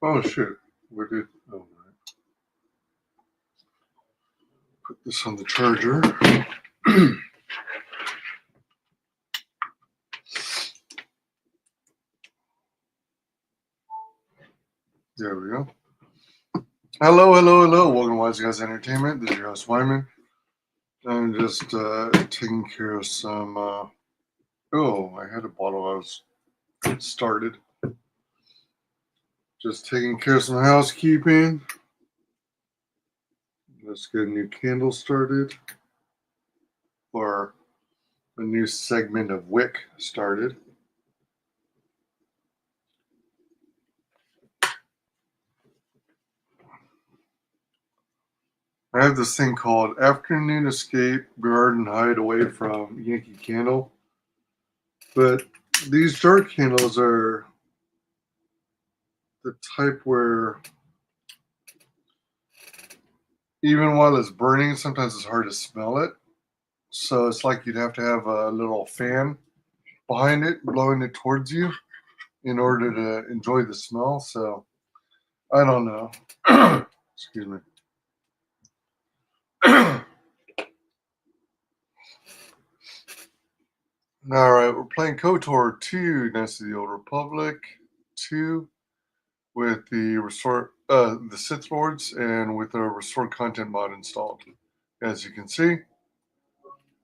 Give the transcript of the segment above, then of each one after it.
Oh shit. Where did right. Put this on the charger. There we go. Hello. Welcome to WyzGames Entertainment. This is your host Wyman. I'm just taking care of some I had a bottle I was started. Just taking care of some housekeeping. Let's get a new candle started. Or a new segment of wick started. I have this thing called Afternoon Escape Guard and Hide Away from Yankee Candle. But these dark candles are the type where even while it's burning, sometimes it's hard to smell it. So it's like you'd have to have a little fan behind it, blowing it towards you in order to enjoy the smell. So I don't know. Excuse me. All right, we're playing KOTOR 2, Knights of the Old Republic 2, with the Sith Lords and with a restored content mod installed. As you can see,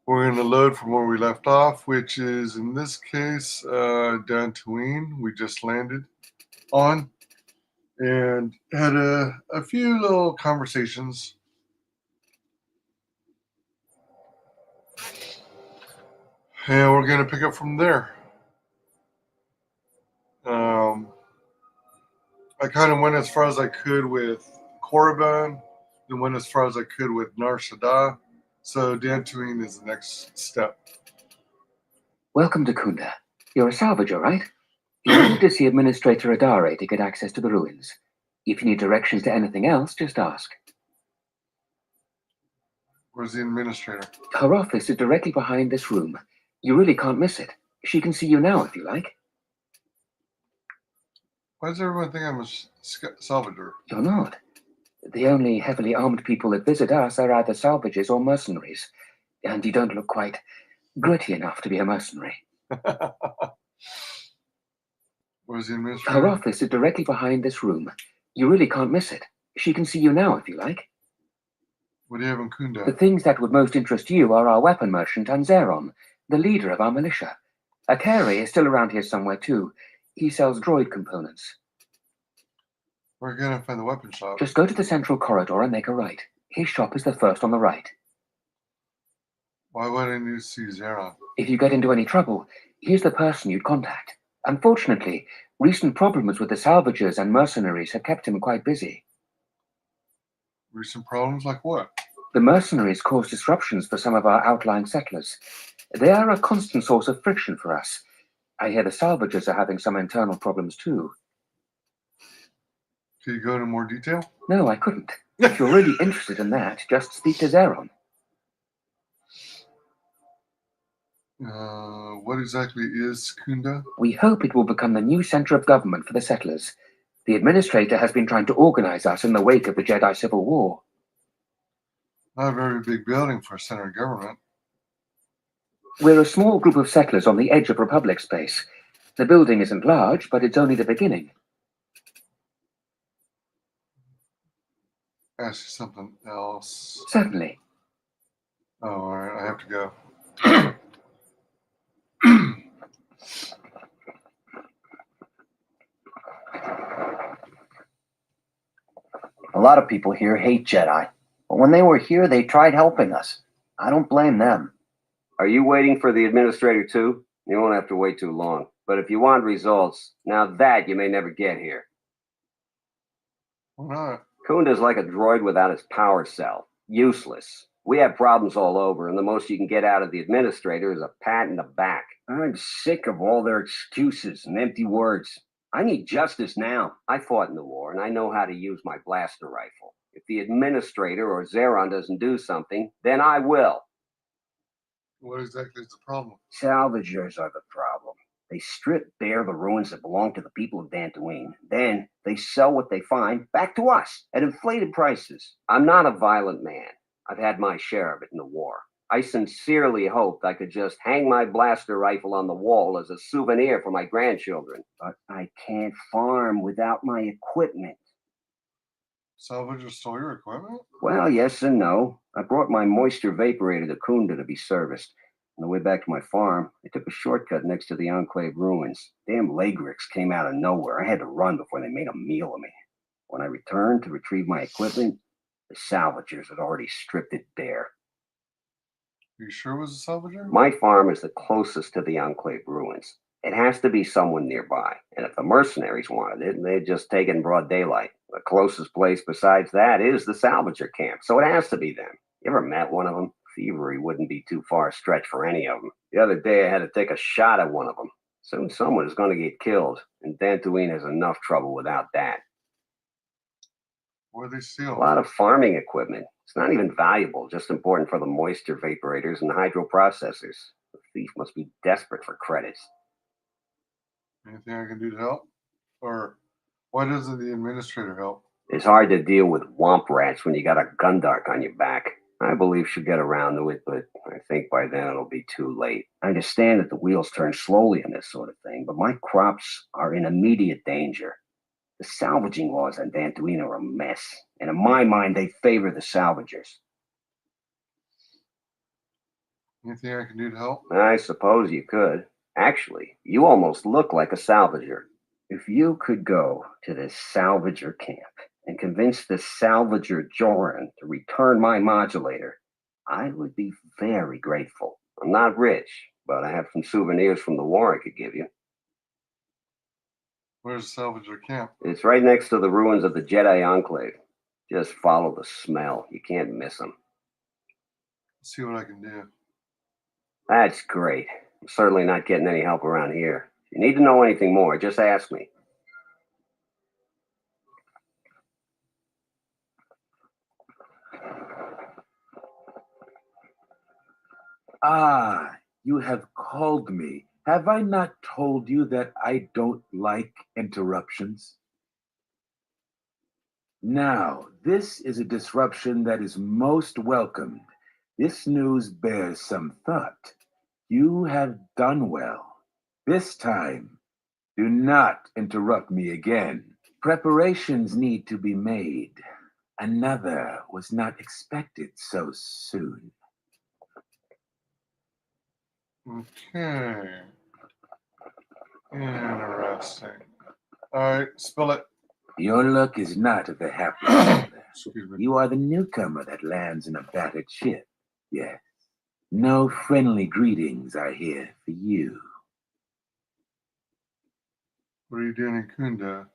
we're going to load from where we left off, which is in this case Dantooine. We just landed on and had a few little conversations. And we're going to pick up from there. I kind of went as far as I could with Korriban, and went as far as I could with Nar Shaddaa. So Dantooine is the next step. Welcome to Kunda. You're a salvager, right? You need to see Administrator Adare to get access to the ruins. If you need directions to anything else, just ask. Where's the administrator? Her office is directly behind this room. You really can't miss it. She can see you now if you like. Why does everyone think I'm a salvager? You're not. The only heavily armed people that visit us are either salvagers or mercenaries. And you don't look quite gritty enough to be a mercenary. Where's the administrator? Her office is directly behind this room. You really can't miss it. She can see you now if you like. What do you have in Kunda? The things that would most interest you are our weapon merchant Anzeron, the leader of our militia. Akari is still around here somewhere too. He sells droid components. Where are you going to find the weapon shop? Just go to the central corridor and make a right. His shop is the first on the right. Why would I need to see Zeron? If you get into any trouble, here's the person you'd contact. Unfortunately, recent problems with the salvagers and mercenaries have kept him quite busy. Recent problems like what? The mercenaries cause disruptions for some of our outlying settlers. They are a constant source of friction for us. I hear the salvagers are having some internal problems too. Can you go into more detail? No, I couldn't. If you're really interested in that, just speak to Zeron. What exactly is Kunda? We hope it will become the new center of government for the settlers. The administrator has been trying to organize us in the wake of the Jedi Civil War. Not a very big building for a center of government. We're a small group of settlers on the edge of Republic space. The building isn't large, but it's only the beginning. Ask you something else. Certainly. Oh, all right. I have to go. A lot of people here hate Jedi, but when they were here, they tried helping us. I don't blame them. Are you waiting for the administrator too? You won't have to wait too long. But if you want results, now that you may never get here. Why not? Kunda's like a droid without its power cell. Useless. We have problems all over, and the most you can get out of the administrator is a pat in the back. I'm sick of all their excuses and empty words. I need justice now. I fought in the war, and I know how to use my blaster rifle. If the administrator or Zeron doesn't do something, then I will. What exactly is the problem? Salvagers are the problem. They strip bare the ruins that belong to the people of Dantooine. Then they sell what they find back to us at inflated prices. I'm not a violent man. I've had my share of it in the war. I sincerely hoped I could just hang my blaster rifle on the wall as a souvenir for my grandchildren. But I can't farm without my equipment. Salvage stole your equipment? Well, yes and no. I brought my moisture vaporator to Kunda to be serviced. On the way back to my farm, I took a shortcut next to the Enclave ruins. Damn Lagrix came out of nowhere. I had to run before they made a meal of me. When I returned to retrieve my equipment, the salvagers had already stripped it bare. Are you sure it was a salvager? My farm is the closest to the Enclave ruins. It has to be someone nearby. And if the mercenaries wanted it, they'd just take it in broad daylight. The closest place besides that is the salvager camp, so it has to be them. You ever met one of them? Thievery wouldn't be too far a stretch for any of them. The other day I had to take a shot at one of them. Soon someone is going to get killed, and Dantooine has enough trouble without that. What did they steal? A lot of farming equipment. It's not even valuable, just important for the moisture vaporators and hydroprocessors. The thief must be desperate for credits. Anything I can do to help? Or why doesn't the administrator help? It's hard to deal with womp rats when you got a gundark on your back. I believe she'll get around to it, but I think by then it'll be too late. I understand that the wheels turn slowly on this sort of thing, but my crops are in immediate danger. The salvaging laws on Dantooine are a mess, and in my mind, they favor the salvagers. Anything I can do to help? I suppose you could. Actually, you almost look like a salvager. If you could go to this salvager camp and convince the salvager Joran to return my modulator, I would be very grateful. I'm not rich, but I have some souvenirs from the war I could give you. Where's the salvager camp? It's right next to the ruins of the Jedi Enclave. Just follow the smell. You can't miss them. Let's see what I can do. That's great. I'm certainly not getting any help around here. If you need to know anything more, just ask me. Ah, you have called me. Have I not told you that I don't like interruptions? Now, this is a disruption that is most welcomed. This news bears some thought. You have done well. This time, do not interrupt me again. Preparations need to be made. Another was not expected so soon. Okay. Interesting. All right, spill it. Your luck is not of the hapless. Excuse me. You are the newcomer that lands in a battered ship. Yes. No friendly greetings are here for you. What are you doing in Kunda?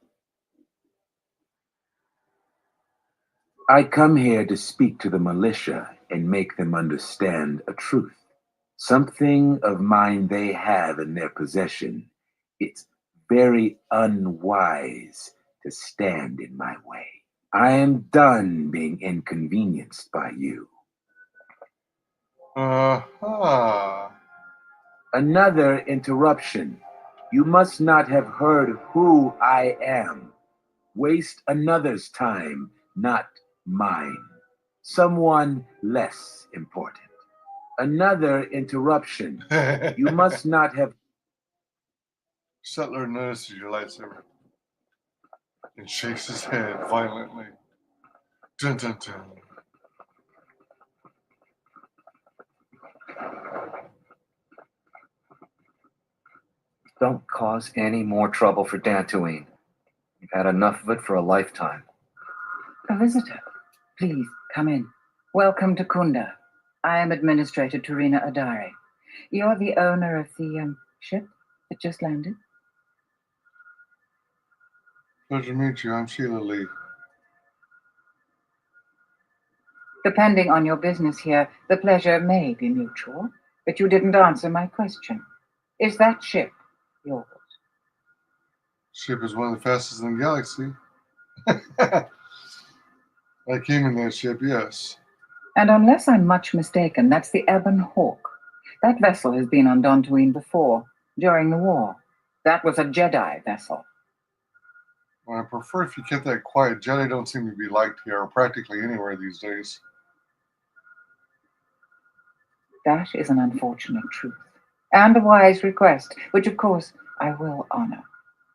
I come here to speak to the militia and make them understand a truth. Something of mine they have in their possession. It's very unwise to stand in my way. I am done being inconvenienced by you. Another interruption. You must not have heard who I am. Waste another's time, not mine. Someone less important. Another interruption. You must not have... Settler notices your lightsaber and shakes his head violently. Dun, dun, dun. Don't cause any more trouble for Dantooine. You've had enough of it for a lifetime. A visitor. Please, come in. Welcome to Kunda. I am Administrator Turina Adare. You're the owner of the ship that just landed? Pleasure to meet you. I'm Sheila Lee. Depending on your business here, the pleasure may be mutual, but you didn't answer my question. Is that ship yours? Ship is one of the fastest in the galaxy. I came in that ship, yes. And unless I'm much mistaken, that's the Ebon Hawk. That vessel has been on Dantooine before, during the war. That was a Jedi vessel. Well, I prefer if you kept that quiet. Jedi don't seem to be liked here or practically anywhere these days. That is an unfortunate truth, and a wise request, which of course I will honor.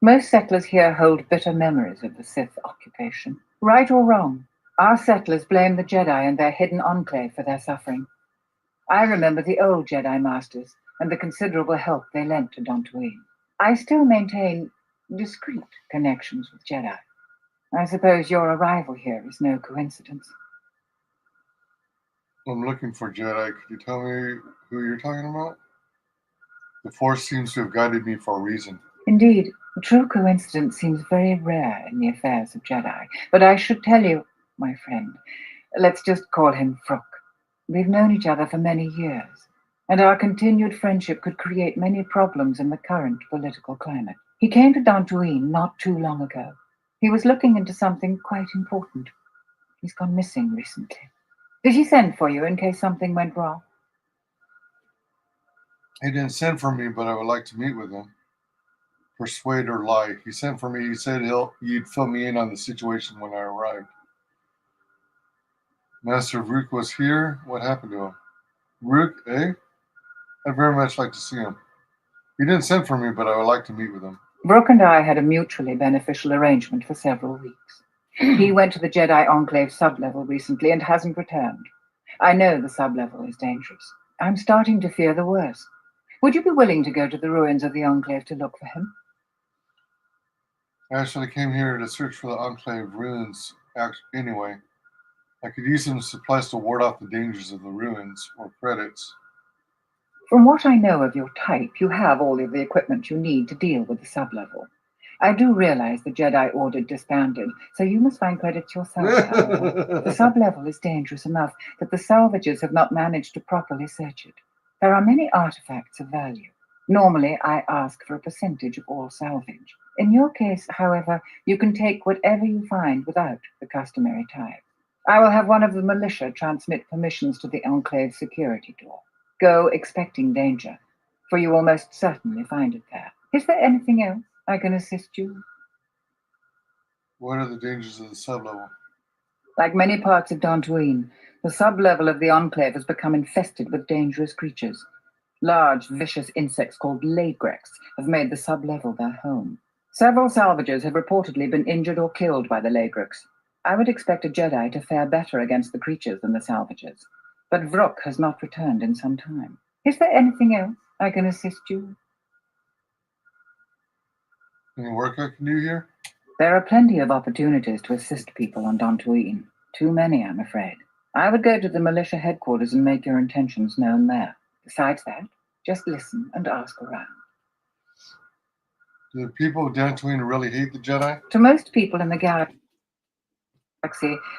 Most settlers here hold bitter memories of the Sith occupation. Right or wrong, our settlers blame the Jedi and their hidden enclave for their suffering. I remember the old Jedi Masters and the considerable help they lent to Dantooine. I still maintain discreet connections with Jedi. I suppose your arrival here is no coincidence. I'm looking for Jedi. Could you tell me who you're talking about? The Force seems to have guided me for a reason. Indeed, a true coincidence seems very rare in the affairs of Jedi. But I should tell you, my friend, let's just call him Vrook. We've known each other for many years, and our continued friendship could create many problems in the current political climate. He came to Dantooine not too long ago. He was looking into something quite important. He's gone missing recently. Did he send for you in case something went wrong? He didn't send for me, but I would like to meet with him. Persuade or lie. He sent for me. He said you'd fill me in on the situation when I arrived. Master Rook was here. What happened to him? Rook, eh? I'd very much like to see him. He didn't send for me, but I would like to meet with him. Vrook and I had a mutually beneficial arrangement for several weeks. He went to the Jedi Enclave sublevel recently and hasn't returned. I know the sublevel is dangerous. I'm starting to fear the worst. Would you be willing to go to the ruins of the Enclave to look for him? I actually came here to search for the Enclave ruins anyway. I could use some supplies to ward off the dangers of the ruins, or credits. From what I know of your type, you have all of the equipment you need to deal with the sublevel. I do realize the Jedi Order disbanded, so you must find credits yourself, however. The sublevel is dangerous enough that the salvagers have not managed to properly search it. There are many artifacts of value. Normally, I ask for a percentage of all salvage. In your case, however, you can take whatever you find without the customary tithe. I will have one of the militia transmit permissions to the Enclave security door. Go expecting danger, for you will most certainly find it there. Is there anything else I can assist you? What are the dangers of the sublevel? Like many parts of Dantooine, the sublevel of the Enclave has become infested with dangerous creatures. Large, vicious insects called lagreks have made the sublevel their home. Several salvagers have reportedly been injured or killed by the lagreks. I would expect a Jedi to fare better against the creatures than the salvagers, but Vrook has not returned in some time. Is there anything else I can assist you? Any work I can do here? There are plenty of opportunities to assist people on Dantooine. Too many, I'm afraid. I would go to the militia headquarters and make your intentions known there. Besides that, just listen and ask around. Do the people of Dantooine really hate the Jedi? To most people in the galaxy,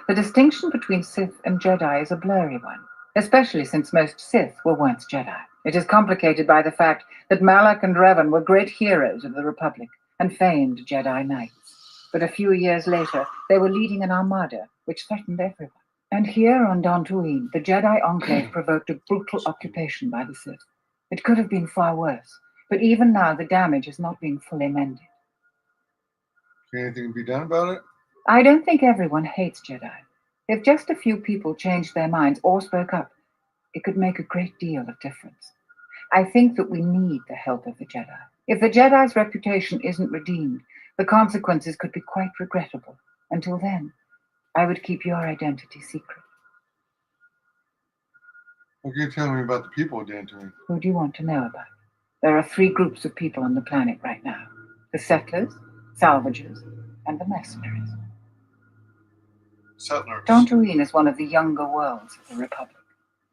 the distinction between Sith and Jedi is a blurry one, especially since most Sith were once Jedi. It is complicated by the fact that Malak and Revan were great heroes of the Republic and famed Jedi Knights. But a few years later, they were leading an armada which threatened everyone. And here on Dantooine, the Jedi Enclave provoked a brutal occupation by the Sith. It could have been far worse, but even now the damage has not been fully mended. Can anything be done about it? I don't think everyone hates Jedi. If just a few people changed their minds or spoke up, it could make a great deal of difference. I think that we need the help of the Jedi. If the Jedi's reputation isn't redeemed, the consequences could be quite regrettable. Until then, I would keep your identity secret. What can you tell me about the people of Dantooine? Who do you want to know about? There are 3 groups of people on the planet right now: the settlers, salvagers, and the mercenaries. Settlers. Dantooine is one of the younger worlds of the Republic.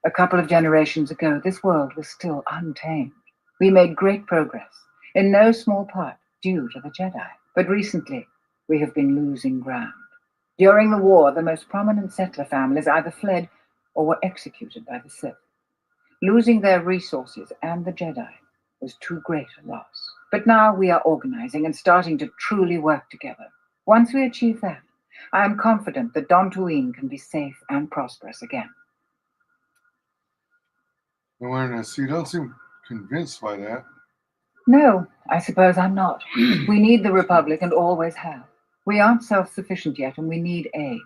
A couple of generations ago, this world was still untamed. We made great progress, in no small part due to the Jedi. But recently, we have been losing ground. During the war, the most prominent settler families either fled or were executed by the Sith. Losing their resources and the Jedi was too great a loss. But now we are organizing and starting to truly work together. Once we achieve that, I am confident that Dantooine can be safe and prosperous again. Awareness. You don't seem convinced by that. No, I suppose I'm not. We need the Republic and always have. We aren't self-sufficient yet, and we need aid.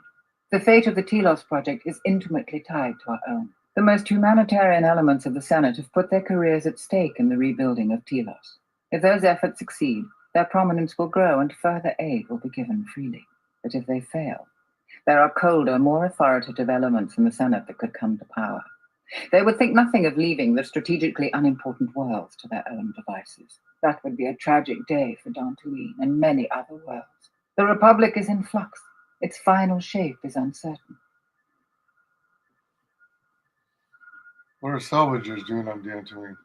The fate of the Telos project is intimately tied to our own. The most humanitarian elements of the Senate have put their careers at stake in the rebuilding of Telos. If those efforts succeed, their prominence will grow and further aid will be given freely. But if they fail, there are colder, more authoritative elements in the Senate that could come to power. They would think nothing of leaving the strategically unimportant worlds to their own devices. That would be a tragic day for Dantooine and many other worlds. The Republic is in flux. Its final shape is uncertain. What are salvagers doing on Dantooine?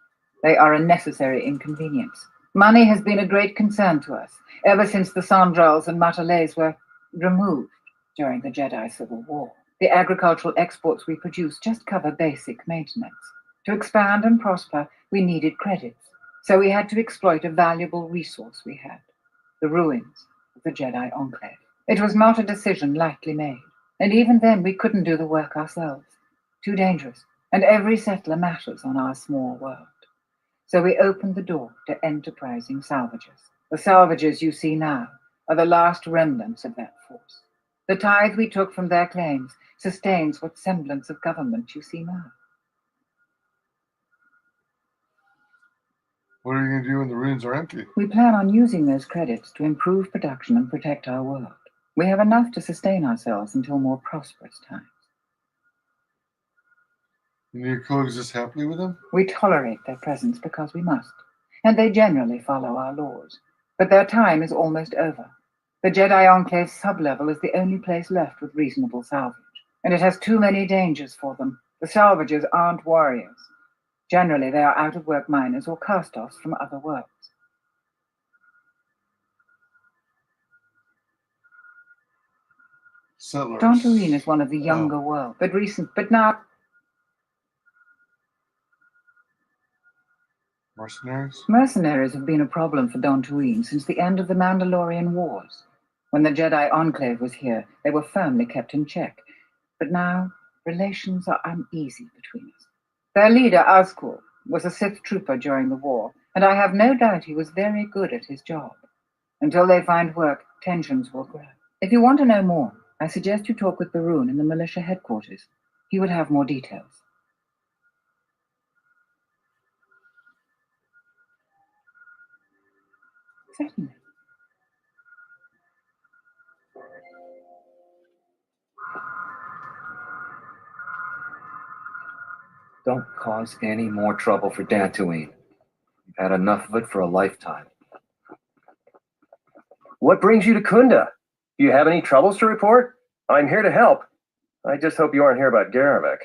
They are a necessary inconvenience. Money has been a great concern to us, ever since the Sandrals and Matalays were removed during the Jedi Civil War. The agricultural exports we produce just cover basic maintenance. To expand and prosper, we needed credits, so we had to exploit a valuable resource we had, the ruins of the Jedi Enclave. It was not a decision lightly made, and even then we couldn't do the work ourselves. Too dangerous, and every settler matters on our small world. So we opened the door to enterprising salvagers. The salvagers you see now are the last remnants of that force. The tithe we took from their claims sustains what semblance of government you see now. What are you going to do when the ruins are empty? We plan on using those credits to improve production and protect our world. We have enough to sustain ourselves until more prosperous times. And you coexist happily with them? We tolerate their presence because we must, and they generally follow our laws. But their time is almost over. The Jedi Enclave sublevel is the only place left with reasonable salvage, and it has too many dangers for them. The salvagers aren't warriors. Generally, they are out-of-work miners or cast-offs from other worlds. Settlers. Dantooine is one of the younger worlds, but now Mercenaries? mercenaries have been a problem for Dantooine since the end of the Mandalorian Wars. When the Jedi Enclave was here, they were firmly kept in check. But now, relations are uneasy between us. Their leader, Azkul, was a Sith trooper during the war, and I have no doubt he was very good at his job. Until they find work, tensions will grow. If you want to know more, I suggest you talk with Barun in the militia headquarters. He would have more details. Certainly. Don't cause any more trouble for Dantooine. You've had enough of it for a lifetime. What brings you to Kunda? Do you have any troubles to report? I'm here to help. I just hope you aren't here about Garavek.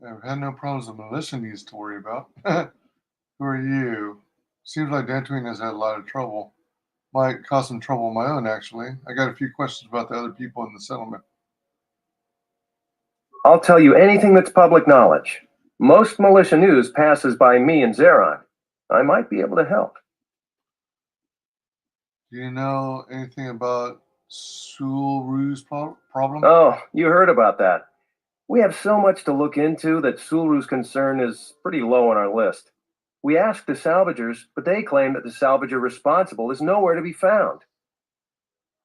I've had no problems the militia needs to worry about. Who are you? Seems like Dantooine has had a lot of trouble. Might cause some trouble of my own, actually. I got a few questions about the other people in the settlement. I'll tell you anything that's public knowledge. Most militia news passes by me and Zeron. I might be able to help. Do you know anything about Sulru's problem? Oh, you heard about that. We have so much to look into that Sulru's concern is pretty low on our list. We asked the salvagers, but they claim that the salvager responsible is nowhere to be found.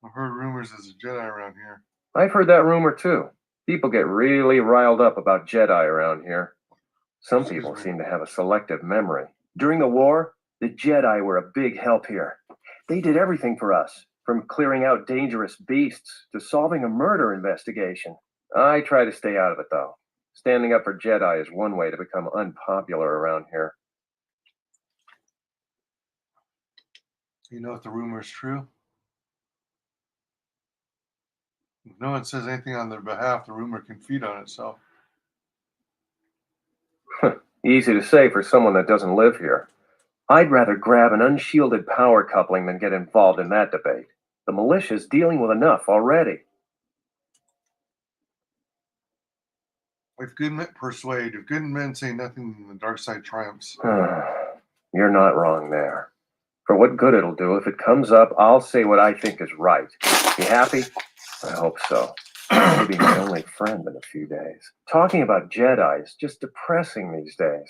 I've heard rumors there's a Jedi around here. I've heard that rumor too. People get really riled up about Jedi around here. Some people seem to have a selective memory. During the war, the Jedi were a big help here. They did everything for us, from clearing out dangerous beasts to solving a murder investigation. I try to stay out of it, though. Standing up for Jedi is one way to become unpopular around here. You know if the rumor is true? If no one says anything on their behalf, the rumor can feed on itself. Easy to say for someone that doesn't live here. I'd rather grab an unshielded power coupling than get involved in that debate. The militia's dealing with enough already. If good men persuade, if good men say nothing, then the dark side triumphs. You're not wrong there. For what good it'll do, if it comes up, I'll say what I think is right. You happy? I hope so. You'll be my only friend in a few days. Talking about Jedi is just depressing these days.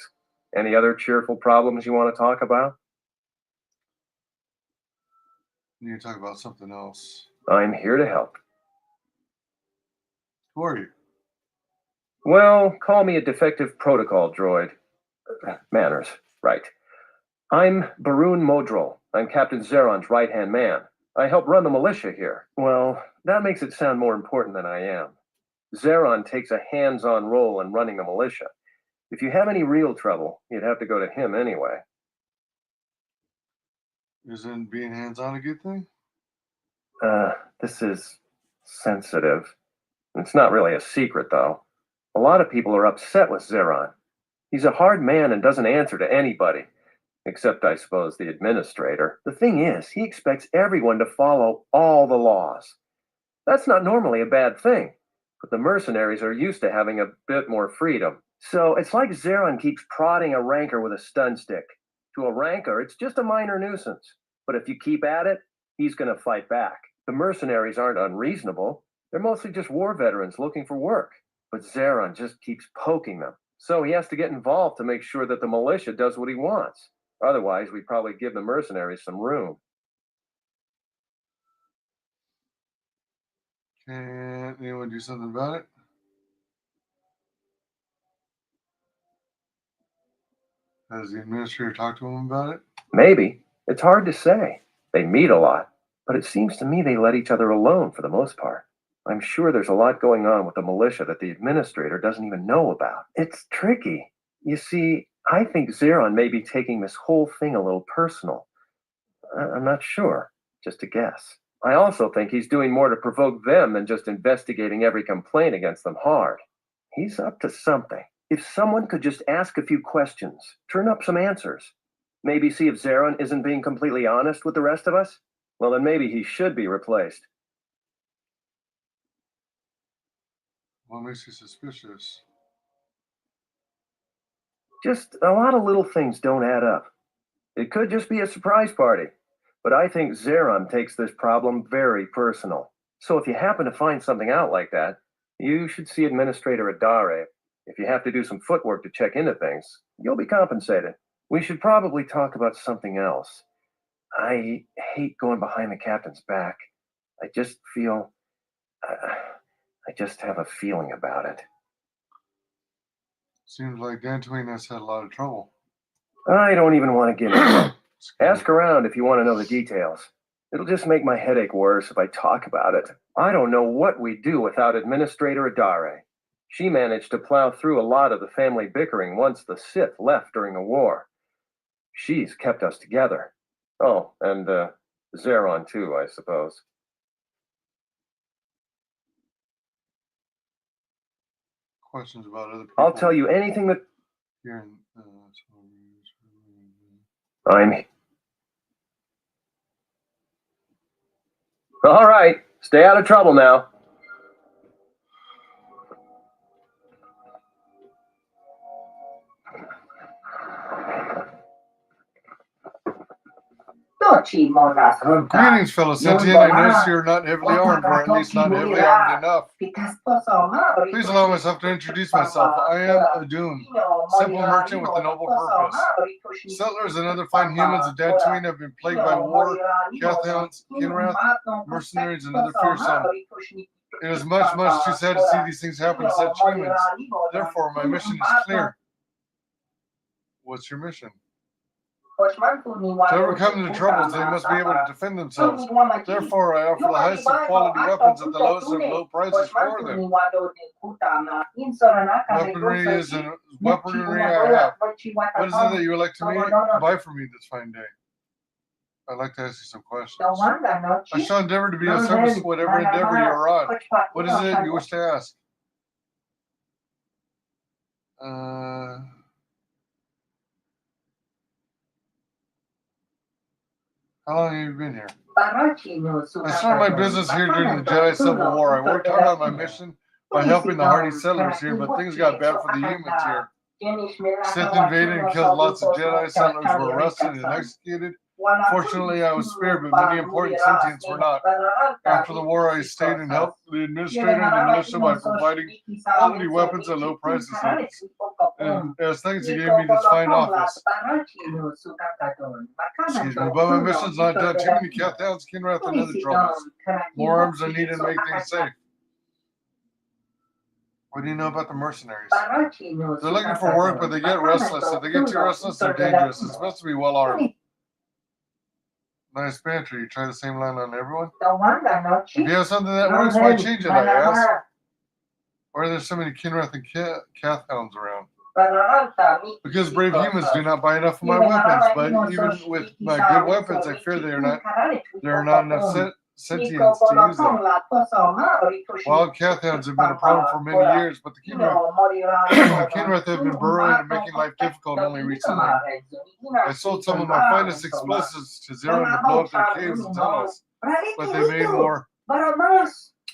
Any other cheerful problems you want to talk about? You need to talk about something else. I'm here to help. Who are you? Well, call me a defective protocol droid. Manners, right. I'm Barun Modrol. I'm Captain Zeron's right-hand man. I help run the militia here. Well, that makes it sound more important than I am. Zeron takes a hands-on role in running the militia. If you have any real trouble, you'd have to go to him anyway. Isn't being hands-on a good thing? This is sensitive. It's not really a secret, though. A lot of people are upset with Zeron. He's a hard man and doesn't answer to anybody. Except, I suppose, the administrator. The thing is, he expects everyone to follow all the laws. That's not normally a bad thing, but the mercenaries are used to having a bit more freedom. So it's like Zeron keeps prodding a ranker with a stun stick. To a ranker, it's just a minor nuisance. But if you keep at it, he's going to fight back. The mercenaries aren't unreasonable. They're mostly just war veterans looking for work. But Zeron just keeps poking them. So he has to get involved to make sure that the militia does what he wants. Otherwise, we'd probably give the mercenaries some room. Can anyone do something about it? Has the administrator talked to him about it? Maybe. It's hard to say. They meet a lot, but it seems to me they let each other alone for the most part. I'm sure there's a lot going on with the militia that the administrator doesn't even know about. It's tricky. You see, I think Zeron may be taking this whole thing a little personal. I'm not sure. Just a guess. I also think he's doing more to provoke them than just investigating every complaint against them hard. He's up to something. If someone could just ask a few questions, turn up some answers, maybe see if Zeron isn't being completely honest with the rest of us, well, then maybe he should be replaced. What makes you suspicious? Just a lot of little things don't add up. It could just be a surprise party, but I think Zeron takes this problem very personal. So if you happen to find something out like that, you should see Administrator Adare. If you have to do some footwork to check into things, you'll be compensated. We should probably talk about something else. I hate going behind the captain's back. I just feel... I just have a feeling about it. Seems like Dantooine has had a lot of trouble. I don't even want to get into it. Ask around if you want to know the details. It'll just make my headache worse if I talk about it. I don't know what we'd do without Administrator Adare. She managed to plow through a lot of the family bickering once the Sith left during the war. She's kept us together. Oh, and Zeron too, I suppose. Questions about other people? I'll tell you anything that... Here I'm... All right, stay out of trouble now. Greetings, fellow sentient. I notice you're not heavily armed, or at least not heavily armed enough. Please allow myself to introduce myself. I am Adun, simple merchant with a noble purpose. Settlers and other fine humans of Dantooine have been plagued by war, Cathhounds, Kinrath, mercenaries, and other fearsome. It is much, much too sad to see these things happen to such humans. Therefore, my mission is clear. What's your mission? To overcome their troubles, they must be able to defend themselves. Therefore, I offer the highest of quality weapons at the lowest of low prices for them. Weaponry I have. What is it that you would like to buy from me this fine day? I'd like to ask you some questions. I shall endeavor to be of service to whatever endeavor you are on. What is it you wish to ask? How long have you been here? I started my business here during the Jedi Civil War. I worked hard on my mission by helping the hardy settlers here, but things got bad for the humans here. Sith invaded and killed lots of Jedi. Settlers were arrested and executed. Fortunately, I was spared, but many important sentients were not. After the war, I stayed and helped the administrator and the militia by providing quality weapons at low prices. And as thanks, he gave me this fine office. Excuse me, but my mission's not done. Too many cat hounds can wrath and other troubles. More arms are needed to make things safe. What do you know about the mercenaries? They're looking for work, but they get restless. If they get too restless, they're dangerous. It's best to be well armed. Nice banter. You try the same line on everyone? If you have something that works, why change it, I ask? Why are there so many Kinrath and Cath hounds around? Because brave humans do not buy enough of my weapons, but even with my good weapons, I fear there are not enough sentients to use them. Wild Cath hounds have been a problem for many years, but the Kinrath have been burrowing and making life difficult only recently. I sold some of my finest explosives to Zero to blow up their caves and tunnels, but they made more.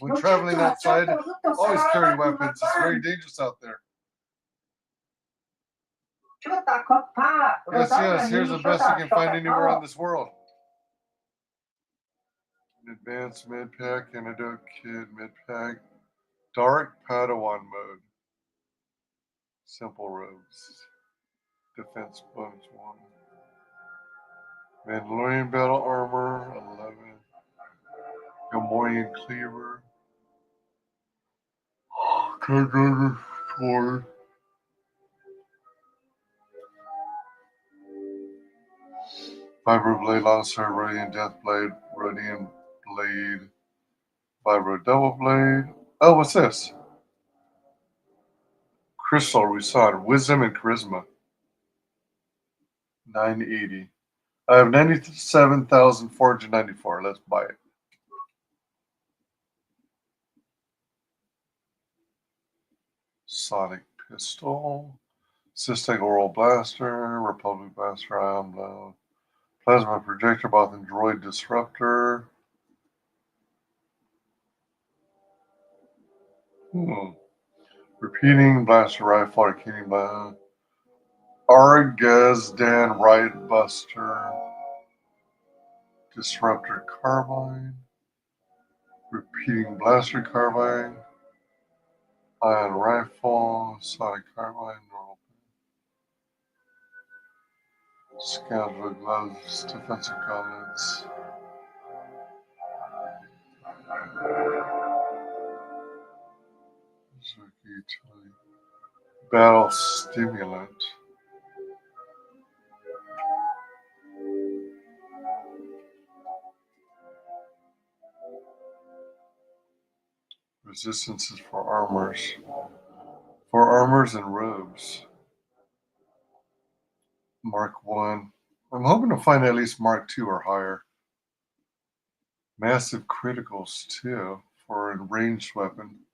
When traveling outside, always carry weapons. It's very dangerous out there. Yes, here's the best you can find anywhere in this world. Advanced mid-pack, antidote kit, mid-pack, dark Padawan mode, simple robes, defense bonus 1, Mandalorian battle armor 11, Gamorrean cleaver, sword, Vibro blade launcher, Radeon death blade, Radeon blade, Vibro double blade. Oh, what's this? Crystal Resod, wisdom and charisma. 980. I have 97,494. Let's buy it. Sonic pistol, Systeg oral blaster, Republic blaster, ion blow, plasma projector, both and droid disruptor. Repeating blaster rifle, arcane blaster, Argazdan right buster, disruptor carbine, repeating blaster carbine, ion rifle, sonic carbine, normal. Scoundrel gloves, defensive gauntlets. Battle stimulant. Resistances for armors. For armors and robes. Mark 1. I'm hoping to find at least Mark 2 or higher. Massive criticals too for a ranged weapon.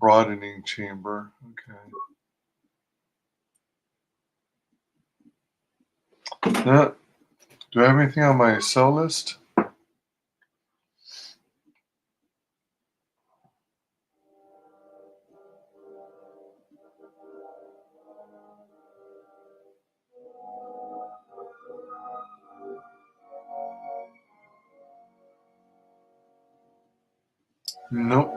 Broadening chamber. Okay. Yeah. Do I have anything on my sell list? Nope.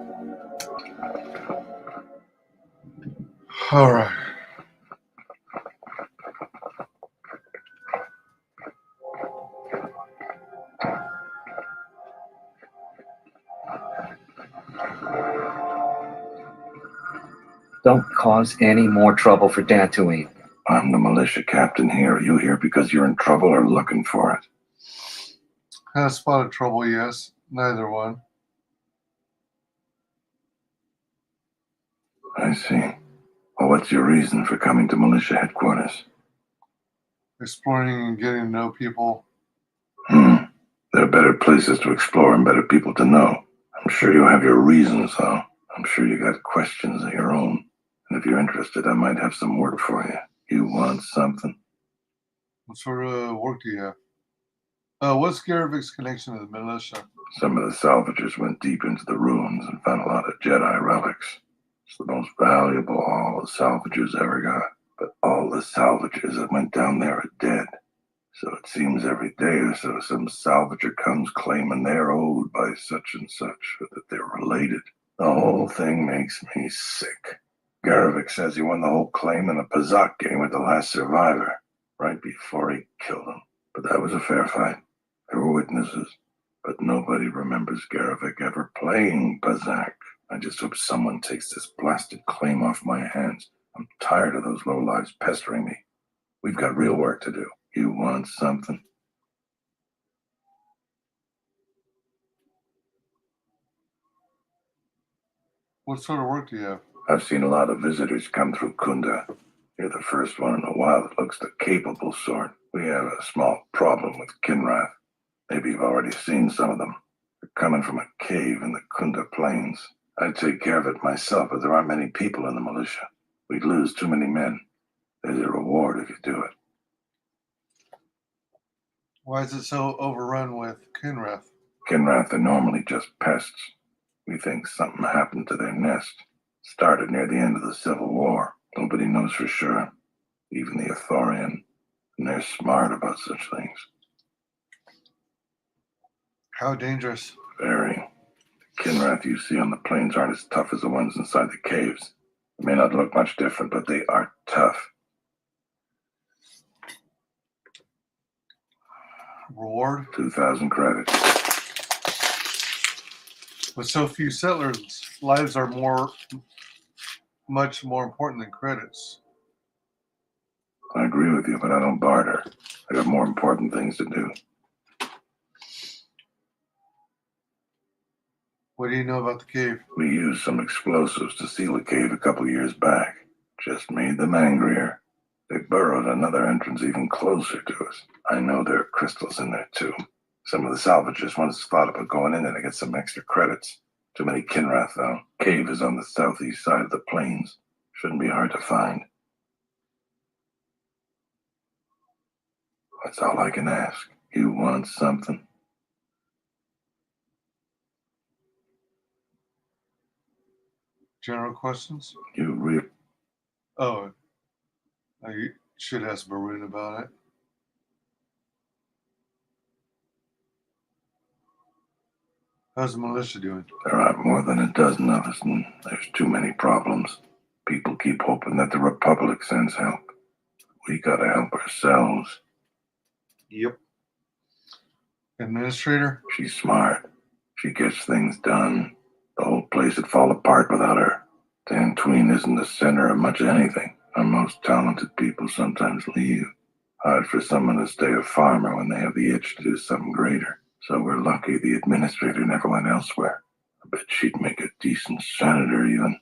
All right. Don't cause any more trouble for Dantooine. I'm the militia captain here. Are you here because you're in trouble or looking for it? Has spotted trouble, yes. Neither one. I see. Well, what's your reason for coming to militia headquarters? Exploring and getting to know people. There are better places to explore and better people to know. I'm sure you have your reasons, though. I'm sure you got questions of your own. And if you're interested, I might have some work for you. You want something? What sort of work do you have? What's Garavic's connection to the militia? Some of the salvagers went deep into the ruins and found a lot of Jedi relics. It's the most valuable all the salvagers ever got. But all the salvagers that went down there are dead. So it seems every day or so some salvager comes claiming they're owed by such and such, or that they're related. The whole thing makes me sick. Garovic says he won the whole claim in a Pazak game with the last survivor, right before he killed him. But that was a fair fight. There were witnesses. But nobody remembers Garovic ever playing Pazak. I just hope someone takes this blasted claim off my hands. I'm tired of those lowlives pestering me. We've got real work to do. You want something? What sort of work do you have? I've seen a lot of visitors come through Kunda. You're the first one in a while that looks the capable sort. We have a small problem with Kinrath. Maybe you've already seen some of them. They're coming from a cave in the Kunda Plains. I'd take care of it myself, but there aren't many people in the militia. We'd lose too many men. There's a reward if you do it. Why is it so overrun with Kinrath? Kinrath are normally just pests. We think something happened to their nest. Started near the end of the Civil War. Nobody knows for sure. Even the Athorian. And they're smart about such things. How dangerous? Very. The Kinrath you see on the plains aren't as tough as the ones inside the caves. They may not look much different, but they are tough. Reward? 2,000 credits. With so few settlers, lives are much more important than credits. I agree with you, but I don't barter. I got more important things to do. What do you know about the cave? We used some explosives to seal the cave a couple years back. Just made them angrier. They burrowed another entrance even closer to us. I know there are crystals in there too. Some of the salvagers once thought about going in there to get some extra credits. Too many Kinrath, though. Cave is on the southeast side of the plains. Shouldn't be hard to find. That's all I can ask. You want something? General questions? Oh, I should ask Barun about it. How's the militia doing? there aren't more than a dozen of us, and there's too many problems. People keep hoping that the Republic sends help. We gotta help ourselves. Yep. Administrator? She's smart. She gets things done. The whole place would fall apart without her. Dantooine isn't the center of much anything. Our most talented people sometimes leave. Hard for someone to stay a farmer when they have the itch to do something greater. So we're lucky the administrator never went elsewhere. I bet she'd make a decent senator even.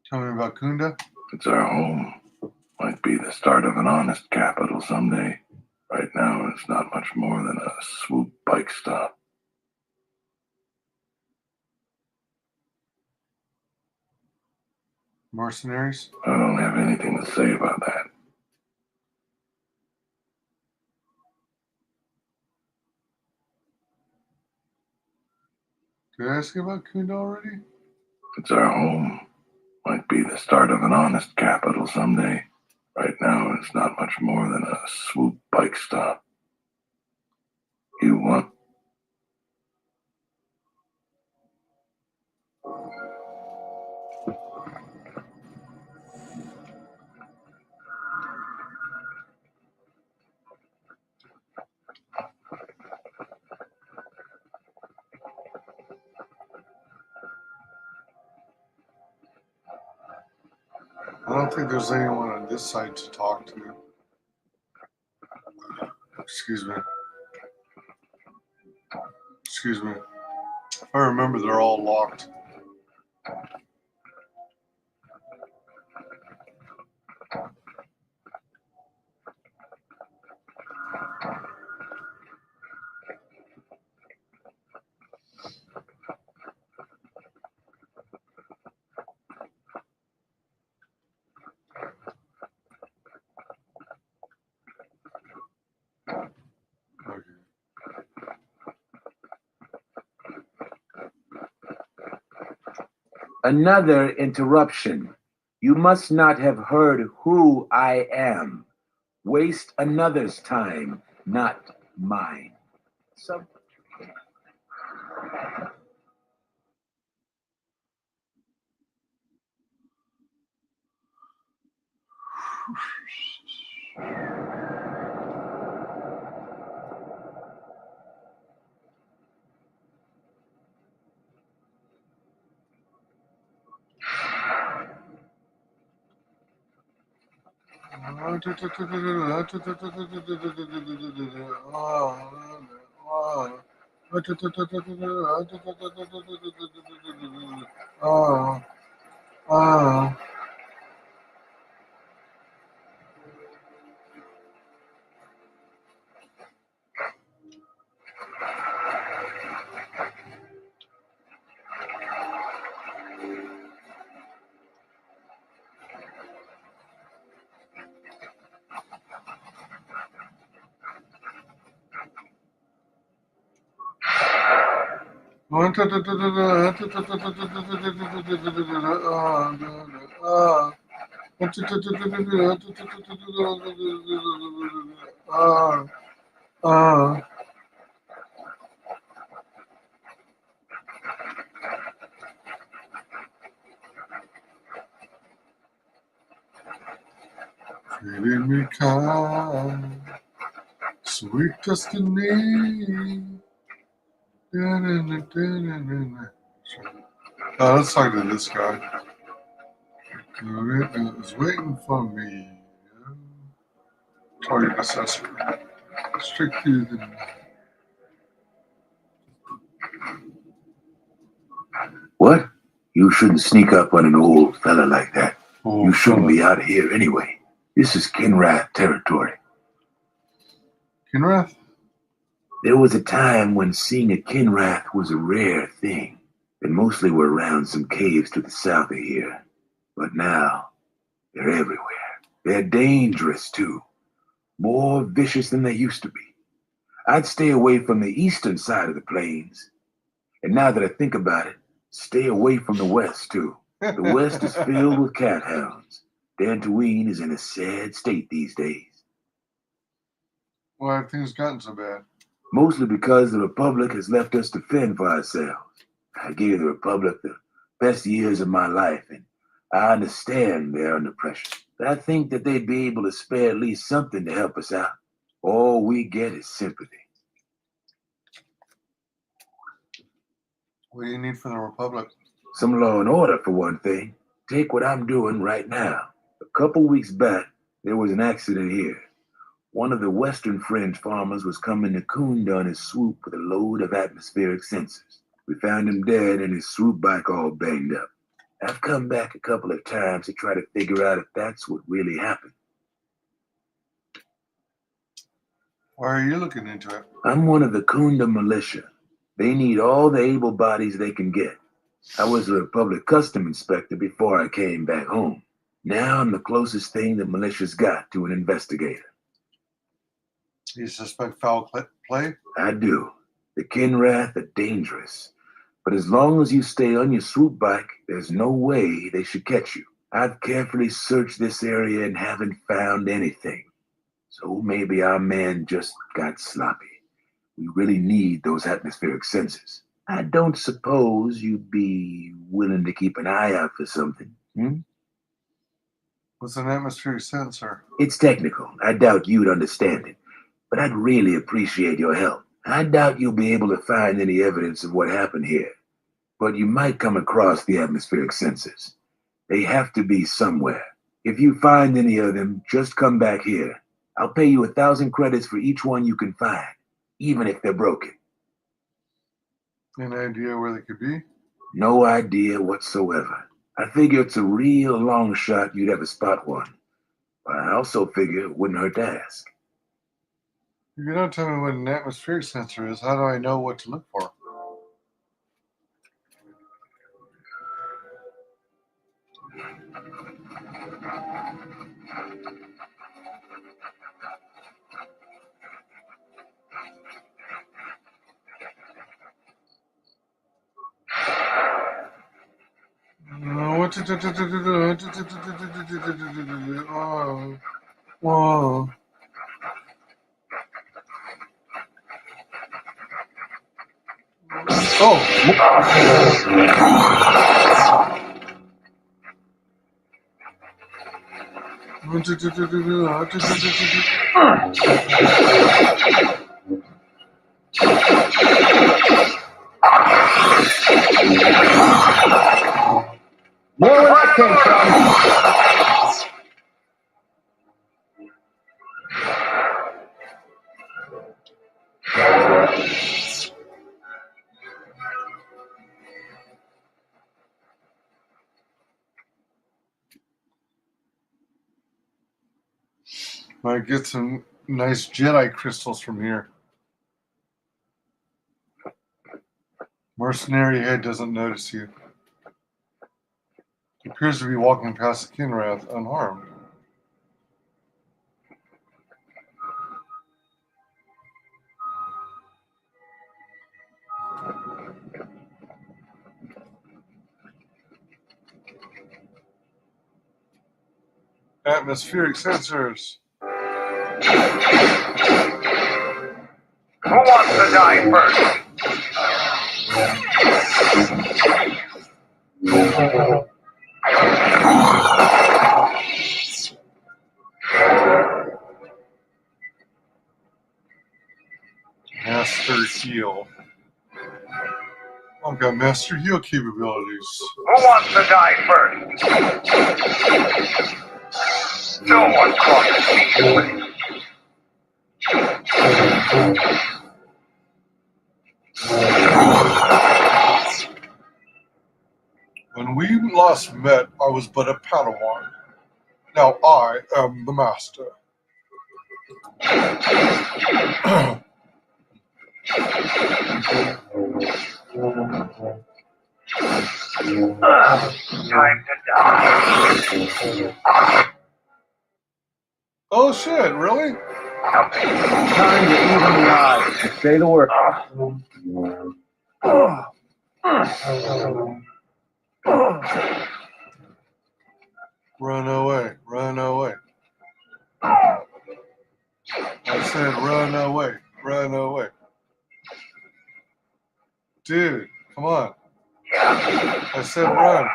Tell me about Kunda? It's our home. Might be the start of an honest capital someday. Right now, it's not much more than a swoop bike stop. Mercenaries? I don't have anything to say about that. Did I ask you about Kunda already? It's our home. Might be the start of an honest capital someday. Right now, it's not much more than a swoop bike stop. You want? I don't think there's anyone on this side to talk to. Excuse me. Excuse me. If I remember, they're all locked. Another interruption. You must not have heard who I am. Waste another's time, not mine. So feeling me kind, sweet destiny. Let's talk to this guy. It was waiting for me. Target assessor. Straight through the. what? You shouldn't sneak up on an old fella like that. Oh, You shouldn't fella. be out here anyway. This is Kinrath territory. Kinrath? There was a time when seeing a Kinrath was a rare thing. They mostly were around some caves to the south of here. But now, they're everywhere. They're dangerous, too. More vicious than they used to be. I'd stay away from the eastern side of the plains. And now that I think about it, stay away from the west, too. The west is filled with cat hounds. Dantooine is in a sad state these days. Why have things gotten so bad? Mostly because the Republic has left us to fend for ourselves. I gave the Republic the best years of my life, and I understand they're under pressure. But I think that they'd be able to spare at least something to help us out. All we get is sympathy. What do you need from the Republic? Some law and order, for one thing. Take what I'm doing right now. A couple weeks back, there was an accident here. One of the Western Fringe farmers was coming to Kunda on his swoop with a load of atmospheric sensors. We found him dead and his swoop bike all banged up. I've come back a couple of times to try to figure out if that's what really happened. Why are you looking into it? I'm one of the Kunda militia. They need all the able bodies they can get. I was a Republic custom inspector before I came back home. Now I'm the closest thing the militia's got to an investigator. You suspect foul play? I do. The Kinrath are dangerous. But as long as you stay on your swoop bike, there's no way they should catch you. I've carefully searched this area and haven't found anything. So maybe our man just got sloppy. We really need those atmospheric sensors. I don't suppose you'd be willing to keep an eye out for something, What's an atmospheric sensor? It's technical. I doubt you'd understand it. But I'd really appreciate your help. I doubt you'll be able to find any evidence of what happened here. But you might come across the atmospheric sensors. They have to be somewhere. If you find any of them, just come back here. I'll pay you 1,000 credits for each one you can find, even if they're broken. Any idea where they could be? No idea whatsoever. I figure it's a real long shot you'd ever spot one. But I also figure it wouldn't hurt to ask. If you don't tell me what an atmospheric sensor is, how do I know what to look for? Whoa. More where that came from. Might get some nice Jedi crystals from here. Mercenary head doesn't notice you. He appears to be walking past the Kinrath unharmed. Atmospheric sensors. Who wants to die first? Master heal. I've got master heal capabilities. Who wants to die first? No one crosses me. When we last met, I was but a Padawan. Now I am the master. Time to die. Oh shit, really? Time to even the odds. Say the word. Run away, run away. I said run away, run away. Dude, come on. I said run.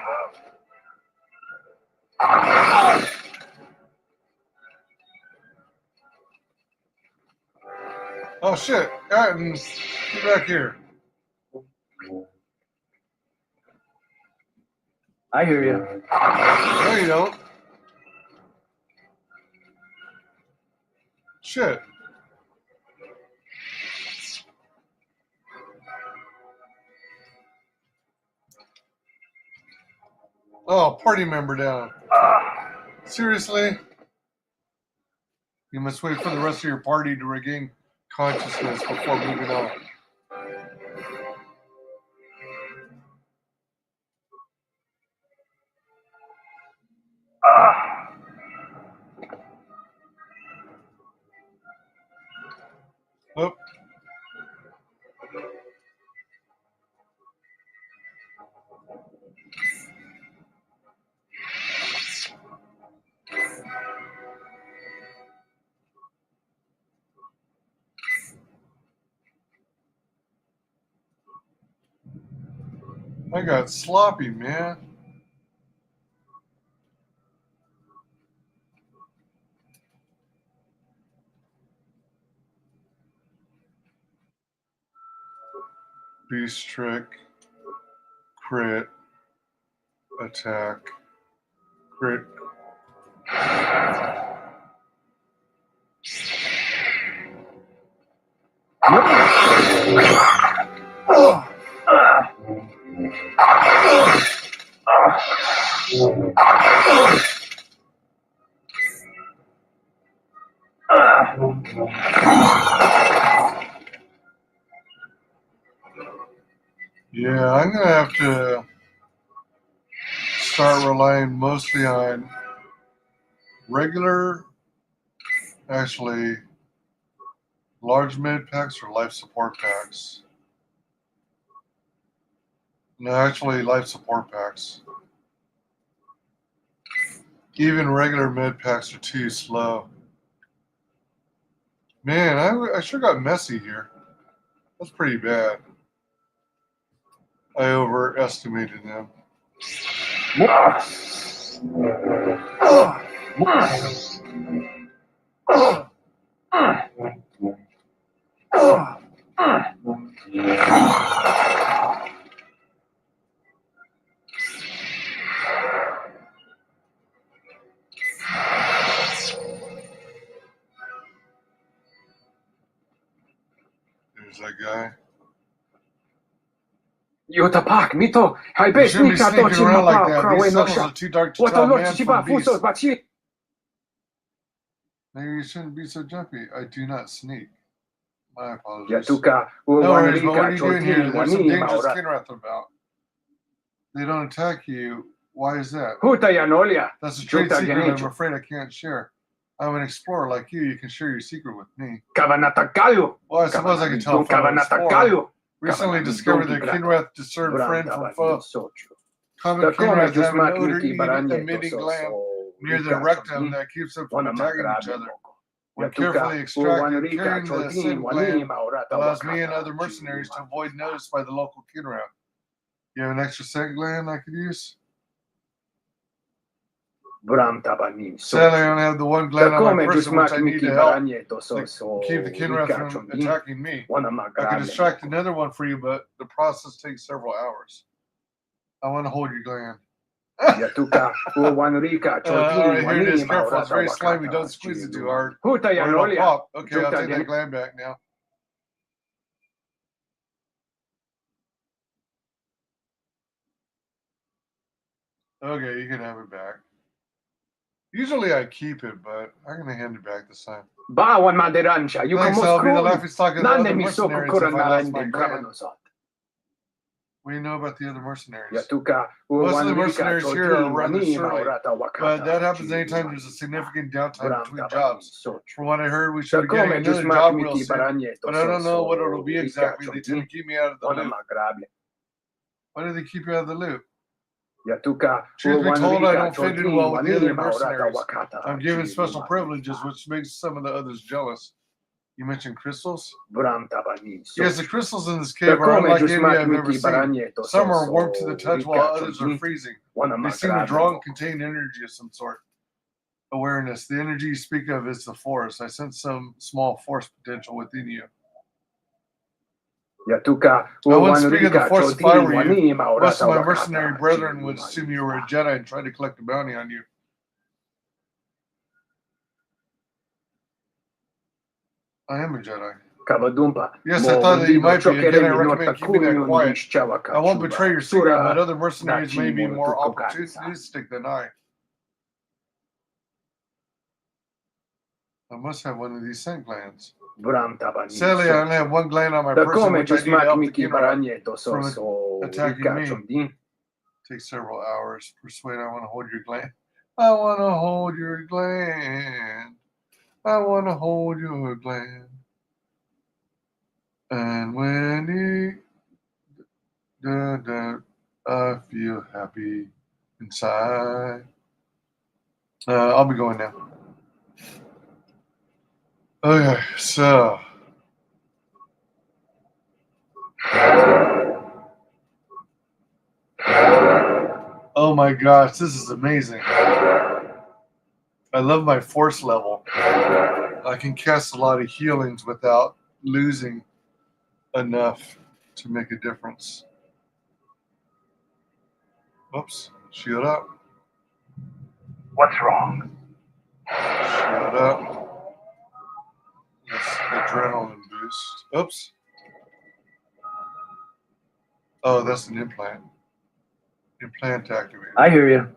Oh shit, Atten, get back here. I hear you. No, you don't. Shit. Oh, party member down. Seriously? You must wait for the rest of your party to regain consciousness before moving on. Oh. I got sloppy, man. Beast trick, crit, attack, crit. Yeah, I'm gonna have to start relying mostly on regular, actually, large mid packs or life support packs. No, actually, life support packs. Even regular mid packs are too slow. Man, I sure got messy here. That's pretty bad. I overestimated them. There's that guy. Yotapak, mito, hai You bes shouldn't be nika sneaking dochi around like mapao that. krawe These no tunnels sha. are too dark to What tell a lot man chiba from beast. fusos bachi. Maybe you shouldn't be so jumpy. I do not sneak. My apologies. Yatuka, No worries, but what are Uwanrika, you doing here? Chotini, There's some Wani, dangerous Maura. Kinrath about. They don't attack you. Why is that? Huta Yanolia. That's a trade Jota secret I'm Genecho. afraid I can't share. I'm an explorer like you. You can share your secret with me. Kavanatakalu. Well, I suppose I can tell from an explorer. Kavanatakalu. Recently discovered that Kinrath discern friend from foe. Common The Kinrath just have an mak odor Miki Baranye emitting to gland so near their rectum that keeps them from attacking each other. When carefully extracted, carrying the scent gland allows me and other mercenaries to avoid notice by the local Kinrath. You have an extra scent gland I could use? Sadly, I only have the one gland on my person which I need to help keep the Kinrath from attacking me. I could extract another one for you, but the process takes several hours. I want to hold your gland. All right, here it is. Careful, it's very slimy. Don't squeeze it too hard. Or it'll pop. Okay, I'll take that gland back now. Okay, you can have it back. Usually I keep it, but I'm going to hand it back this time. Thanks, I'll be the laughing stock of the other mercenaries if I lost my gland. What do you know about the other mercenaries? Most of the mercenaries here are rather surly, but that happens anytime there's a significant downtime between jobs. From what I heard, we should be getting another job real soon, but I don't know what it'll be exactly. They tend to keep me out of the loop. Why do they keep you out of the loop? Truth be told, I don't fit in well with the other mercenaries. I'm given special privileges, which makes some of the others jealous. You mentioned crystals? Yes, the crystals in this cave are unlike any I've ever seen. Some are warm to the touch while others are freezing. They seem to draw and contain energy of some sort. Awareness. The energy you speak of is the force. I sense some small force potential within you. I wouldn't speak of the force if I were you. Most of my mercenary brethren would assume you were a Jedi and try to collect a bounty on you. I am a Jedi. Yes, I thought that you might be. Again, I recommend keeping that quiet. I won't betray your secret, but other mercenaries may be more opportunistic than I. I must have one of these scent glands. Sadly, I only have one gland on my person, which I need to help the Kinrath from attacking me. Takes several hours. Persuade, I want to hold your gland. I want to hold your gland. I want to hold your gland. And when I feel happy inside. I'll be going now. Okay, so. Oh my gosh, this is amazing. I love my force level. I can cast a lot of healings without losing enough to make a difference. Oops, shield up. What's wrong? Shield up. That's adrenaline boost. Oops. Oh, that's an implant. Implant activated. I hear you.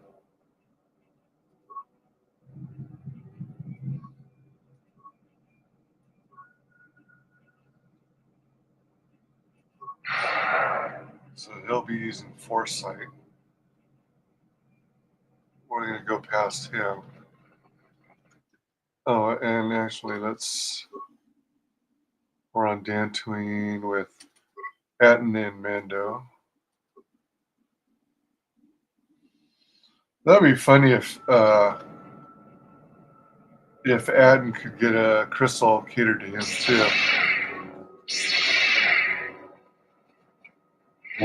So he'll be using foresight. We're going to go past him. Oh, and actually, we're on Dantooine with Atten and Mando. That'd be funny if Atten could get a crystal catered to him too. Who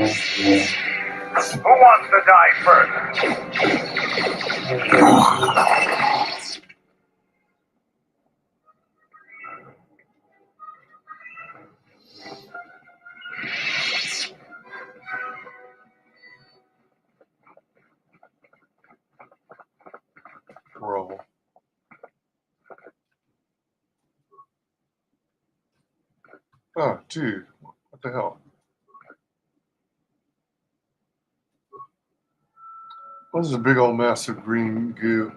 wants to die first? Bro. Oh, dude. What the hell? What is a big old mass of green goo?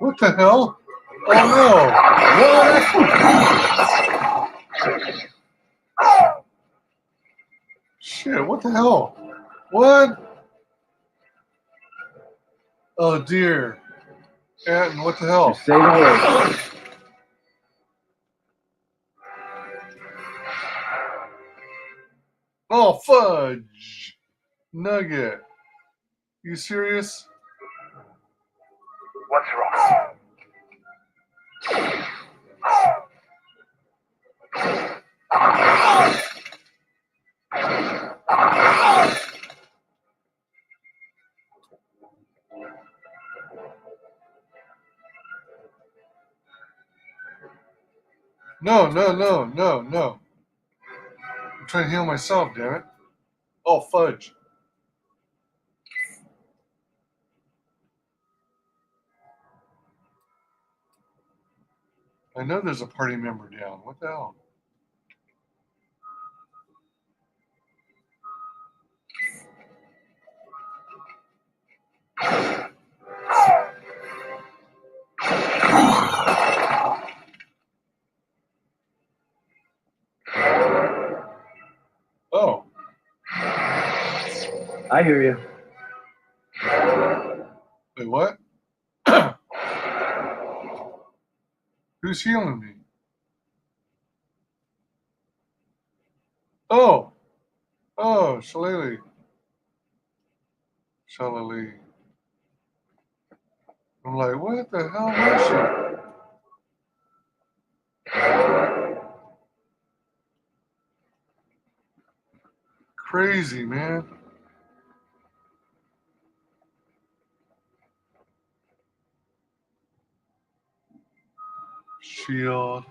What the hell? Oh no! Shit, what the hell? What? Oh dear. Anton, what the hell? Just say the word. Oh, fudge! Nugget. You serious? What's wrong? No, no, no, no, no. I'm trying to heal myself, damn it. Oh, fudge. I know there's a party member down. What the hell? Oh. I hear you. Wait, what? Who's healing me? Oh. Oh, Shillelagh. Shillelagh. I'm like, what the hell was she? Crazy, man. Shield.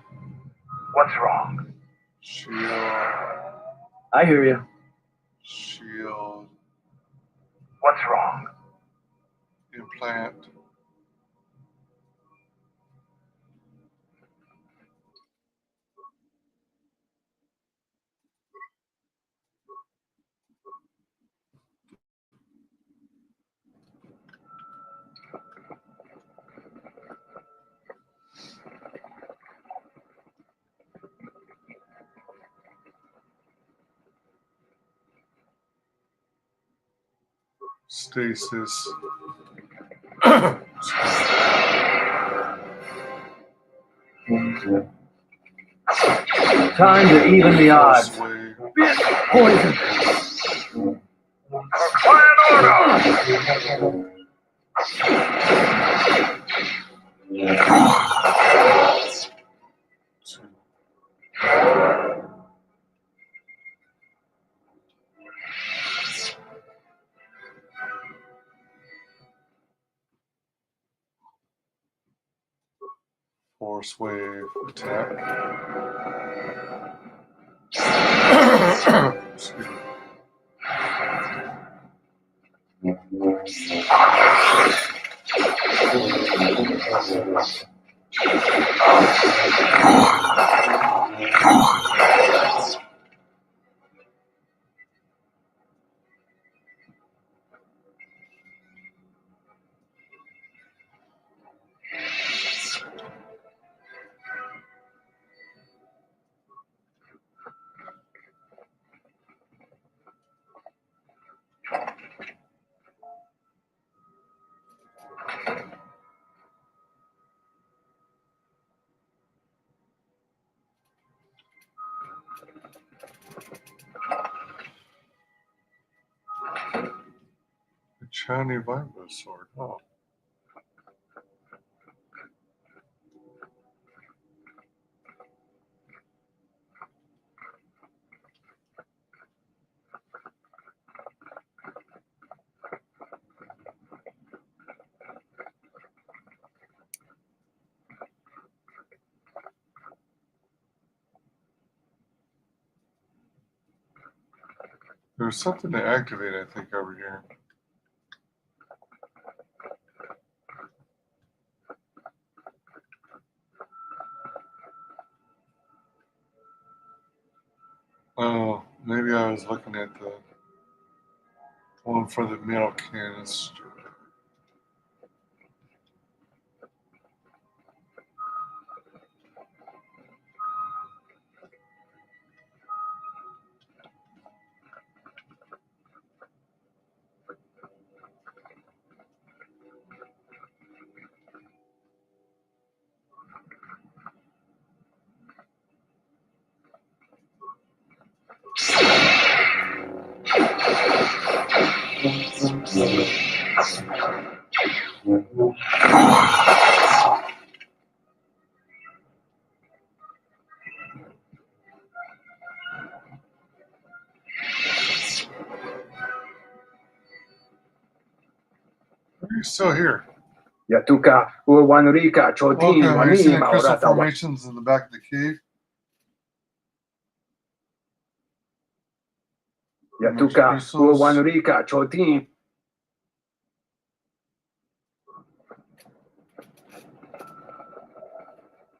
What's wrong? Shield. I hear you. Shield. What's wrong? Implant. Stasis. Time to even the odds. Poison. Quiet order! Force wave attack. Excuse me. Shiny Vibro Sword. Oh. There's something to activate, I think, over here. Oh, maybe I was looking at the one for the metal canister. You're still here. Yatuka, Uwanurika, Chotin, Okay, are you seeing Wani, the crystal Maurata, formations in the back of the cave? Yatuka, Crystals. Uwanurika, Chotin.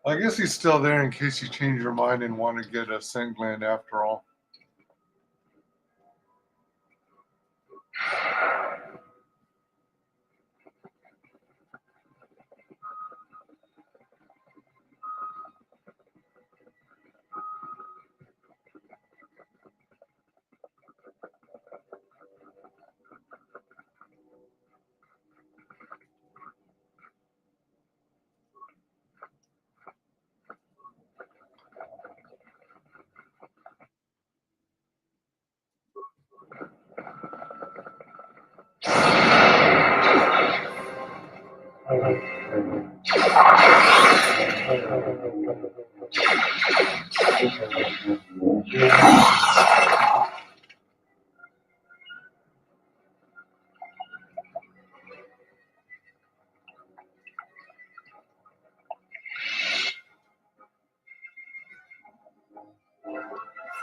I guess he's still there in case you change your mind and want to get a scent gland after all.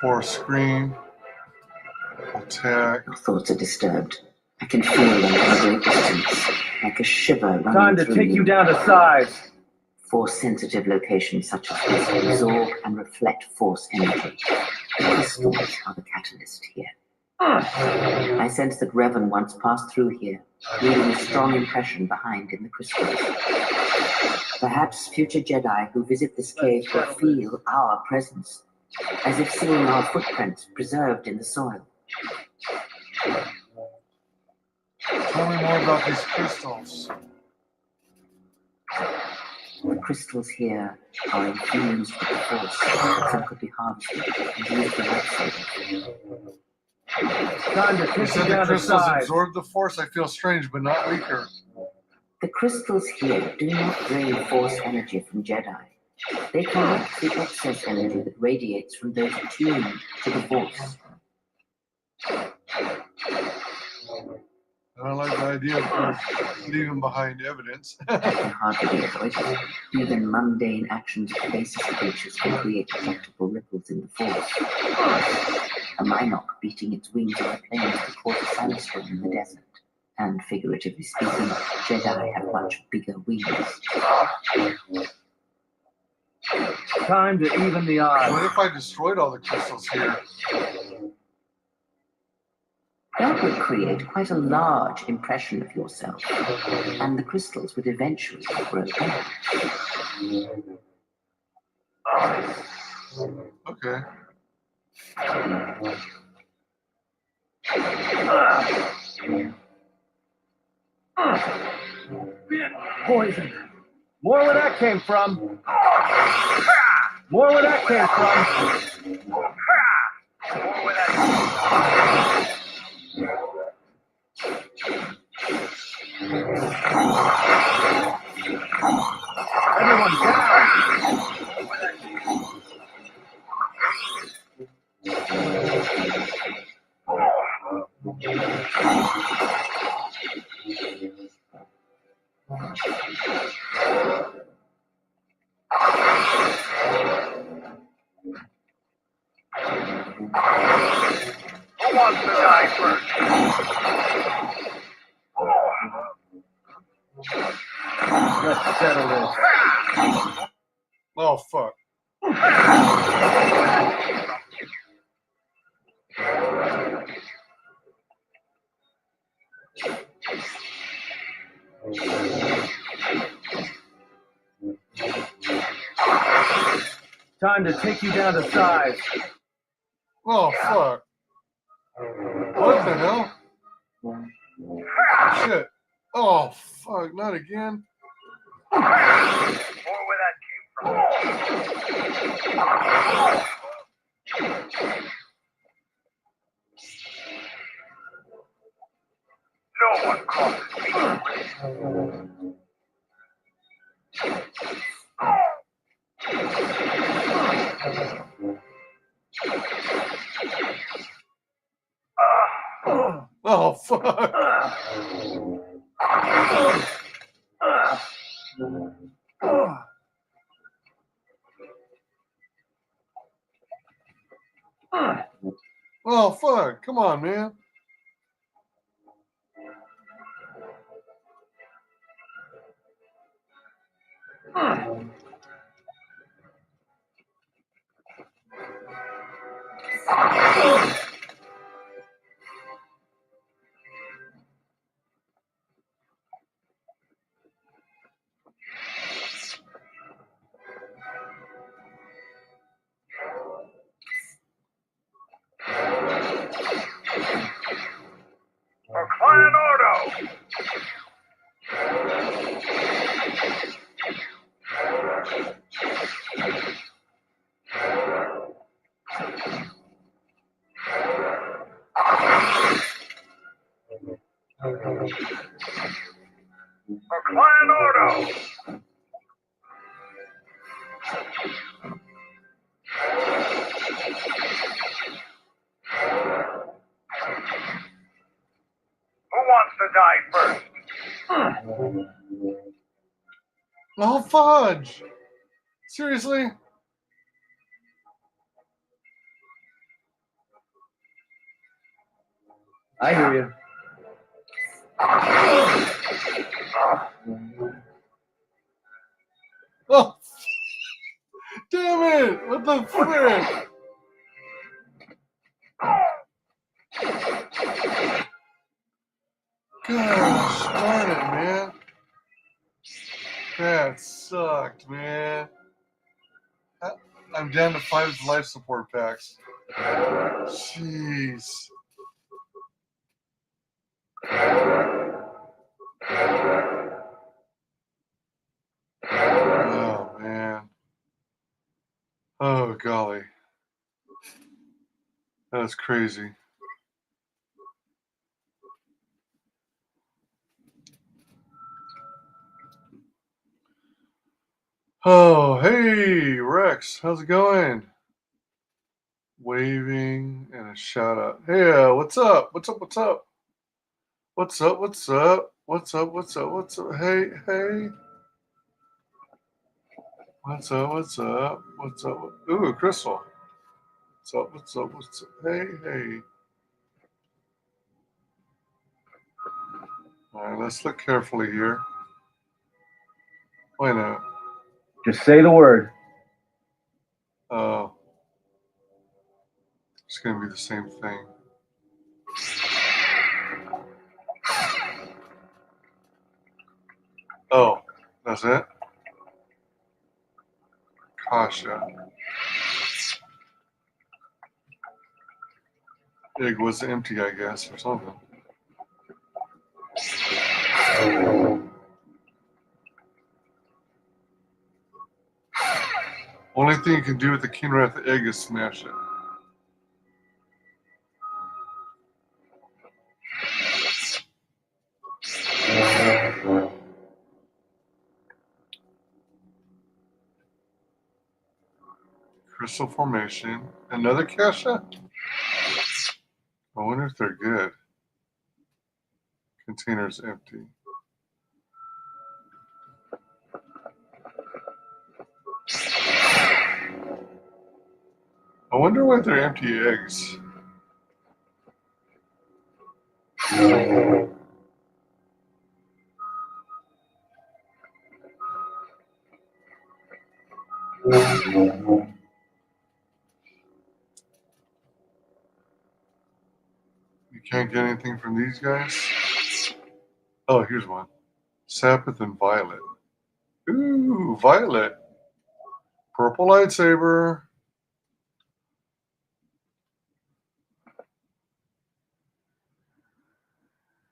Force screen. Attack. Your thoughts are disturbed. I can feel them from a great distance, like a shiver running Time to through take you down to size. Force-sensitive locations such as this absorb and reflect force energy. The crystals are the catalyst here. I sense that Revan once passed through here, leaving a strong impression behind in the crystals. Perhaps future Jedi who visit this cave will feel our presence, as if seeing our footprints preserved in the soil. Tell me more about these crystals. The crystals here are infused with the force. Some could be harvested and used for lightsabers. Time to You take you said the down to crystals size. absorb the force. I feel strange, but not weaker. The crystals here do not drain force energy from Jedi. They collect the excess energy that radiates from those attuned to the force. I like the idea of leaving behind evidence. That can hardly be avoided. Even mundane actions of basis creatures can create detectable ripples in the force. A Minoc beating its wings on the plains could cause a sandstorm in the desert. And figuratively speaking, Jedi have much bigger wings. Time to even the odds. What if I destroyed all the crystals here? That would create quite a large impression of yourself, and the crystals would eventually grow back. Okay. Poison. More where that came from. More where that came from. More where that came from. Everyone down! Who wants to die first? Let's settle this. Oh, fuck. Time to take you down to size. Oh, fuck. What the hell? Shit. Oh, fuck. Not again. More where that came from. No one crosses me. Oh, fuck. Oh, fuck. Come on, man. For Clan Ordo! For Clan Ordo! Who wants to die first? Oh, fudge. Seriously? I hear you. Oh, damn it. What the frick? Gosh darn it, man. That sucked, man. I'm down to 5 life support packs. Jeez. Oh, man. Oh, golly. That's crazy. Oh, hey, Rex. How's it going? Waving and a shout out. Hey, what's up? What's up? What's up? What's up? What's up? What's up? What's up? What's up? Hey, hey. What's up? What's up? What's up? Ooh, Crystal. What's up? What's up? What's up? Hey, hey. All right, let's look carefully here. Why not? Just say the word. Oh. It's going to be the same thing. Oh, that's it? Kasha. Egg was empty, I guess, or something. Only thing you can do with the Kinrath egg is smash it. Crystal formation. Another cache? I wonder if they're good. Container's empty. I wonder why they're empty eggs. You can't get anything from these guys? Oh, here's one. Sapith and Violet. Ooh, Violet. Purple lightsaber.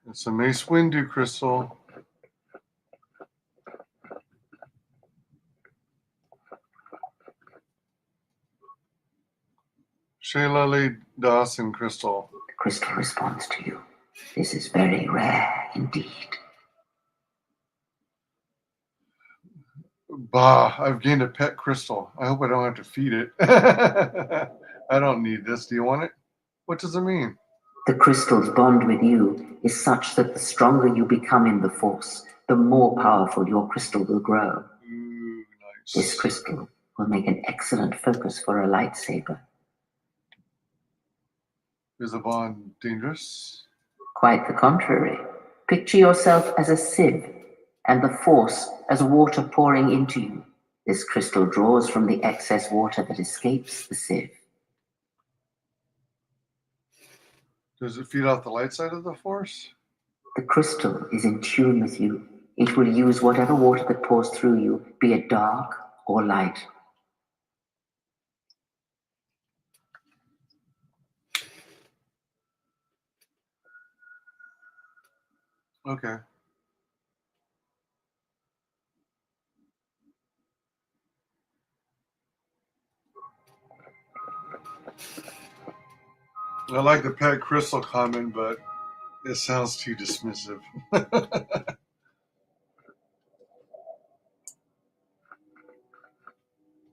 It's a Mace Windu crystal. Shayla Lee Dawson crystal. The crystal responds to you. This is very rare indeed. Bah, I've gained a pet crystal. I hope I don't have to feed it. I don't need this. Do you want it? What does it mean? The crystal's bond with you is such that the stronger you become in the Force, the more powerful your crystal will grow. Ooh, nice. This crystal will make an excellent focus for a lightsaber. Is the bond dangerous? Quite the contrary. Picture yourself as a sieve, and the Force as water pouring into you. This crystal draws from the excess water that escapes the sieve. Does it feed off the light side of the Force? The crystal is in tune with you. It will use whatever water that pours through you, be it dark or light. Okay. I like the pet crystal comment, but it sounds too dismissive.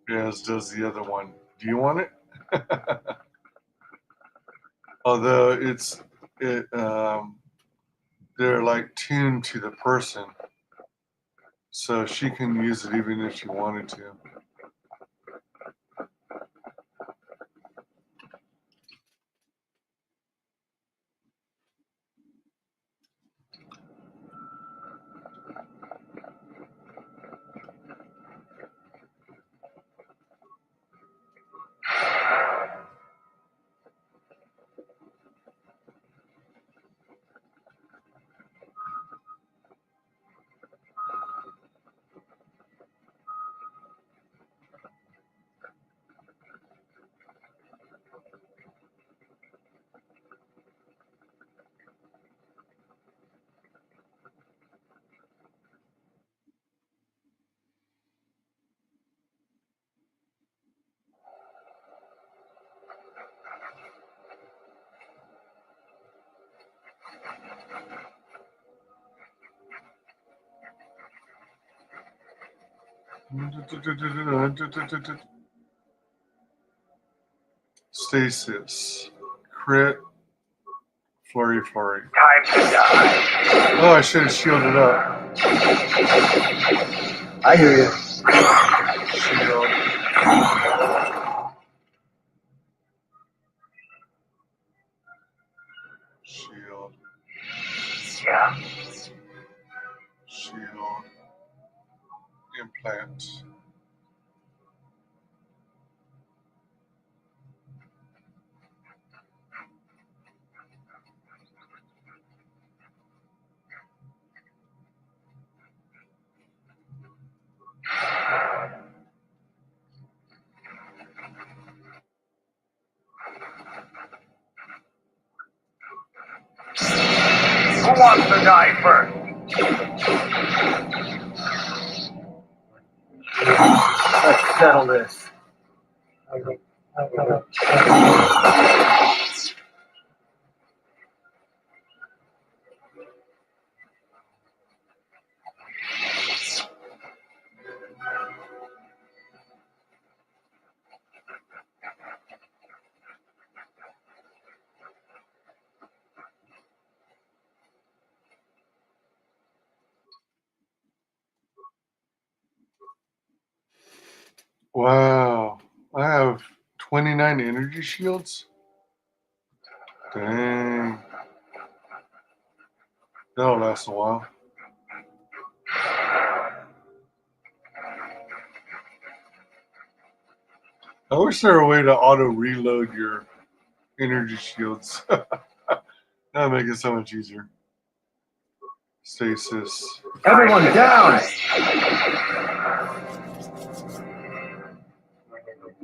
As does the other one. Do you want it? Although they're like tuned to the person, so she can use it even if she wanted to. Stasis. Crit. Flurry. Time to die. Oh, I should have shielded up. I hear you. Shield. Shield. Yeah. Shield. Implant. Who wants to die first? Let's settle this. Wow. I have 29 energy shields. Dang. That'll last a while. I wish there were a way to auto reload your energy shields. That'd make it so much easier. Stasis. Everyone down!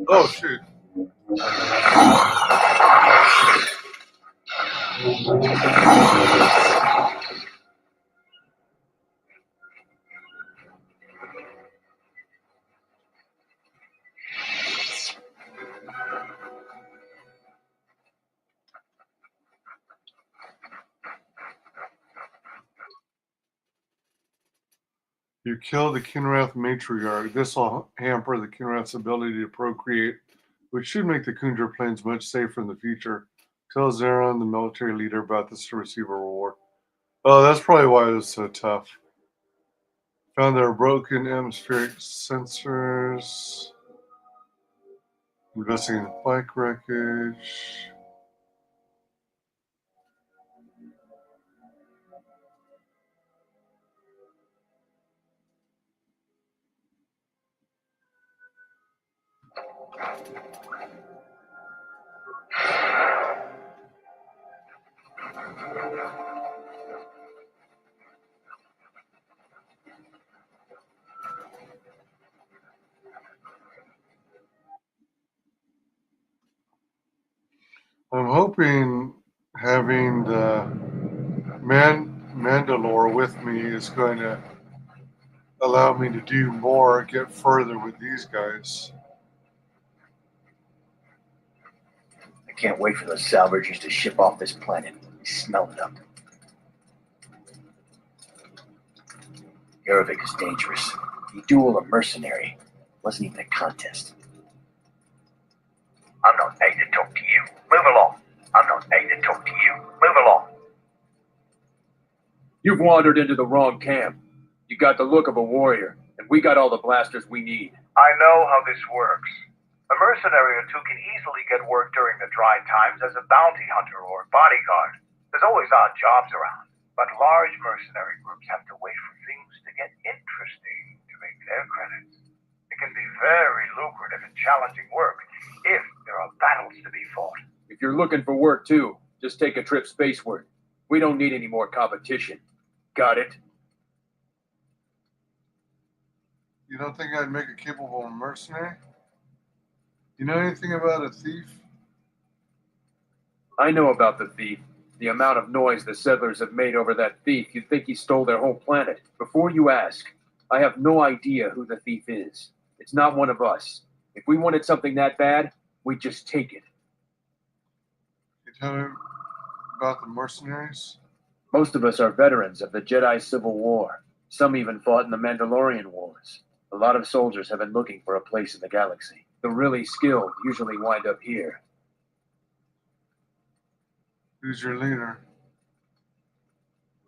Oh, shoot. You kill the Kinrath matriarch. This will hamper the Kinrath's ability to procreate, which should make the Kundra plains much safer in the future. Tell Zeron, the military leader, about this to receive a reward. Oh, that's probably why it was so tough. Found there are broken atmospheric sensors. Investigating the bike wreckage. I'm hoping having the Mandalore with me is going to allow me to do more, get further with these guys. I can't wait for those salvagers to ship off this planet. I smell it up. Yarvik is dangerous. He duel a mercenary. Wasn't even a contest. I'm not paid to talk to you. Move along. I'm not paid to talk to you. Move along. You've wandered into the wrong camp. You got the look of a warrior, and we got all the blasters we need. I know how this works. A mercenary or two can easily get work during the dry times as a bounty hunter or bodyguard. There's always odd jobs around, but large mercenary groups have to wait for things to get interesting to make their credits. It can be very lucrative and challenging work if there are battles to be fought. If you're looking for work too, just take a trip spaceward. We don't need any more competition. Got it? You don't think I'd make a capable mercenary? You know anything about a thief? I know about the thief. The amount of noise the settlers have made over that thief, you'd think he stole their whole planet. Before you ask, I have no idea who the thief is. It's not one of us. If we wanted something that bad, we'd just take it. Can you tell me about the mercenaries? Most of us are veterans of the Jedi Civil War. Some even fought in the Mandalorian Wars. A lot of soldiers have been looking for a place in the galaxy. The really skilled usually wind up here. Who's your leader?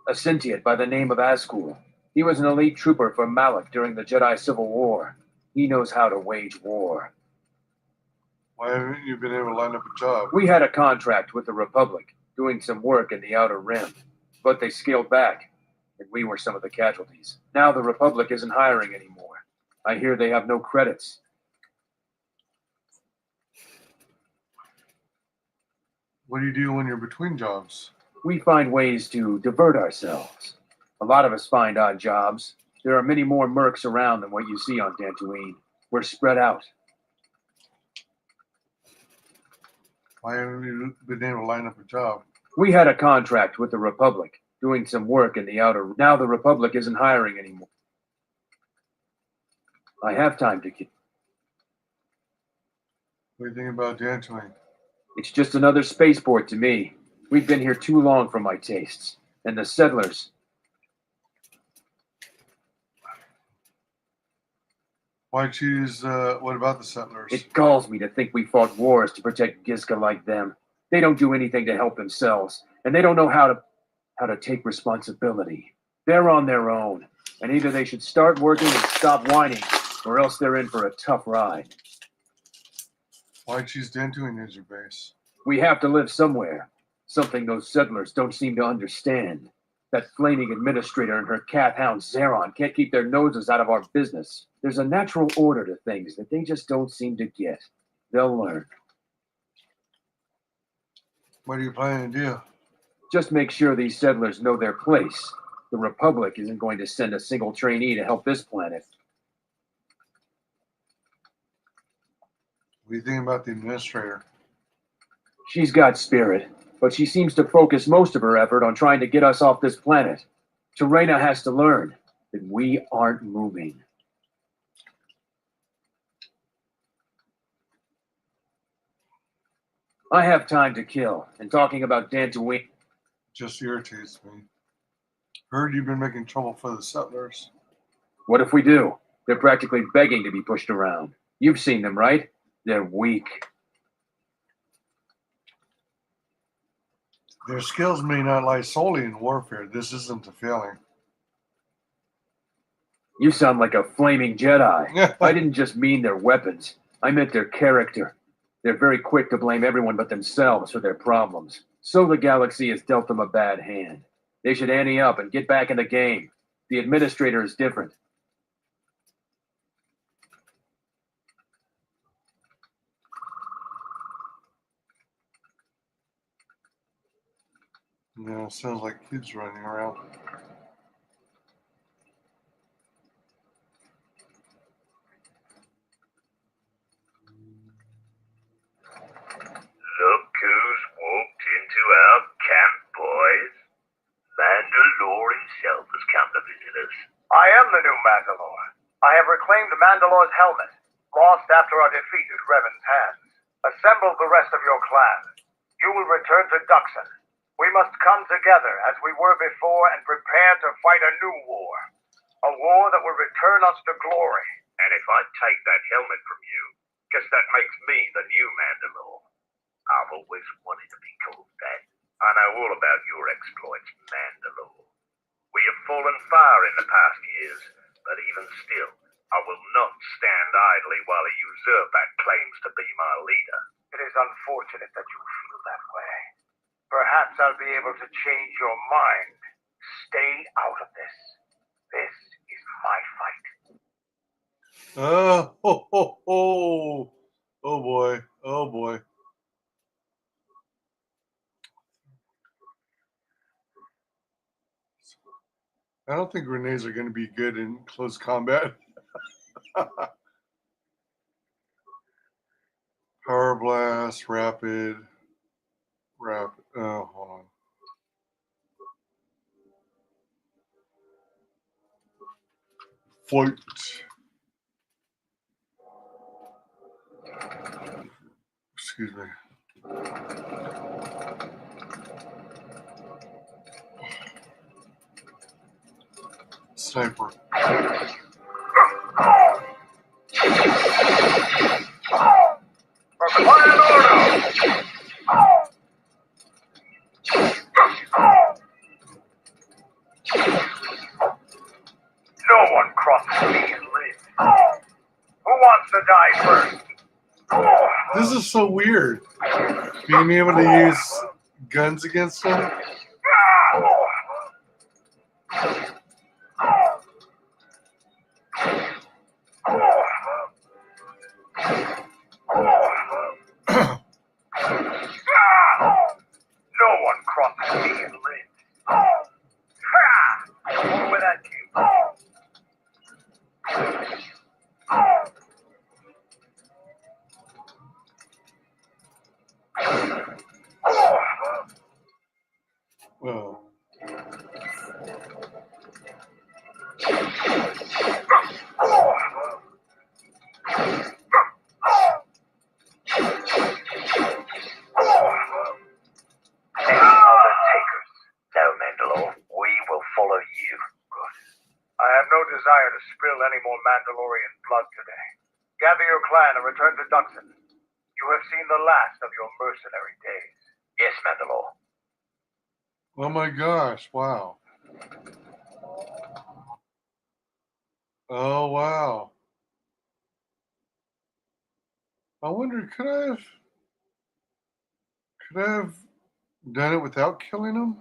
A sentient by the name of Azkul. He was an elite trooper for Malak during the Jedi Civil War. He knows how to wage war. Why haven't you been able to line up a job? We had a contract with the Republic, doing some work in the Outer Rim, but they scaled back, and we were some of the casualties. Now the Republic isn't hiring anymore. I hear they have no credits. What do you do when you're between jobs? We find ways to divert ourselves. A lot of us find odd jobs. There are many more mercs around than what you see on Dantooine. We're spread out. Why haven't you been able to line up a job? We had a contract with the Republic, doing some work in the Outer. Now the Republic isn't hiring anymore. I have time to keep. What do you think about Dantooine? It's just another spaceport to me. We've been here too long for my tastes. And the settlers. Why choose, what about the settlers? It galls me to think we fought wars to protect Gizka like them. They don't do anything to help themselves, and they don't know how to take responsibility. They're on their own, and either they should start working and stop whining, or else they're in for a tough ride. Why choose Dantooine as your base? We have to live somewhere. Something those settlers don't seem to understand. That flaming administrator and her cat hound Zeron can't keep their noses out of our business. There's a natural order to things that they just don't seem to get. They'll learn. What are you planning to do? Just make sure these settlers know their place. The Republic isn't going to send a single trainee to help this planet. What do you think about the administrator? She's got spirit, but she seems to focus most of her effort on trying to get us off this planet. Terena has to learn that we aren't moving. I have time to kill, and talking about Dantooine Just irritates me. Heard you've been making trouble for the settlers. What if we do? They're practically begging to be pushed around. You've seen them, right? They're weak. Their skills may not lie solely in warfare. This isn't a failing. You sound like a flaming Jedi. I didn't just mean their weapons. I meant their character. They're very quick to blame everyone but themselves for their problems. So the galaxy has dealt them a bad hand. They should ante up and get back in the game. The administrator is different. Yeah, sounds like kids running around. Look who's walked into our camp, boys. Mandalore himself has come to visit us. I am the new Mandalore. I have reclaimed Mandalore's helmet, lost after our defeat at Revan's hands. Assemble the rest of your clan. You will return to Duxon. We must come together as we were before and prepare to fight a new war. A war that will return us to glory. And if I take that helmet from you, guess that makes me the new Mandalore. I've always wanted to be called that. I know all about your exploits, Mandalore. We have fallen far in the past years, but even still, I will not stand idly while a usurper claims to be my leader. It is unfortunate that you feel that way. Perhaps I'll be able to change your mind. Stay out of this. This is my fight. Oh, ho, ho, ho. Oh boy. Oh boy. I don't think grenades are going to be good in close combat. Power blast, rapid. Oh, hold on. Float. Excuse me. Sniper. No one crosses me and lives. Who wants to die first? This is so weird. Being able to use guns against them. No one crosses me and lives. I wonder where that came from. Whoa. No, Mandalore, we will follow you. Good. I have no desire to spill any more Mandalorian blood today. Gather your clan and return to Duxon. You have seen the last of your mercenary days. Yes, Mandalore. Oh my gosh. Wow. Oh wow. I wonder, could I have done it without killing him?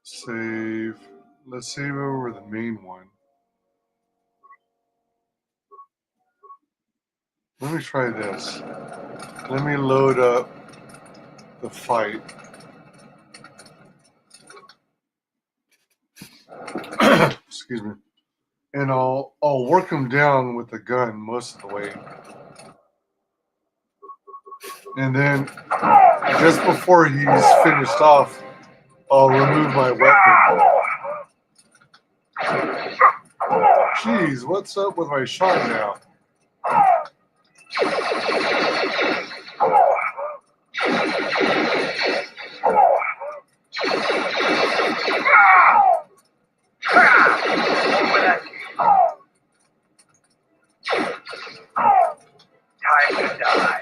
Save. Let's save over the main one. Let me try this. Let me load up the fight. Excuse me. And I'll work him down with the gun most of the way. And then just before he's finished off, I'll remove my weapon. Jeez, what's up with my shot now? Time to die.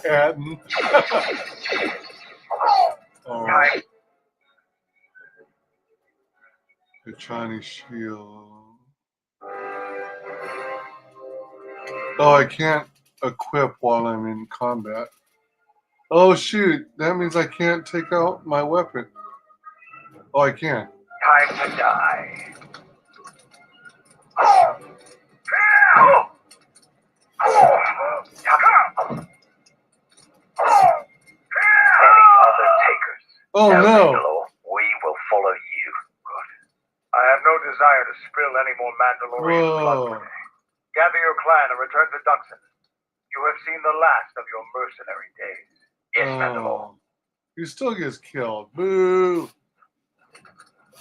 Adding. Alright. The Chinese shield. Oh, I can't equip while I'm in combat. Oh shoot, that means I can't take out my weapon. Oh, I can. Time to die. Oh now, no! Mandalore, we will follow you. Good. I have no desire to spill any more Mandalorian blood today. Gather your clan and return to Duxon. You have seen the last of your mercenary days. Yes, Mandalore. He still gets killed. Boo!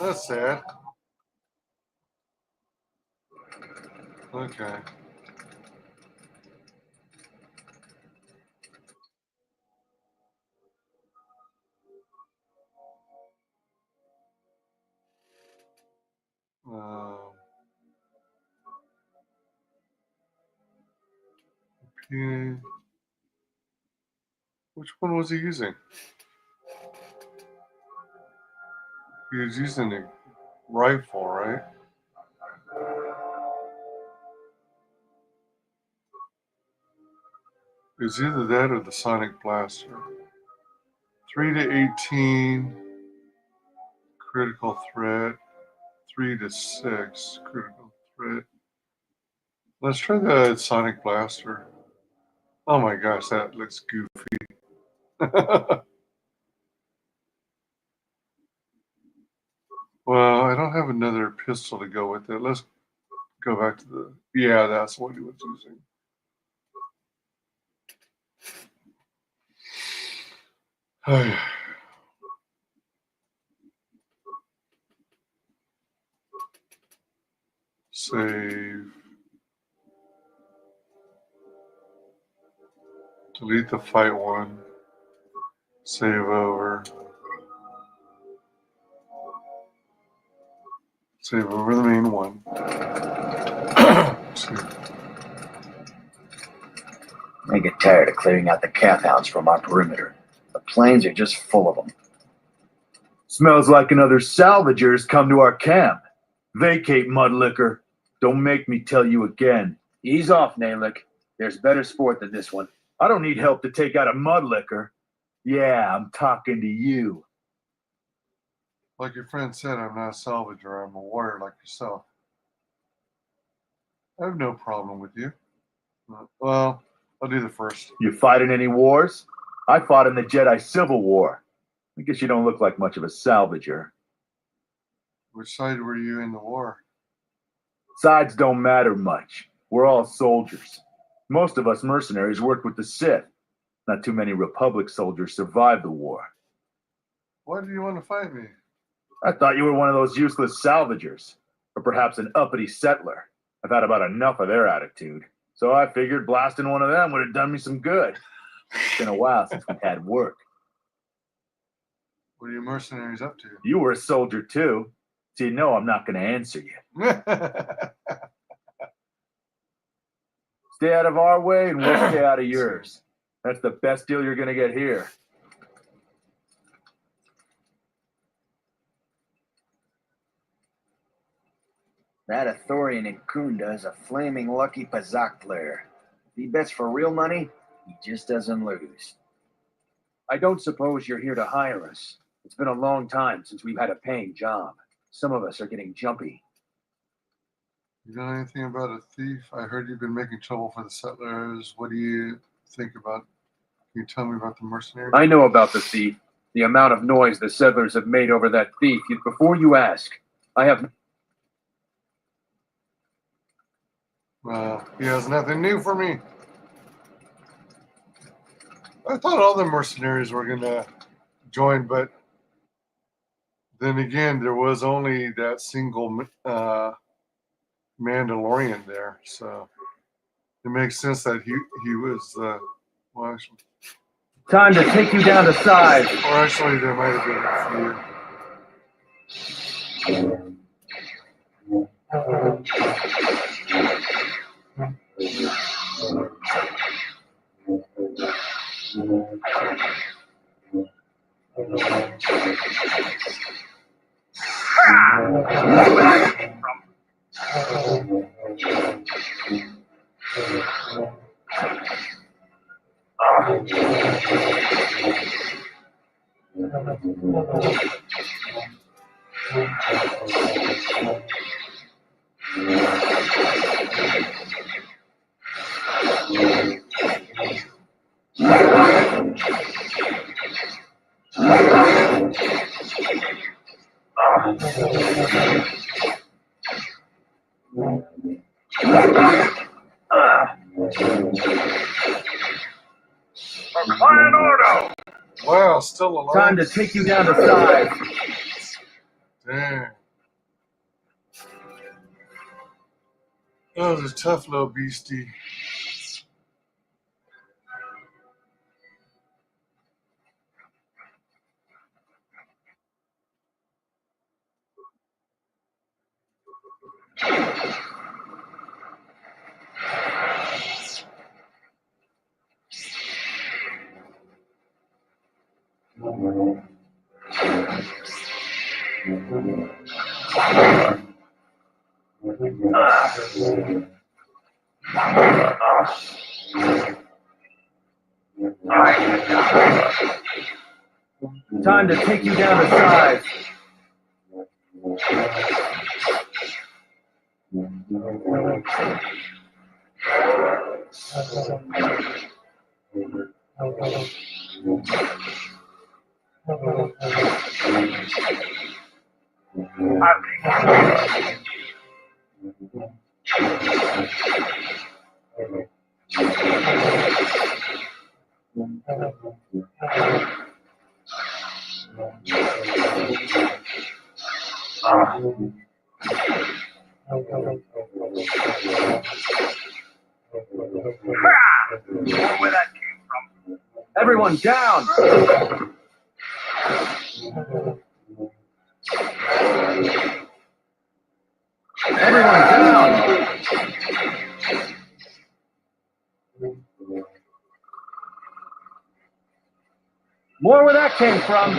That's sad. Okay. Okay. Which one was he using? He was using a rifle, right? It was either that or the sonic blaster. 3 to 18 critical threat. 3 to 6 critical threat. Let's try the sonic blaster. Oh my gosh, that looks goofy. Well, I don't have another pistol to go with it. Let's go back to the... Yeah, that's what he was using. Save. Delete the fight one. Save over. Save over the main one. I get tired of clearing out the cath hounds from our perimeter. The planes are just full of them. Smells like another salvager's come to our camp. Vacate, Mudlicker. Don't make me tell you again. Ease off, Nalick. There's better sport than this one. I don't need help to take out a Mudlicker. Yeah, I'm talking to you. Like your friend said, I'm not a salvager. I'm a warrior like yourself. I have no problem with you. Well, I'll do the first. You fight in any wars? I fought in the Jedi Civil War. I guess you don't look like much of a salvager. Which side were you in the war? Sides don't matter much. We're all soldiers. Most of us mercenaries worked with the Sith. Not too many Republic soldiers survived the war. Why do you want to fight me? I thought you were one of those useless salvagers, or perhaps an uppity settler. I've had about enough of their attitude, so I figured blasting one of them would have done me some good. It's been a while since we've had work. What are you mercenaries up to? You were a soldier too, so you know I'm not going to answer you. Stay out of our way and we'll stay out of yours. That's the best deal you're going to get here. That Athorian in Kunda is a flaming lucky Pazak player. If he bets for real money, he just doesn't lose. I don't suppose you're here to hire us. It's been a long time since we've had a paying job. Some of us are getting jumpy. You know anything about a thief? I heard you've been making trouble for the settlers. What do you think about? Can you tell me about the mercenaries? I know about the thief. The amount of noise the settlers have made over that thief. Before you ask, I have... Well, he has nothing new for me. I thought all the mercenaries were going to join, but then again, there was only that single Mandalorian there, so it makes sense that he was well, actually, Time to take you down to size. or actually there might have been a Client order! Wow, still alive. Time to take you down to size. Damn. That was a tough little beastie. Time to take you down to size. Where that came from? Everyone down! Everyone down! More where that came from.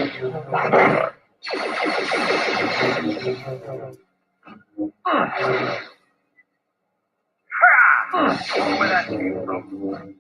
Where that came from?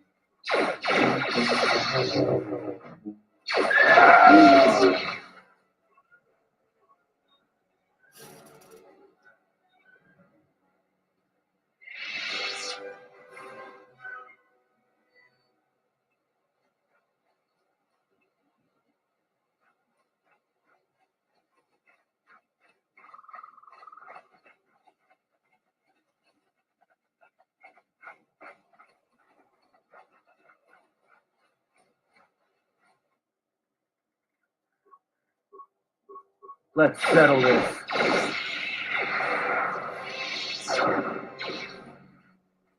Let's settle this.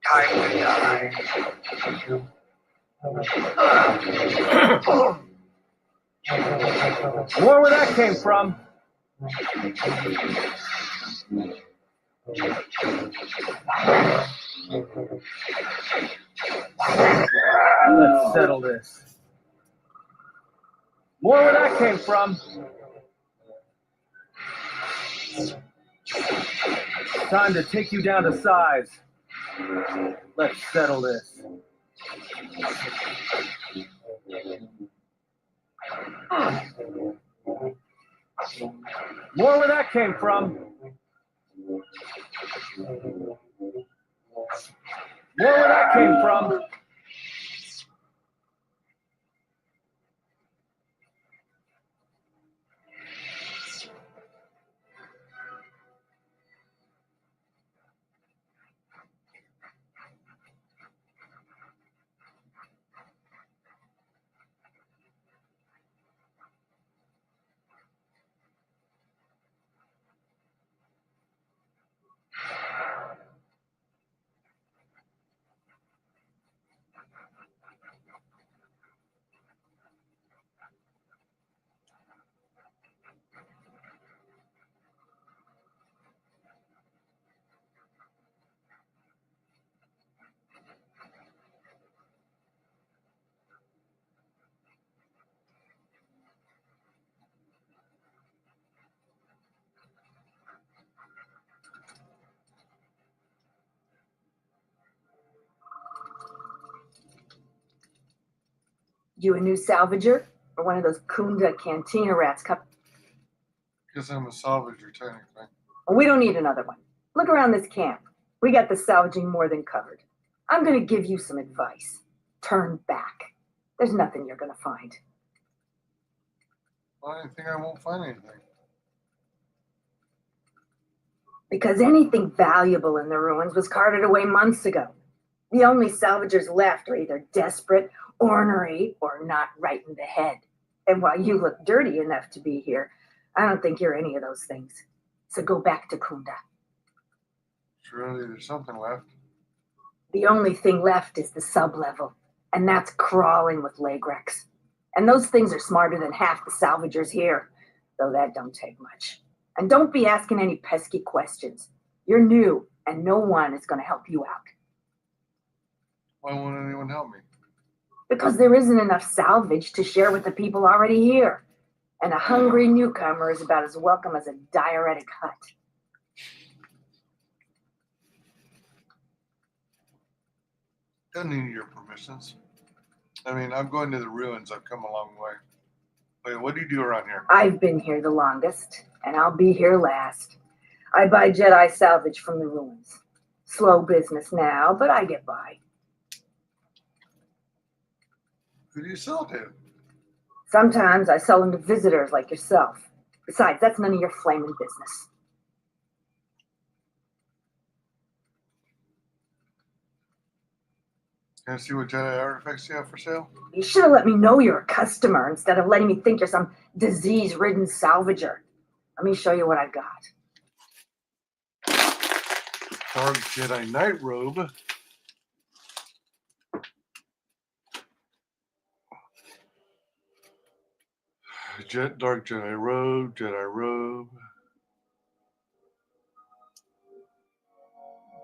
Time to die. I wonder where that came from. Let's settle this. More where that came from. Time to take you down to size. Let's settle this. More where that came from. More where that came from. You a new salvager? Or one of those Kunda cantina rats? Guess I'm a salvager, technically. We don't need another one. Look around this camp. We got the salvaging more than covered. I'm going to give you some advice. Turn back. There's nothing you're going to find. Well, I think I won't find anything. Because anything valuable in the ruins was carted away months ago. The only salvagers left are either desperate, ornery, or not right in the head. And while you look dirty enough to be here, I don't think you're any of those things. So go back to Kunda. Surely there's something left. The only thing left is the sub-level, and that's crawling with Lagrex. And those things are smarter than half the salvagers here, though that don't take much. And don't be asking any pesky questions. You're new, and no one is going to help you out. Why won't anyone help me? Because there isn't enough salvage to share with the people already here. And a hungry newcomer is about as welcome as a diuretic hut. Don't need your permissions. I mean, I'm going to the ruins. I've come a long way. Wait, what do you do around here? I've been here the longest, and I'll be here last. I buy Jedi salvage from the ruins. Slow business now, but I get by. Who do you sell to? Sometimes I sell them to visitors like yourself. Besides, that's none of your flaming business. Can I see what Jedi artifacts you have for sale? You should have let me know you're a customer instead of letting me think you're some disease-ridden salvager. Let me show you what I've got. Dark Jedi Night Robe. Dark Jedi Robe, Jedi Robe.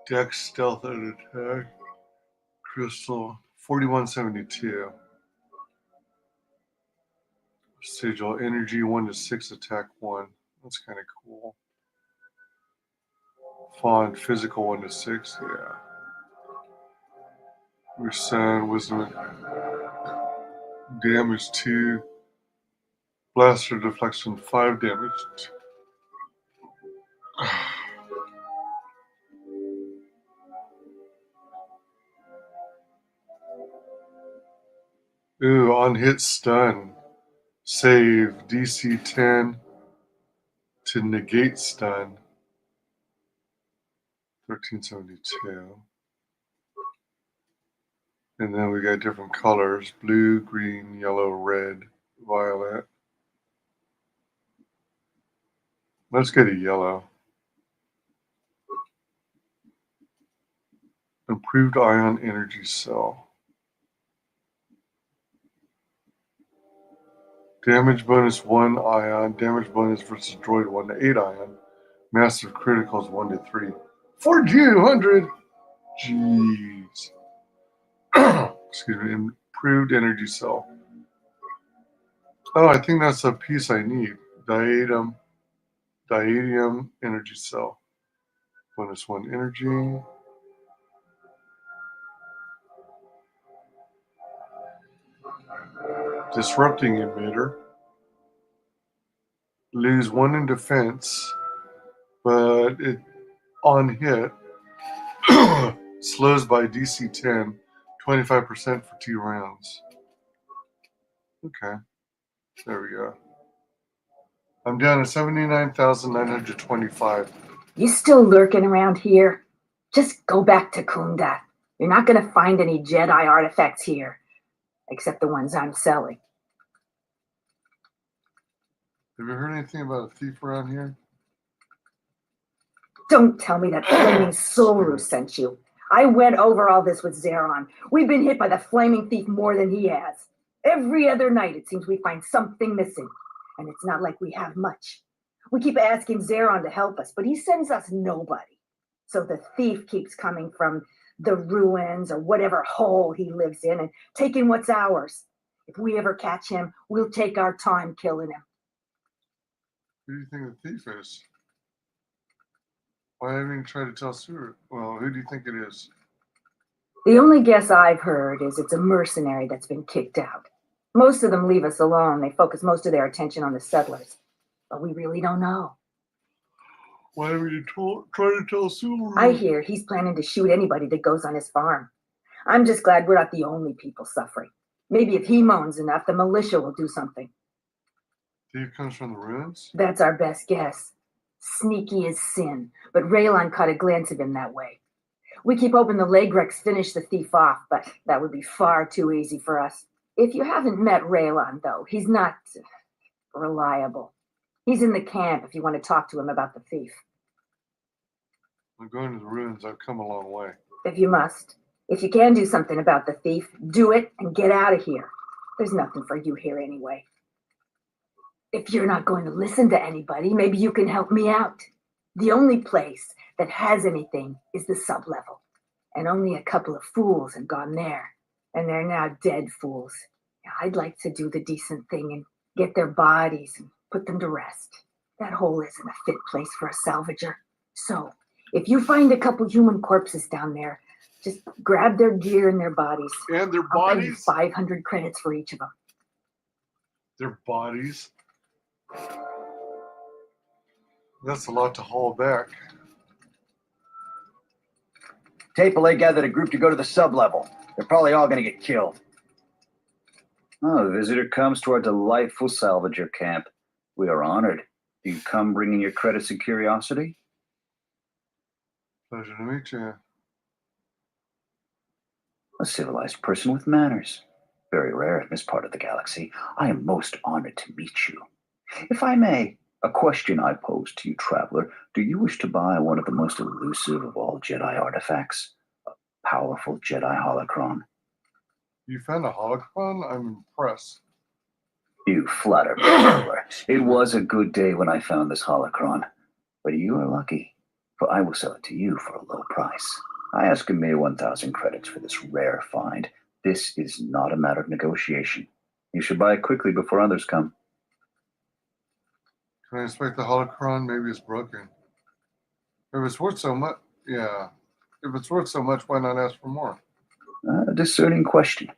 Dex Stealth and Attack. Crystal 4172. Sigil Energy 1 to 6 Attack 1. That's kind of cool. Font Physical 1 to 6. Yeah. Percent Wisdom. Damage 2. Blaster Deflection 5 damage. Ooh, on hit stun. Save DC 10 to negate stun. 1372. And then we got different colors: blue, green, yellow, red, violet. Let's get a yellow. Improved ion energy cell. Damage bonus 1 ion. Damage bonus versus droid 1 to 8 ion. Massive criticals 1 to 3. 4,200! Jeez. Excuse me. Improved energy cell. Oh, I think that's a piece I need. Diadium energy cell. Bonus 1 energy. Disrupting emitter. Lose 1 in defense, but it on hit slows by DC 10, 25% for 2 rounds. Okay, there we go. I'm down to 79,925. You still lurking around here? Just go back to Kunda. You're not going to find any Jedi artifacts here, except the ones I'm selling. Have you heard anything about a thief around here? Don't tell me that flaming Soru sent you. I went over all this with Zeron. We've been hit by the flaming thief more than he has. Every other night it seems we find something missing, and it's not like we have much. We keep asking Zeron to help us, but he sends us nobody. So the thief keeps coming from the ruins or whatever hole he lives in and taking what's ours. If we ever catch him, we'll take our time killing him. Who do you think the thief is? Why haven't you tried to tell Suru? Well, who do you think it is? The only guess I've heard is it's a mercenary that's been kicked out. Most of them leave us alone. They focus most of their attention on the settlers. But we really don't know. Why haven't you tried to tell Suru? I hear he's planning to shoot anybody that goes on his farm. I'm just glad we're not the only people suffering. Maybe if he moans enough, the militia will do something. Thief comes from the ruins? That's our best guess. Sneaky as sin, but Raylon caught a glance of him that way. We keep hoping the Legrex finish the thief off, but that would be far too easy for us. If you haven't met Raylon, though, he's not reliable. He's in the camp if you want to talk to him about the thief. I'm going to the ruins. I've come a long way. If you must. If you can do something about the thief, do it and get out of here. There's nothing for you here anyway. If you're not going to listen to anybody, maybe you can help me out. The only place that has anything is the sublevel. And only a couple of fools have gone there. And they're now dead fools. I'd like to do the decent thing and get their bodies and put them to rest. That hole isn't a fit place for a salvager. So, if you find a couple human corpses down there, just grab their gear and their bodies. And their I'll pay you bodies? 500 credits for each of them. Their bodies? That's a lot to haul back. Tapele gathered a group to go to the sublevel. They're probably all going to get killed. Oh, a visitor comes to our delightful salvager camp. We are honored. Do you come bringing your credits and curiosity? Pleasure to meet you. A civilized person with manners. Very rare in this part of the galaxy. I am most honored to meet you. If I may, a question I pose to you, traveler. Do you wish to buy one of the most elusive of all Jedi artifacts? A powerful Jedi holocron? You found a holocron? I'm impressed. You flatter me, traveler. It was a good day when I found this holocron. But you are lucky, for I will sell it to you for a low price. I ask a mere 1,000 credits for this rare find. This is not a matter of negotiation. You should buy it quickly before others come. Can I inspect the holocron? Maybe it's broken. If it's worth so much, yeah. If it's worth so much, why not ask for more? A discerning question.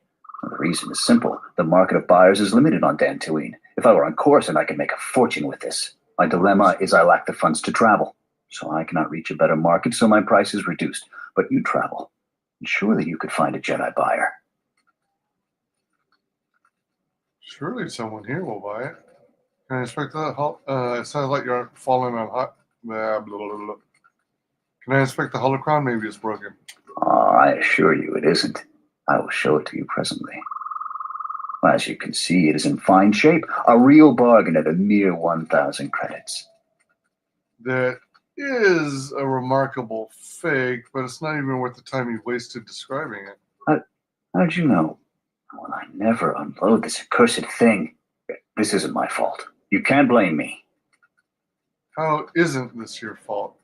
The reason is simple. The market of buyers is limited on Dantooine. If I were on Coruscant, I could make a fortune with this. My dilemma is I lack the funds to travel, so I cannot reach a better market, so my price is reduced. But you travel, and surely you could find a Jedi buyer. Surely someone here will buy it. Can I inspect the it sounds like you're falling on hot. Blah, blah, blah, blah. Can I inspect the holocron? Maybe it's broken. I assure you it isn't. I will show it to you presently. As you can see, it is in fine shape. A real bargain at a mere 1,000 credits. that is a remarkable fake, but it's not even worth the time you wasted describing it. How'd you know? Well, I never unload this accursed thing. This isn't my fault. You can't blame me. How isn't this your fault?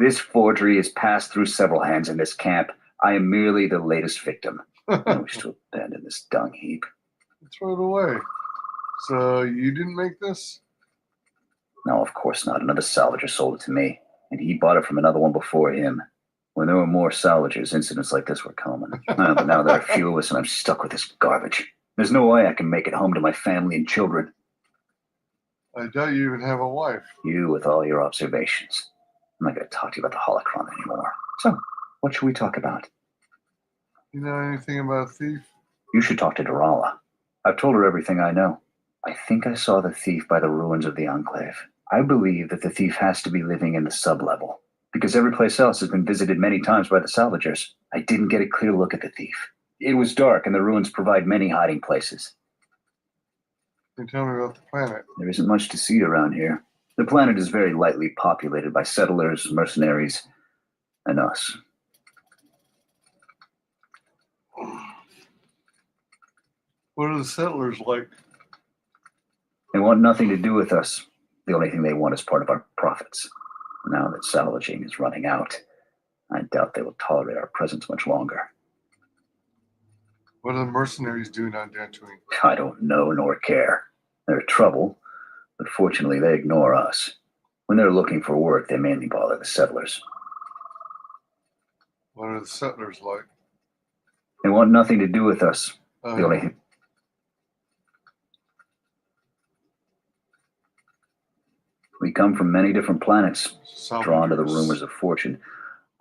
This forgery has passed through several hands in this camp. I am merely the latest victim. I wish to abandon this dung heap. Throw it away. So you didn't make this? No, of course not. Another salvager sold it to me, and he bought it from another one before him. When there were more salvagers, incidents like this were common. But now there are few of us, and I'm stuck with this garbage. There's no way I can make it home to my family and children. I doubt you even have a wife. You with all your observations. I'm not going to talk to you about the holocron anymore. So, what should we talk about? You know anything about a thief? You should talk to Durala. I've told her everything I know. I think I saw the thief by the ruins of the Enclave. I believe that the thief has to be living in the sublevel, because every place else has been visited many times by the salvagers. I didn't get a clear look at the thief. It was dark, and the ruins provide many hiding places. Can you tell me about the planet? There isn't much to see around here. The planet is very lightly populated by settlers, mercenaries, and us. What are the settlers like? They want nothing to do with us. The only thing they want is part of our profits. Now that salvaging is running out, I doubt they will tolerate our presence much longer. What are the mercenaries doing on Dantooine? I don't know nor care. They're trouble, but fortunately they ignore us. When they're looking for work, they mainly bother the settlers. What are the settlers like? They want nothing to do with us. The only thing. We come from many different planets, drawn to the rumors of fortune.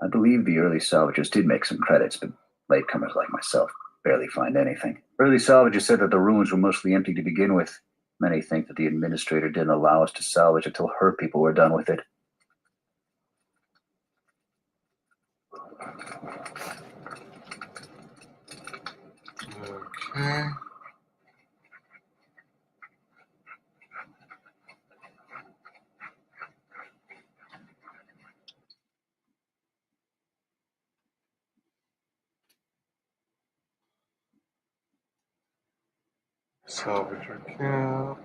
I believe the early salvagers did make some credits, but latecomers like myself barely find anything. Early salvagers said that the ruins were mostly empty to begin with. Many think that the administrator didn't allow us to salvage until her people were done with it. Okay. Salvager camp.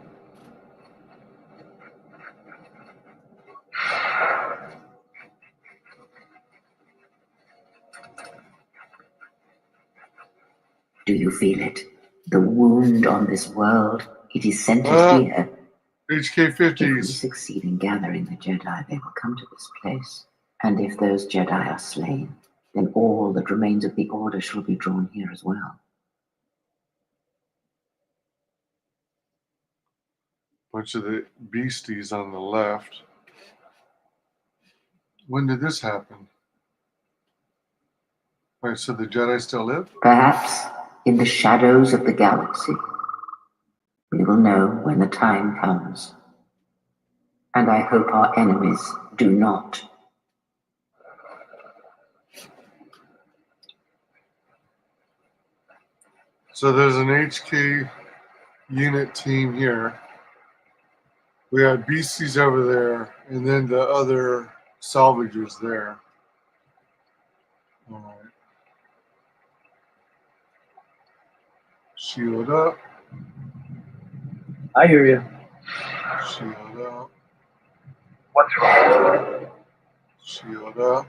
Do you feel it? The wound on this world. It is centered here. HK50s. If we succeed in gathering the Jedi, they will come to this place. And if those Jedi are slain, then all that remains of the Order shall be drawn here as well. Bunch of the beasties on the left. When did this happen? Wait, so the Jedi still live? Perhaps in the shadows of the galaxy. We will know when the time comes. And I hope our enemies do not. So there's an HK unit team here. We have beasties over there, and then the other salvagers there. All right. Shield up. I hear you. Shield up. What's wrong? Shield up.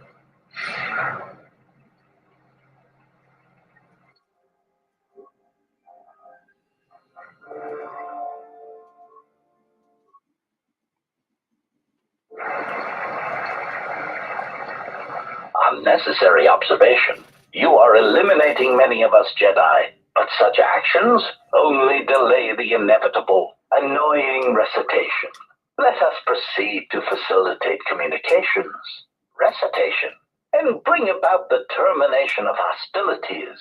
Unnecessary observation. You are eliminating many of us Jedi, but such actions only delay the inevitable. Annoying recitation. Let us proceed to facilitate communications. Recitation. And bring about the termination of hostilities.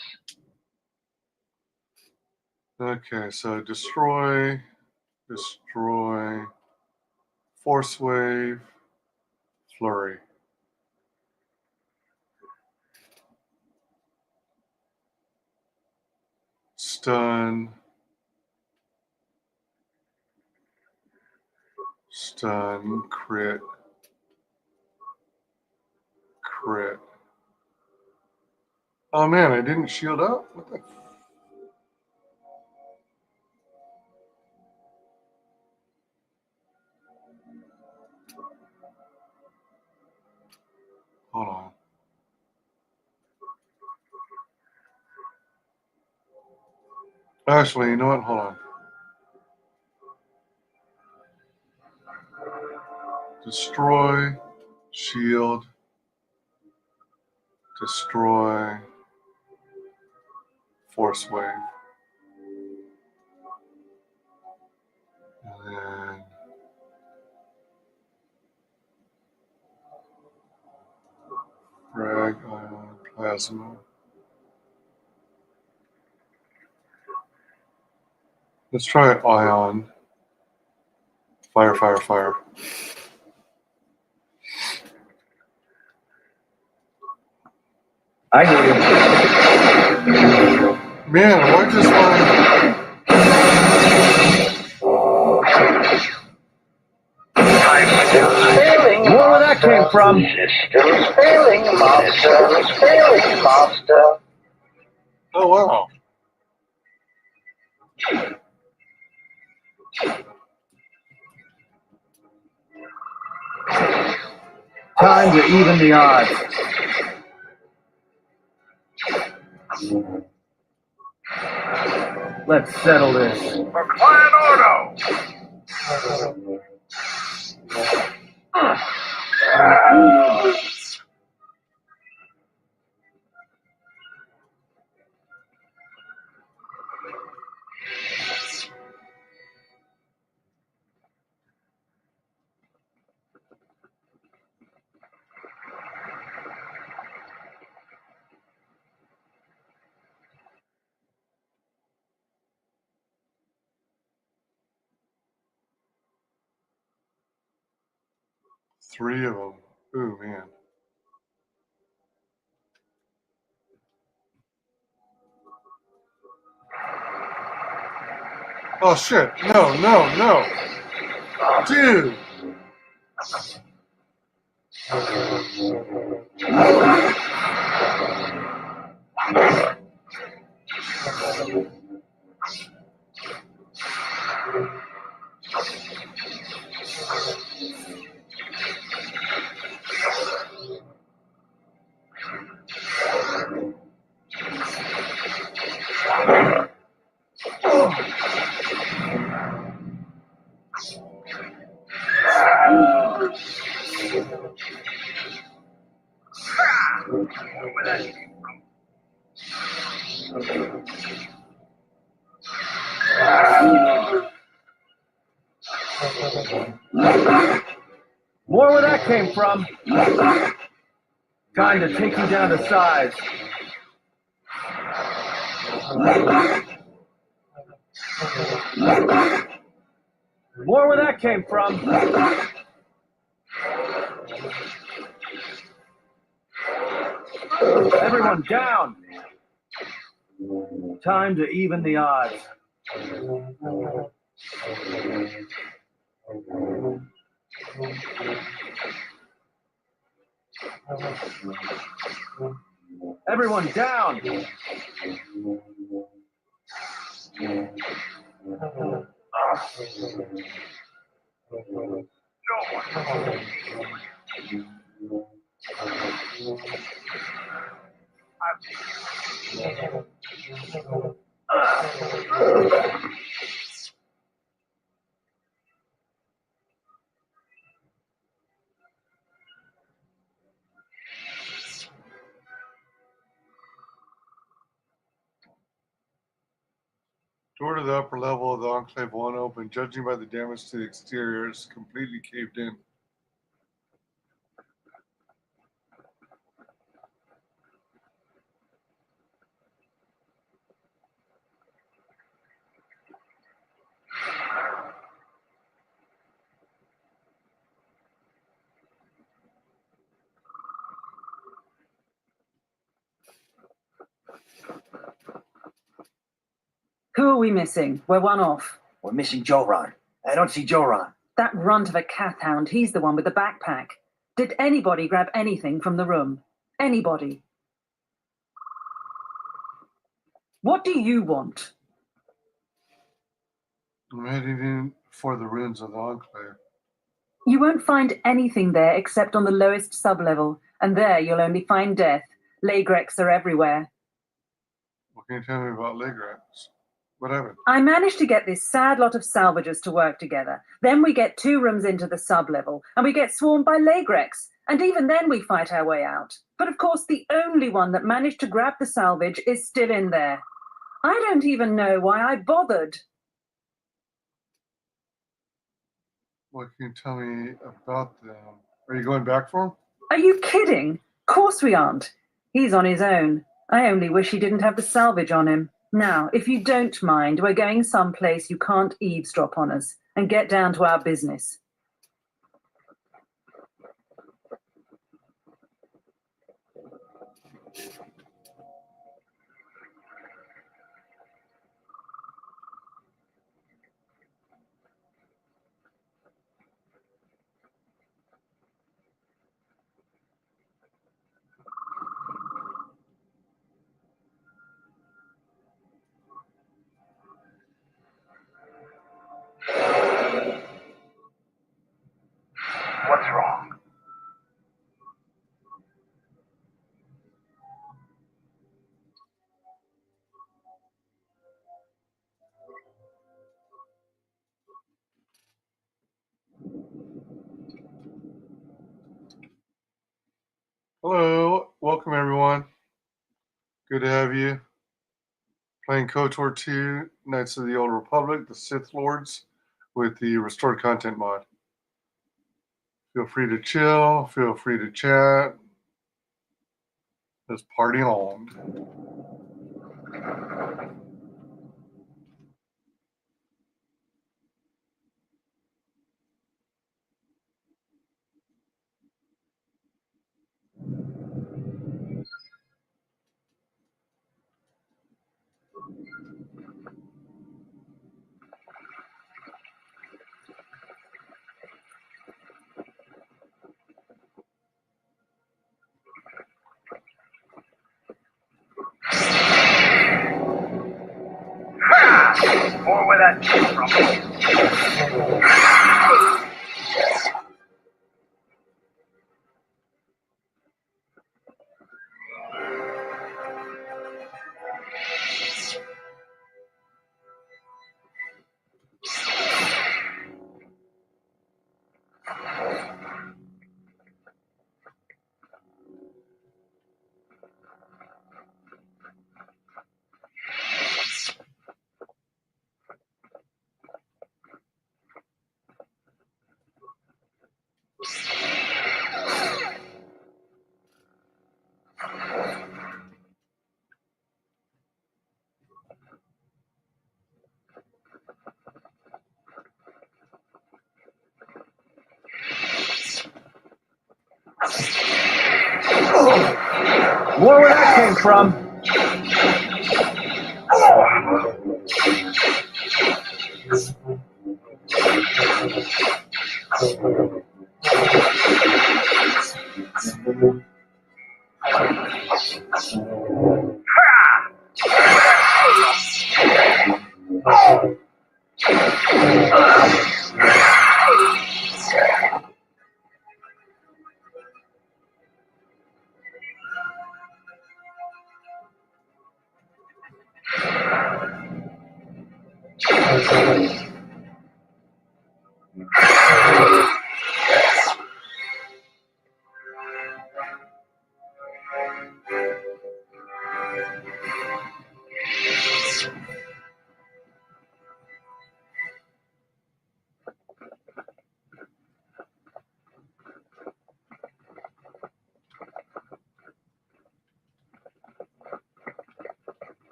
Okay, so destroy, force wave, flurry. Stun, Stun, crit. Crit. Oh man, I didn't shield up? What the? Hold on. Actually, you know what? Hold on. Destroy, shield, destroy, force wave. And then drag, ion, plasma. Let's try ion. Fire, fire, fire. I hear you. Man, why just my... More where that came from. Systems failing, monsters failing, monster. Oh, wow. Time to even the odds. Let's settle this. For Clan Ordo! Three of them. Ooh, man. Oh, shit. No, no, no. Dude. More where that came from. Time to take you down to size. More where that came from. Everyone down. Time to even the odds. Everyone down. Door to the upper level of the Enclave 1 open. Judging by the damage to the exterior, it's completely caved in. Who are we missing? We're one off. We're missing Joran. I don't see Joran. That runt of a cat-hound, he's the one with the backpack. Did anybody grab anything from the room? Anybody? What do you want? I'm heading in for the ruins of the Enclave. You won't find anything there except on the lowest sublevel, and there you'll only find death. Lagrex are everywhere. What can you tell me about Lagrex? What happened? I managed to get this sad lot of salvagers to work together. Then we get 2 rooms into the sublevel, and we get swarmed by Lagrex. And even then we fight our way out. But of course, the only one that managed to grab the salvage is still in there. I don't even know why I bothered. What can you tell me about them? Are you going back for him? Are you kidding? Of course we aren't. He's on his own. I only wish he didn't have the salvage on him. Now, if you don't mind, we're going someplace you can't eavesdrop on us, and get down to our business. What's wrong? Hello, welcome everyone. Good to have you. Playing KOTOR 2, Knights of the Old Republic, the Sith Lords, with the restored content mod. Feel free to chill, feel free to chat. Just party on. More where that came from. More where that came from.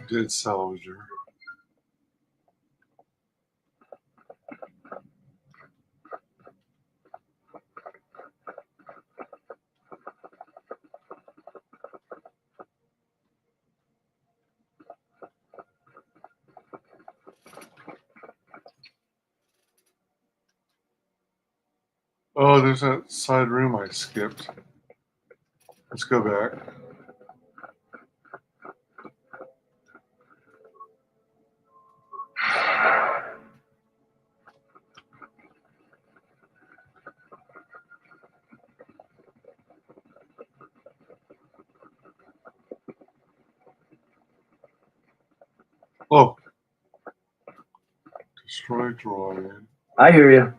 Dead salvager. Oh, there's that side room I skipped. Let's go back. Oh. Destroy droid. I hear you.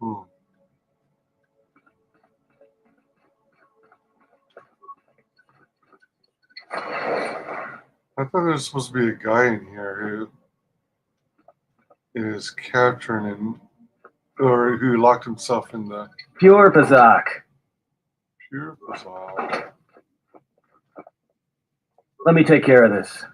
Hmm. I thought there was supposed to be a guy in here who is capturing him, or who locked himself in the Pure Bazak. pure facade. Let me take care of this.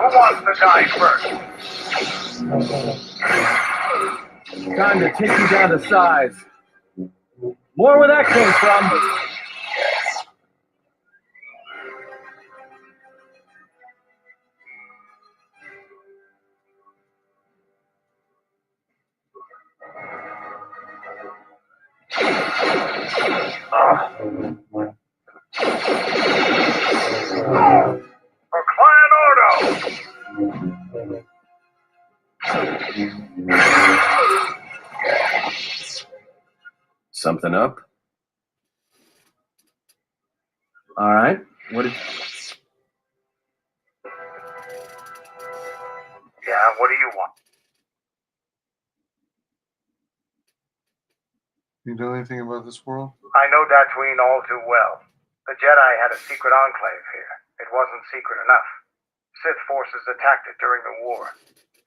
Who wants to die first? Time to take you down to size. More where that came from. For Clan Ordo! Something up? All right. What did... Yeah, what do you want? You know anything about this world? I know Tatooine all too well. The Jedi had a secret enclave here. It wasn't secret enough. Sith forces attacked it during the war.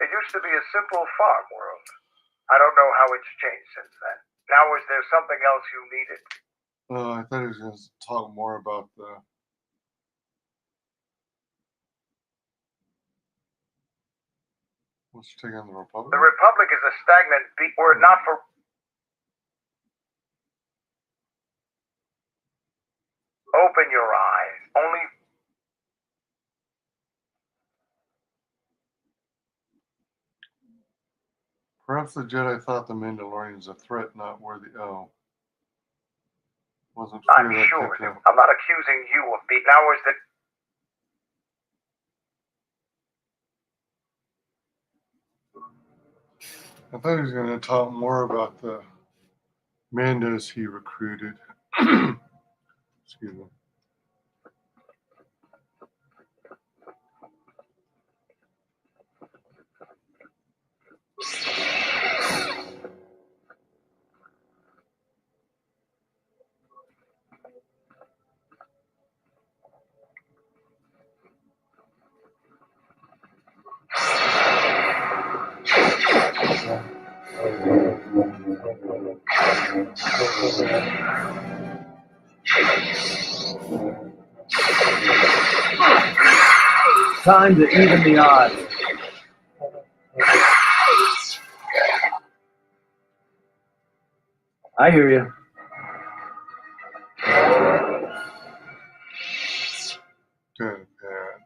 It used to be a simple farm world. I don't know how it's changed since then. Now is there something else you needed? I thought he was going to talk more about the. What's taking on the Republic? The Republic is a stagnant beat. Were it not for... Open your eyes. Only... Perhaps the Jedi thought the Mandalorian was a threat, not worthy. Oh. Wasn't I'm fear that sure. kept him. I'm not accusing you of being... Now is that... I thought he was going to talk more about the Mandos he recruited. Excuse me. Time to even the odds. I hear you. Good, bad.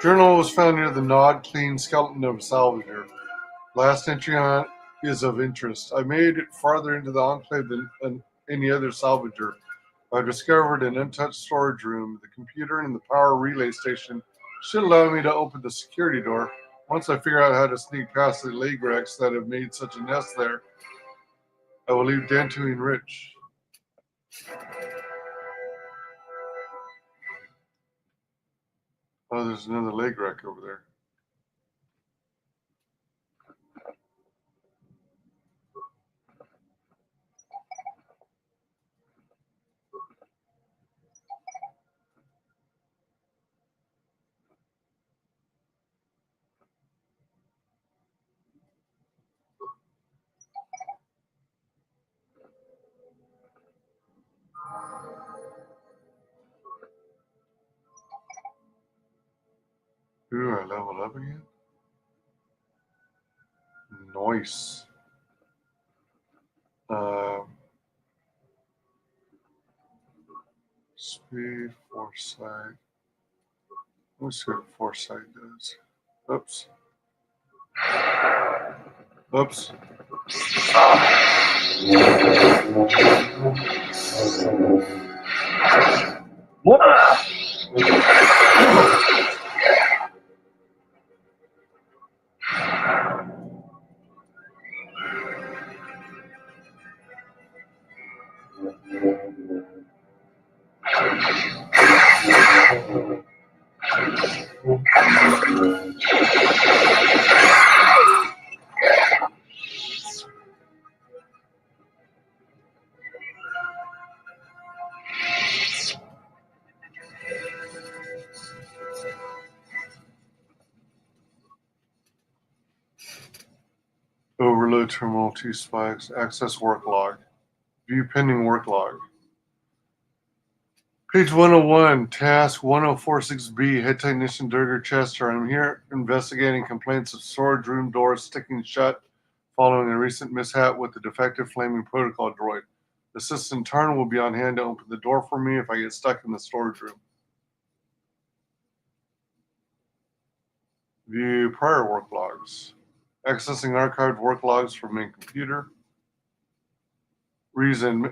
Journal was found near the gnawed, clean skeleton of a salvager. Last entry on is of interest. I made it farther into the enclave than any other salvager. I discovered an untouched storage room. The computer and the power relay station should allow me to open the security door. Once I figure out how to sneak past the Lagrex that have made such a nest there, I will leave Dantooine rich. Oh, there's another Lagrec over there. Ooh, I leveled up again? Nice. Speed, foresight. Let's see what foresight does. Oops. Oops. Overload terminal 2 spikes. Access work log. View pending work log. Page 101, task 1046B, head technician Durger Chester. I'm here investigating complaints of storage room doors sticking shut following a recent mishap with the defective flaming protocol droid. Assistant Tarn will be on hand to open the door for me if I get stuck in the storage room. View prior work logs. Accessing archived work logs from main computer. Reason,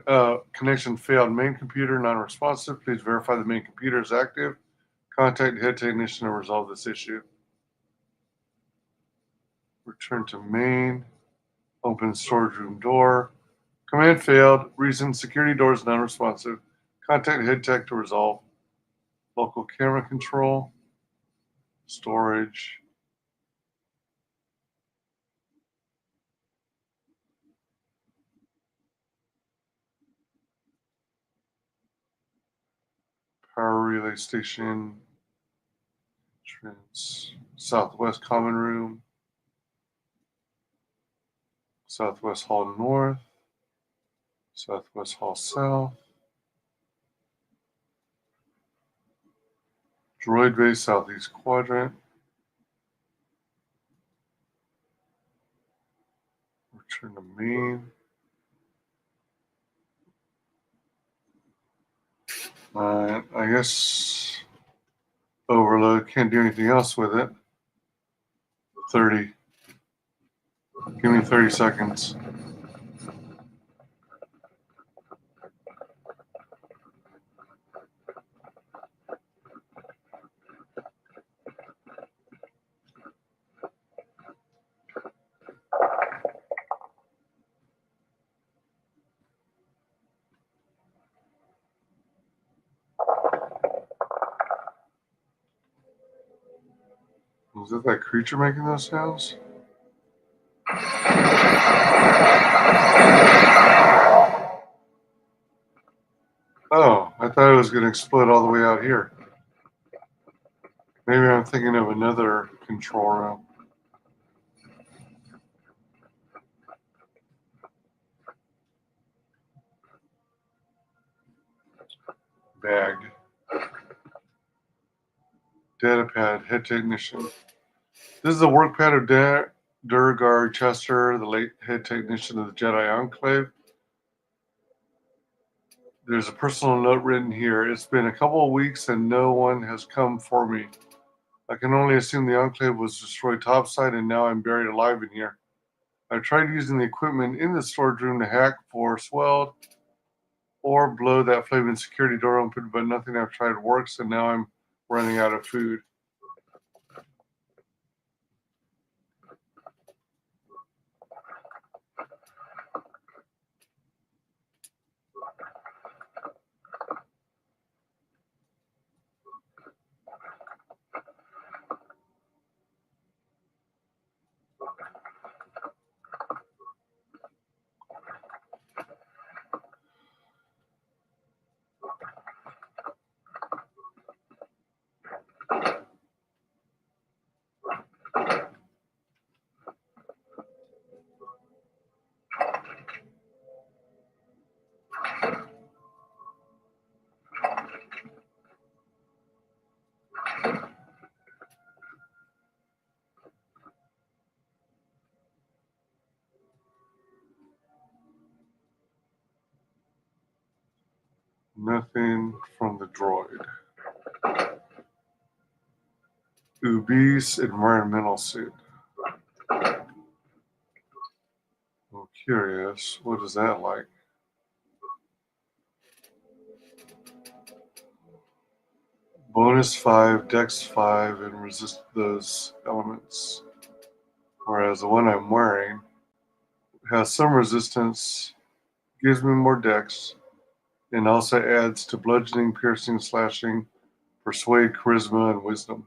connection failed. Main computer non-responsive. Please verify the main computer is active. Contact head technician to resolve this issue. Return to main. Open storage room door. Command failed. Reason, security door is non-responsive. Contact head tech to resolve. Local camera control. Storage. Power relay station. Southwest common room. Southwest hall north. Southwest hall south. Droid base southeast quadrant. Return to main. I guess overload. Can't do anything else with it. 30. Give me 30 seconds. Was it that creature making those sounds? Oh, I thought it was going to explode all the way out here. Maybe I'm thinking of another control room. Bag. Data pad, head technician. This is the work pad of Durgar Chester, the late head technician of the Jedi Enclave. There's a personal note written here. It's been a couple of weeks and no one has come for me. I can only assume the Enclave was destroyed topside and now I'm buried alive in here. I tried using the equipment in the storage room to hack, force weld, or blow that flaming security door open, but nothing I've tried works and now I'm running out of food. Nothing from the droid. Ubi's environmental suit. I'm curious, what is that like? Bonus 5, Dex 5, and resist those elements. Whereas the one I'm wearing has some resistance, gives me more Dex, and also adds to bludgeoning, piercing, slashing, persuade, charisma, and wisdom.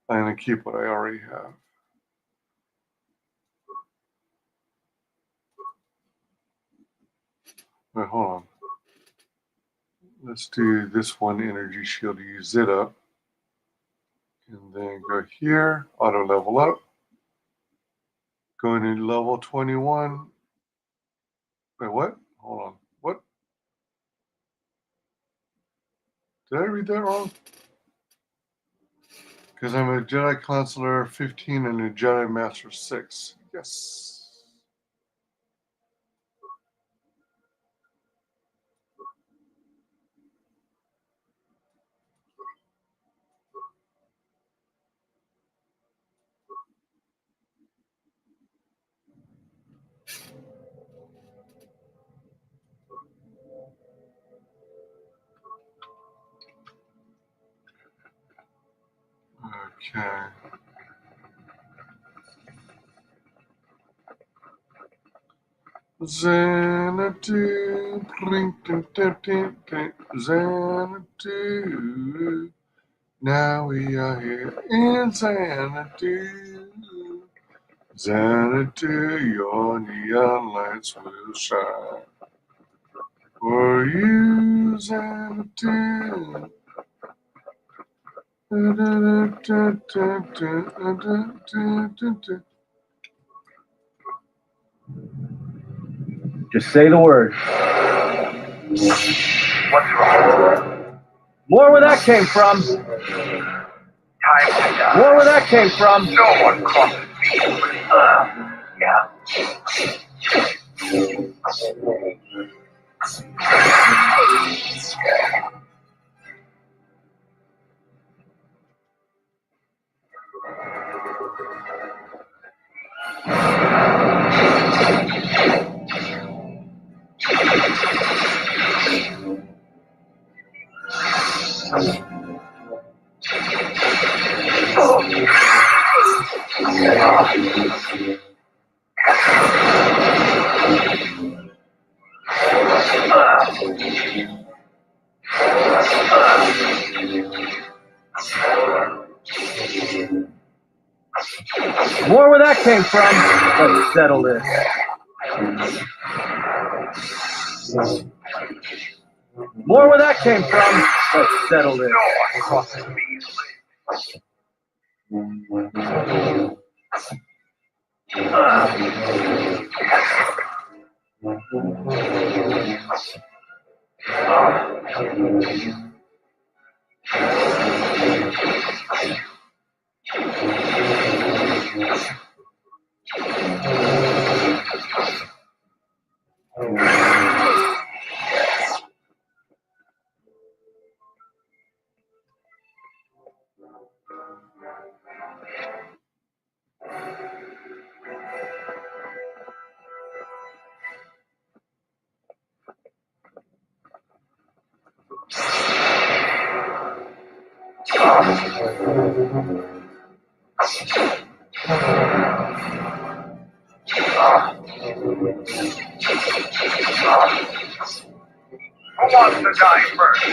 I'm going to keep what I already have. Wait, hold on. Let's do this one energy shield to use it up. And then go here, auto level up. Going to level 21. Wait, what? Hold on. What? Did I read that wrong? Because I'm a Jedi Consular 15 and a Jedi Master 6. Yes. Okay. Xanadu, Xanadu. Now we are here in Xanadu. Xanadu, your neon lights will shine. For you, Xanadu. Just say the word. What's wrong? More where that came from. Time to die. More where that came from. No one crosses me with yeah. More where that came from. Let's settle this. More where that came from. Let's settle this. No one crosses me. Who wants to die first?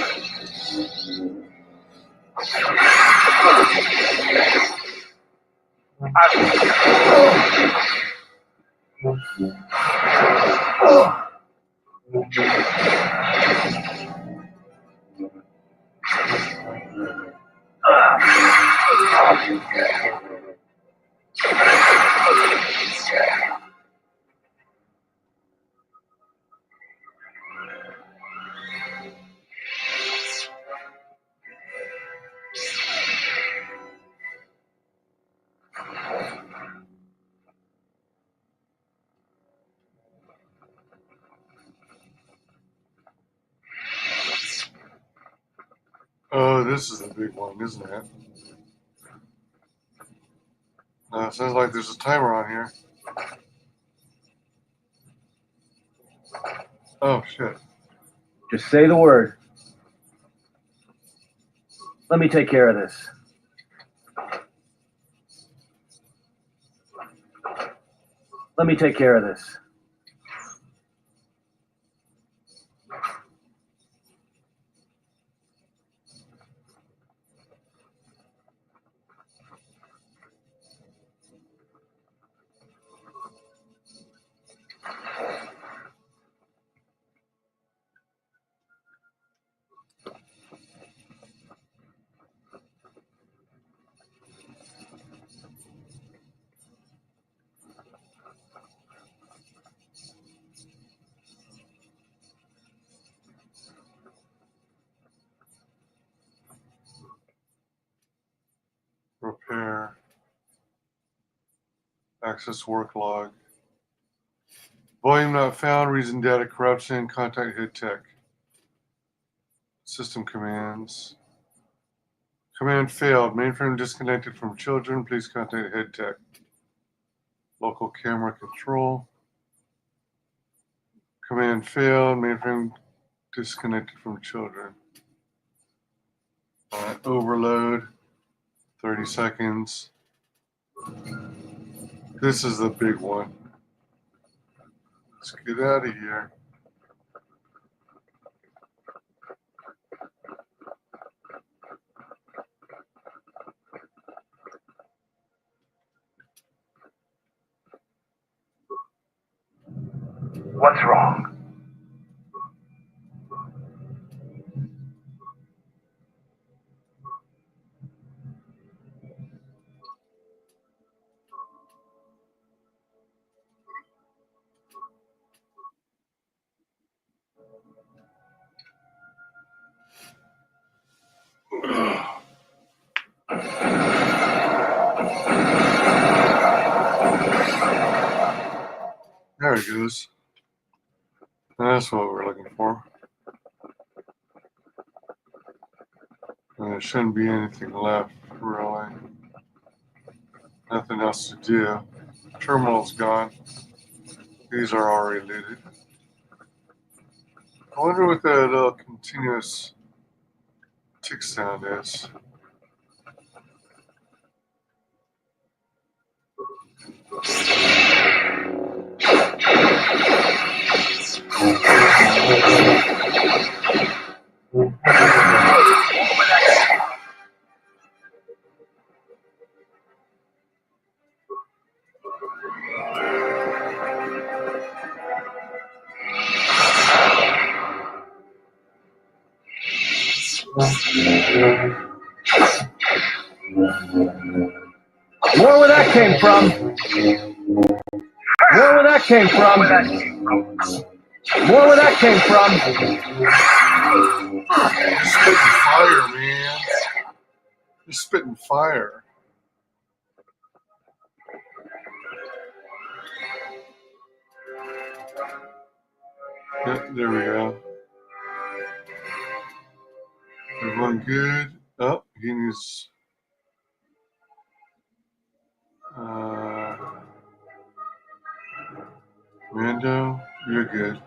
Oh, this is the big one, isn't it? Sounds like there's a timer on here. Oh, shit. Just say the word. Let me take care of this. Let me take care of this. Repair. Access work log. Volume not found. Reason data corruption. Contact head tech. System commands. Command failed. Mainframe disconnected from children. Please contact head tech. Local camera control. Command failed. Mainframe disconnected from children. Overload. 30 seconds. This is the big one. Let's get out of here. What's wrong? There it goes. That's what we're looking for. And there shouldn't be anything left, really. Nothing else to do. Terminal's gone. These are all related. I wonder what that continuous tick sound is. More where that came from. More where that came from. More where that came from. You're spitting fire, man. You're spitting fire. Yep, there we go. Everyone good? Oh, he needs. Mando, you're good.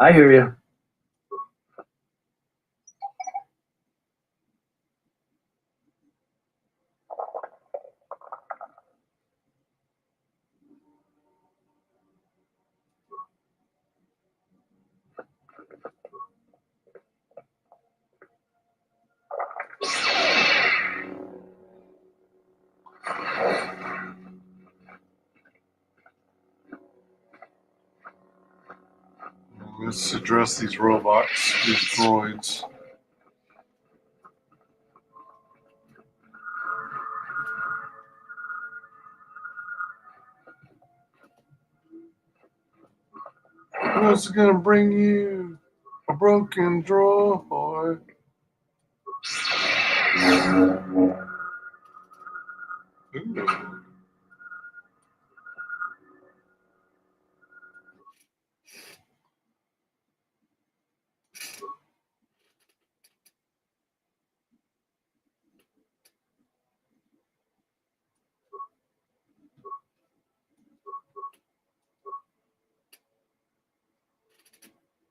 I hear you. Let's address these robots, these droids. What's gonna bring you a broken droid? Ooh.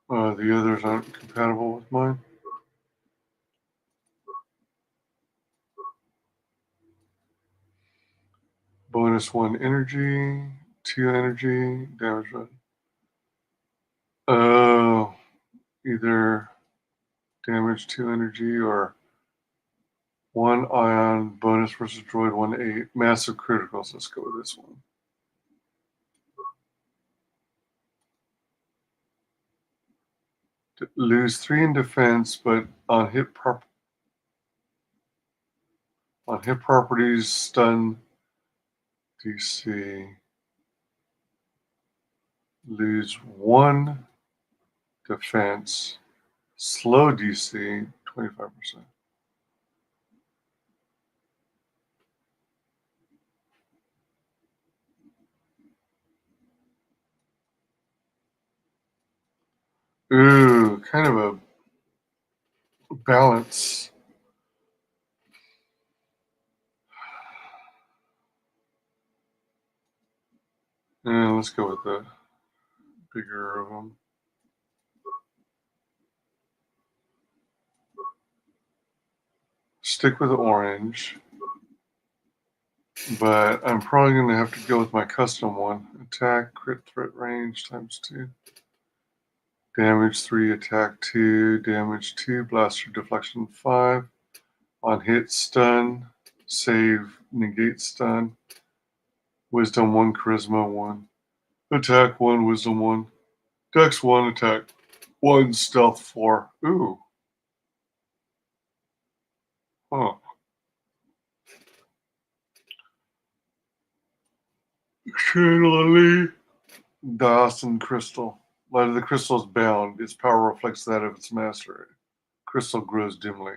The others aren't compatible with mine. Bonus 1 energy, 2 energy, damage run. Oh, either damage 2 energy or 1 ion, bonus versus droid 1-8, massive criticals. Let's go with this one. Lose 3 in defense, but on hit properties, stun DC. Lose 1 defense, slow DC 25%. Ooh, kind of a balance. And let's go with the bigger of them. Stick with the orange, but I'm probably going to have to go with my custom one. Attack, crit threat range times 2. Damage 3, attack 2, damage 2, blaster deflection 5. On hit, stun, save, negate stun. Wisdom 1, charisma 1. Attack 1, wisdom 1. Dex 1, attack 1, stealth 4. Ooh. Huh. Channel Dawson Crystal. Light of the crystal is bound. Its power reflects that of its master. Crystal grows dimly.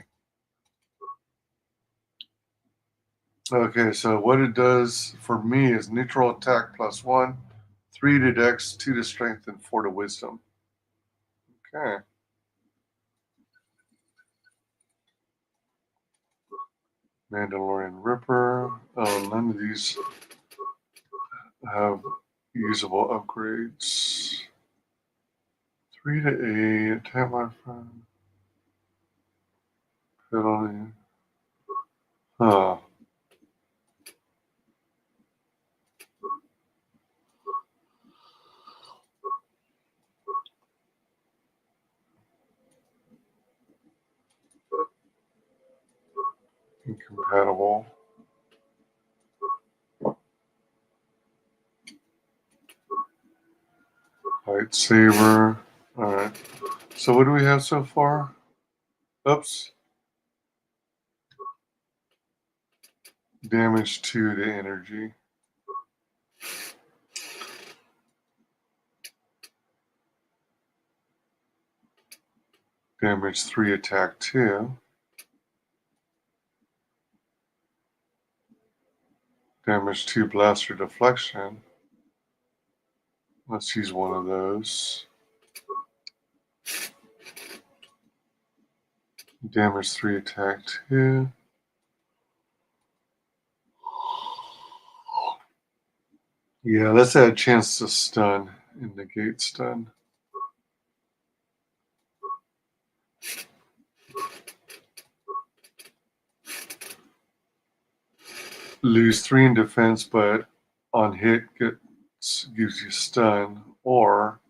Okay, so what it does for me is neutral attack +1, 3 to dex, 2 to strength, and 4 to wisdom. Okay. Mandalorian Ripper. Oh, none of these have usable upgrades. 3 to 8, attack my friend. Penalty. Huh. Incompatible. Lightsaber. Alright. So what do we have so far? Oops. Damage 2 to energy. Damage 3, attack 2. Damage 2, blaster deflection. Let's use one of those. Damage 3, attack 2. Yeah, let's add chance to stun and negate stun. Lose 3 in defense, but on hit gives you stun, or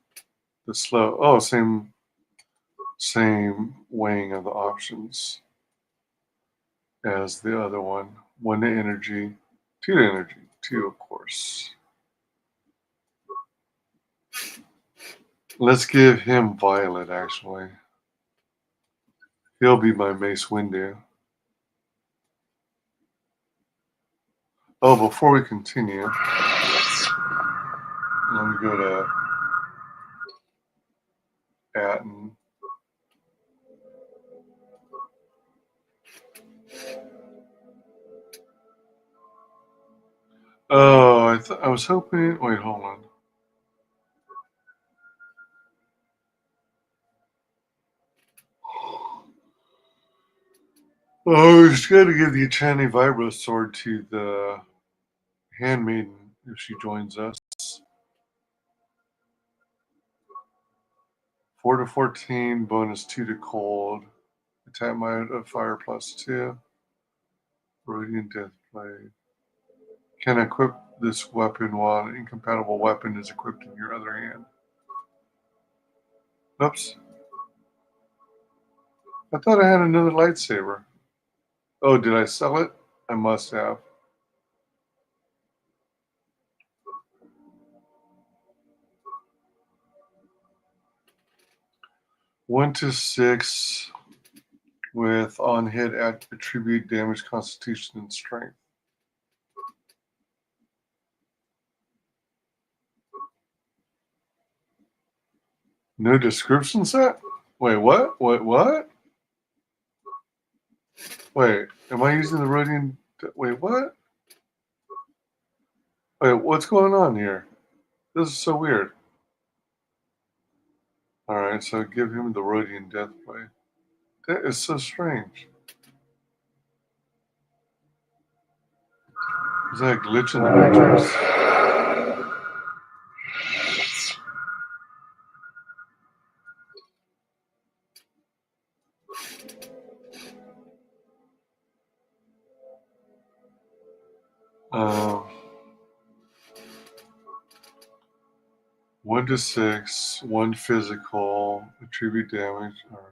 the slow. Oh, same weighing of the options as the other one. 1 to energy, 2 to energy, 2 of course. Let's give him Violet, actually. He'll be my Mace Windu. Oh, before we continue, let me go to Atten. Oh, I was hoping. Wait, hold on. Oh, I was going to give the Enchanting Vibro Sword to the Handmaiden if she joins us. 4 to 14, bonus 2 to cold. Attack modifier +2. Radiant Deathblade. Can equip this weapon while an incompatible weapon is equipped in your other hand. Oops. I thought I had another lightsaber. Oh, did I sell it? I must have. One to 6 with on hit attribute damage, constitution, and strength. No description set? Wait, what? What? Wait, am I using the Radeon? Wait, what? Wait, what's going on here? This is so weird. Alright, so give him the Radeon Deathblade. That is so strange. Is that a glitch in the Matrix? Um, 1 to 6, 1 physical, attribute damage. Alright.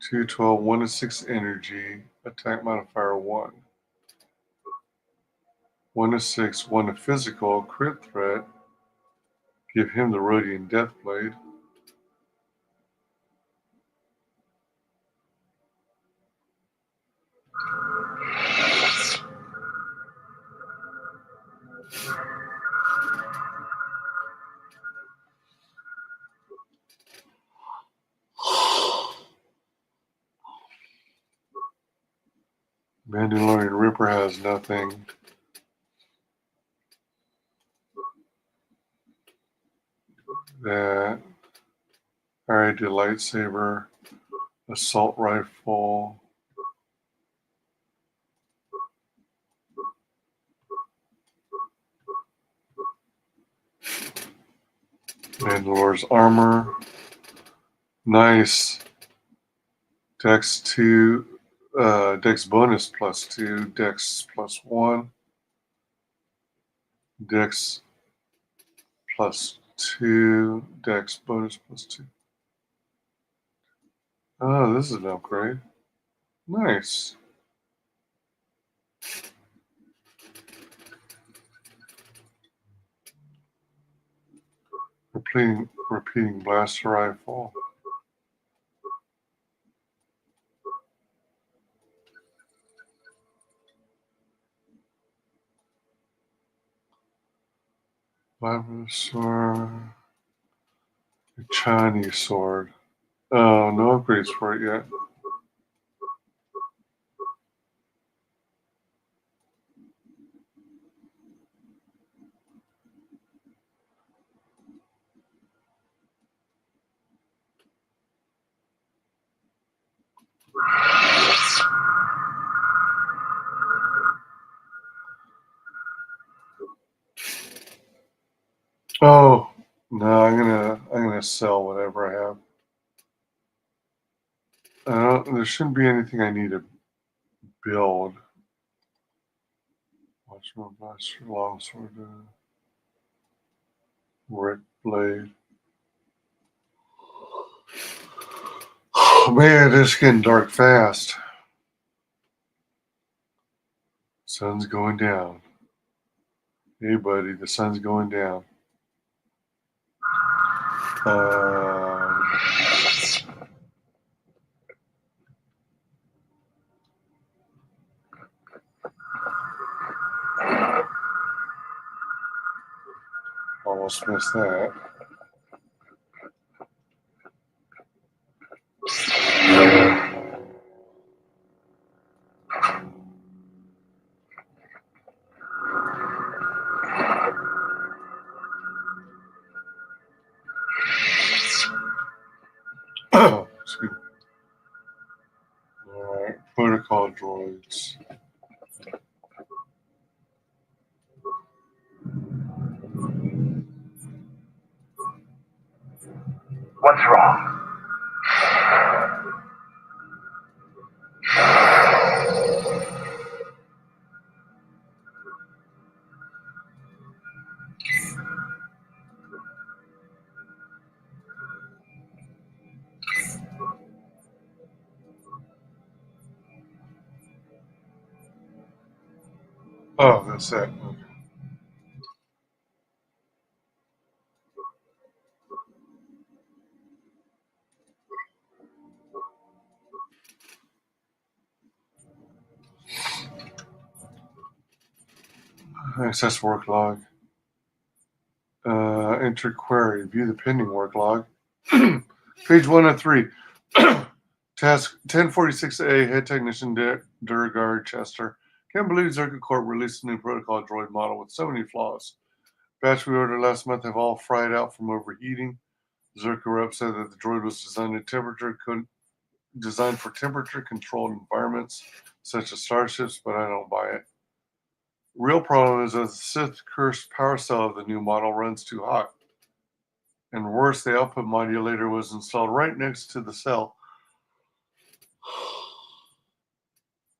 2, 12, 1 to 6 energy, attack modifier 1. 1 to 6, 1 to physical, crit threat. Give him the Radeon Deathblade. Mandalorian Ripper has nothing. That. Alright, the lightsaber. Assault rifle. Mandalore's armor. Nice. Dex 2. Dex bonus +2. Dex +1. Dex +2. Dex bonus +2. Oh, this is an upgrade. Nice. Repeating blaster rifle. Weapon sword. A Chinese sword. Oh, no upgrades for it yet. Oh no, I'm gonna sell whatever I have. There shouldn't be anything I need to build. Watchman blaster, longsword, brick blade. Oh man, it's getting dark fast. Sun's going down. Hey buddy, the sun's going down. Almost missed that. Excuse me. Alright, protocol droids. What's wrong? Oh, that's it. Access work log. Enter query. View the pending work log. Page 1 of 3. Task 1046A, Head Technician Durgard Chester. Can't believe Circuit Corp released a new protocol droid model with so many flaws. Batch we ordered last month have all fried out from overheating. Zerka Rep said that the droid was designed for temperature-controlled environments such as starships, but I don't buy it. Real problem is that the Sith cursed power cell of the new model runs too hot. And worse, the output modulator was installed right next to the cell.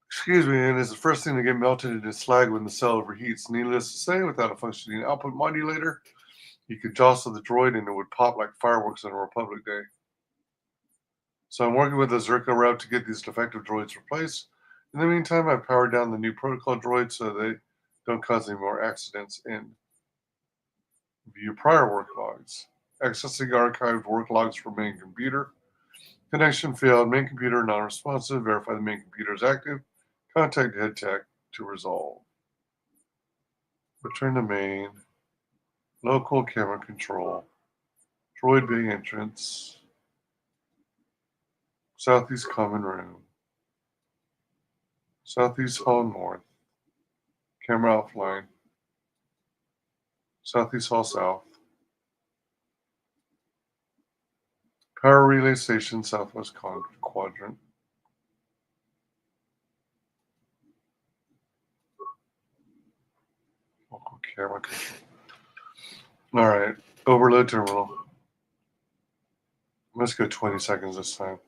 Excuse me, and is the first thing to get melted into slag when the cell overheats. Needless to say, without a functioning output modulator, you could jostle the droid and it would pop like fireworks on a Republic Day. So I'm working with the Zerka route to get these defective droids replaced. In the meantime, I've powered down the new protocol droids so they don't cause any more accidents. And view prior work logs. Accessing archived work logs for main computer. Connection failed. Main computer non-responsive. Verify the main computer is active. Contact head tech to resolve. Return to main. Local camera control. Droid bay entrance. Southeast common room. Southeast Hall North. Camera offline. Southeast Hall South. Power relay station, southwest quadrant. Local camera control. All right, overload terminal. Let's go 20 seconds this time.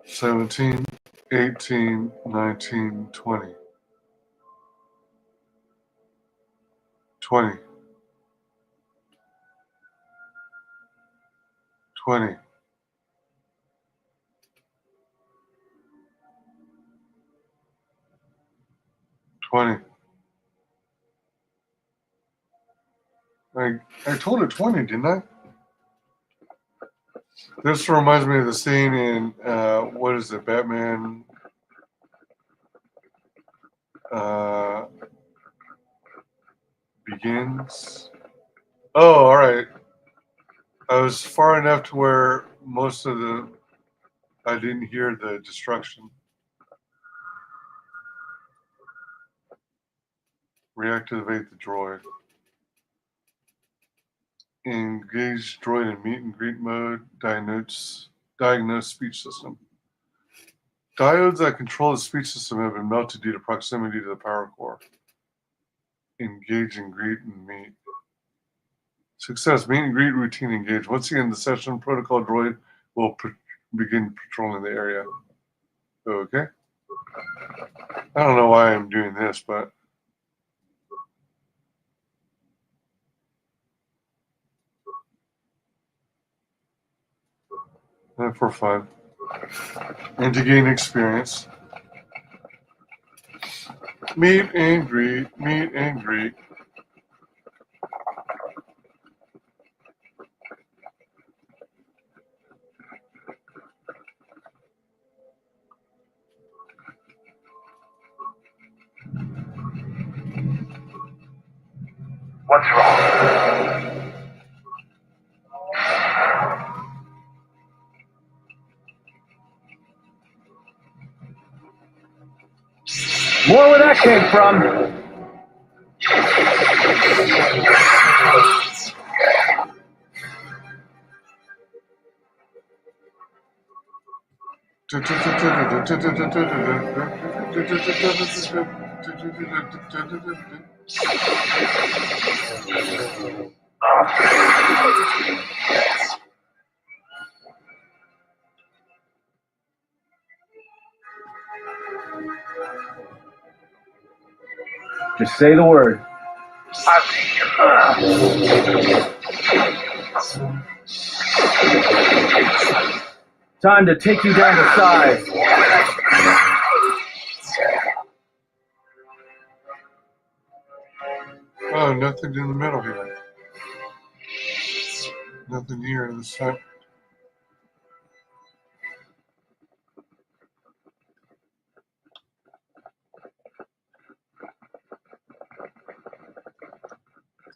$17, $18, $19, $20. $20. $20. $20. I told it 20, didn't I? This reminds me of the scene in what is it, Batman? Begins. Oh, all right. I was far enough to where most of I didn't hear the destruction. Reactivate the droid. Engage droid in meet and greet mode. Diagnose speech system. Diodes that control the speech system have been melted due to proximity to the power core. Engage and greet and meet. Success. Meet and greet routine engaged. Once again, the session protocol droid will begin patrolling the area. Okay. I don't know why I'm doing this, but for fun and to gain experience. Meet and greet. Meet and greet. What's wrong? More where that came from. Just say the word. Time to take you down to size. Oh, nothing in the middle here. Nothing here this time.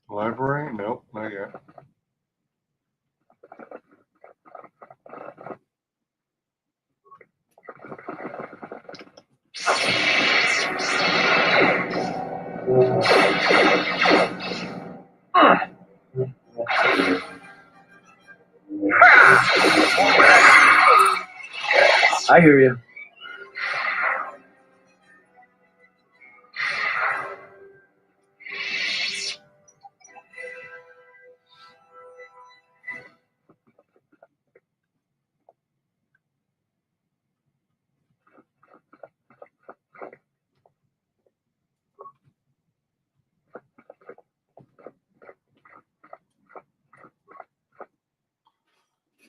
Library? Nope, not yet. I hear you.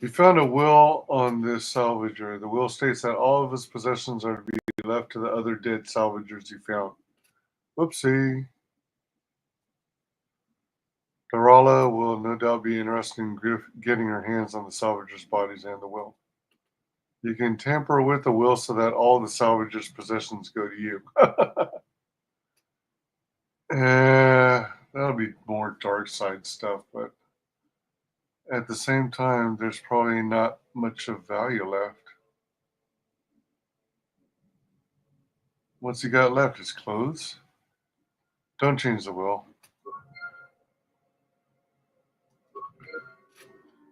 You found a will on this salvager. The will states that all of his possessions are to be left to the other dead salvagers you found. Whoopsie. Darala will no doubt be interested in getting her hands on the salvagers' bodies and the will. You can tamper with the will so that all the salvagers' possessions go to you. That'll be more dark side stuff, but at the same time, there's probably not much of value left. What's he got left? His clothes? Don't change the will.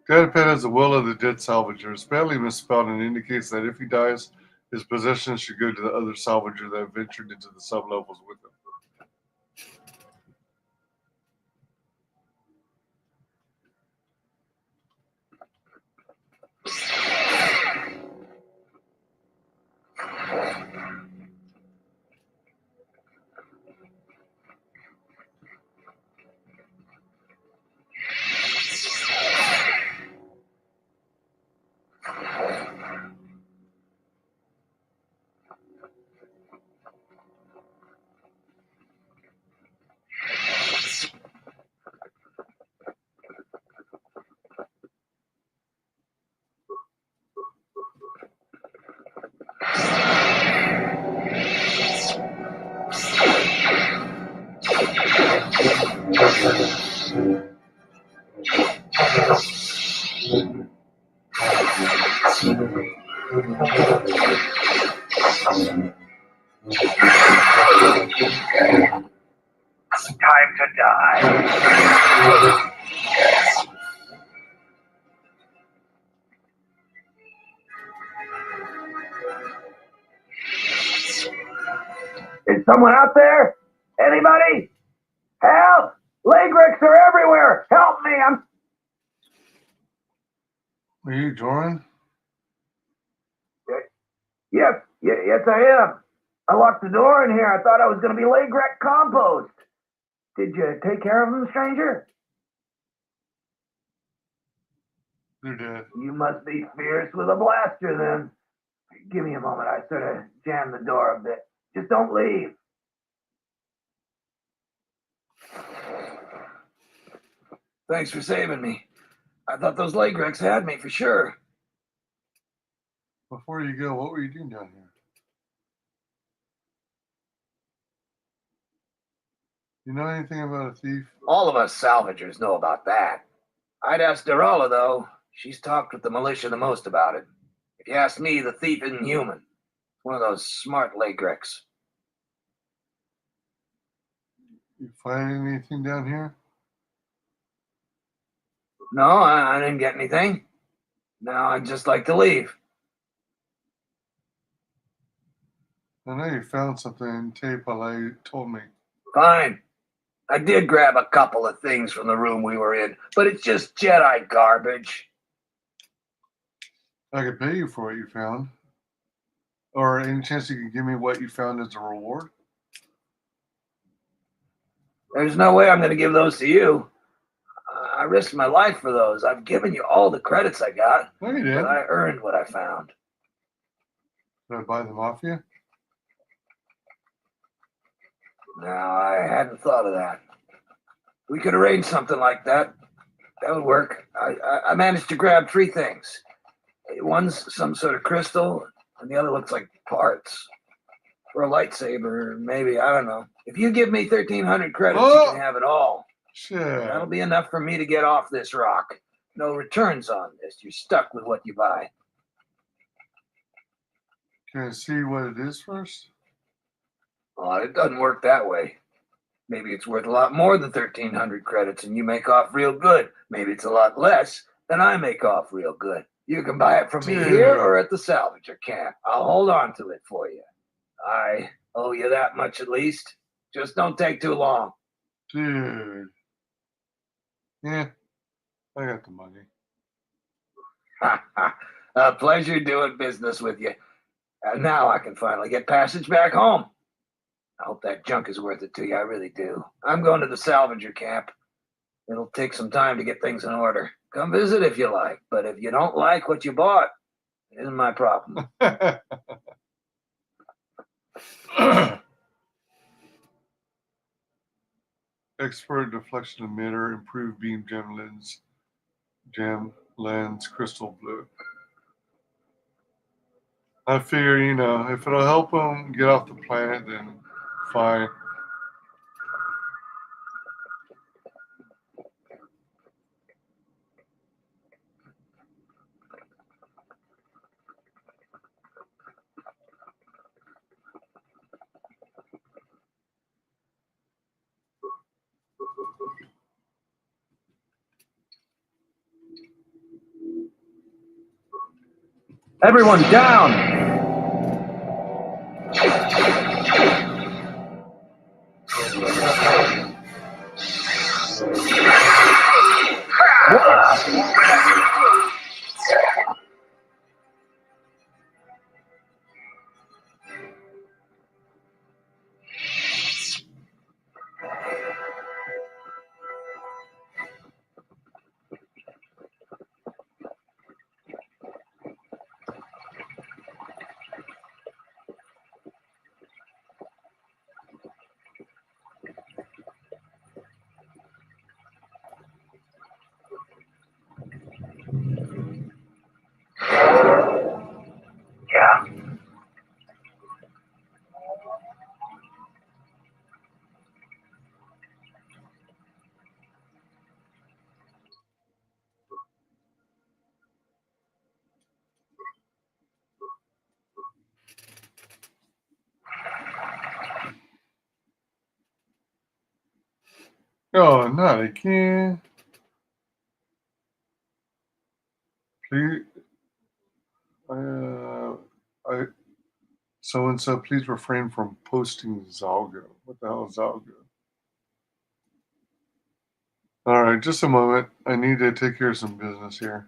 Gadapet has the will of the dead salvager. It's badly misspelled and indicates that if he dies, his possessions should go to the other salvager that ventured into the sublevels with him. Time to die. Is someone out there? Anybody? Help! Lagrix are everywhere! Help me! Are you Joran? Yes, I am. I locked the door in here. I thought I was going to be Lagrix compost. Did you take care of him, stranger? They're dead. You must be fierce with a blaster, then. Give me a moment. I sort of jammed the door a bit. Just don't leave. Thanks for saving me. I thought those Lagrix had me for sure. Before you go, what were you doing down here? You know anything about a thief? All of us salvagers know about that. I'd ask Darala, though. She's talked with the militia the most about it. If you ask me, the thief isn't human. One of those smart Lagrix. You find anything down here? No, I didn't get anything. Now I'd just like to leave. I know you found something. Tapalay told me. Fine. I did grab a couple of things from the room we were in, but it's just Jedi garbage. I could pay you for what you found. Or any chance you could give me what you found as a reward? There's no way I'm going to give those to you. I risked my life for those. I've given you all the credits I got. No, you didn't. But I earned what I found. Did I buy them off you? No, I hadn't thought of that. We could arrange something like that. That would work. I managed to grab 3 things. One's some sort of crystal, and the other looks like parts. For a lightsaber, maybe, I don't know. If you give me 1,300 credits, you can have it all. Shit. That'll be enough for me to get off this rock. No returns on this. You're stuck with what you buy. Can I see what it is first? Well, it doesn't work that way. Maybe it's worth a lot more than 1,300 credits and you make off real good. Maybe it's a lot less than I make off real good. You can buy it from me here or at the salvager camp. I'll hold on to it for you. I owe you that much at least. Just don't take too long. Dude. Yeah, I got the money. A pleasure doing business with you. And now I can finally get passage back home. I hope that junk is worth it to you. I really do. I'm going to the salvager camp. It'll take some time to get things in order. Come visit if you like, but if you don't like what you bought, it isn't my problem. expert deflection emitter, improved beam gem lens, crystal blue. I figure, you know, if it'll help them get off the planet, then fine. Everyone down! Yeah. Oh, not again. Please, so please refrain from posting Zalgo. What the hell is Zalgo? All right, just a moment. I need to take care of some business here.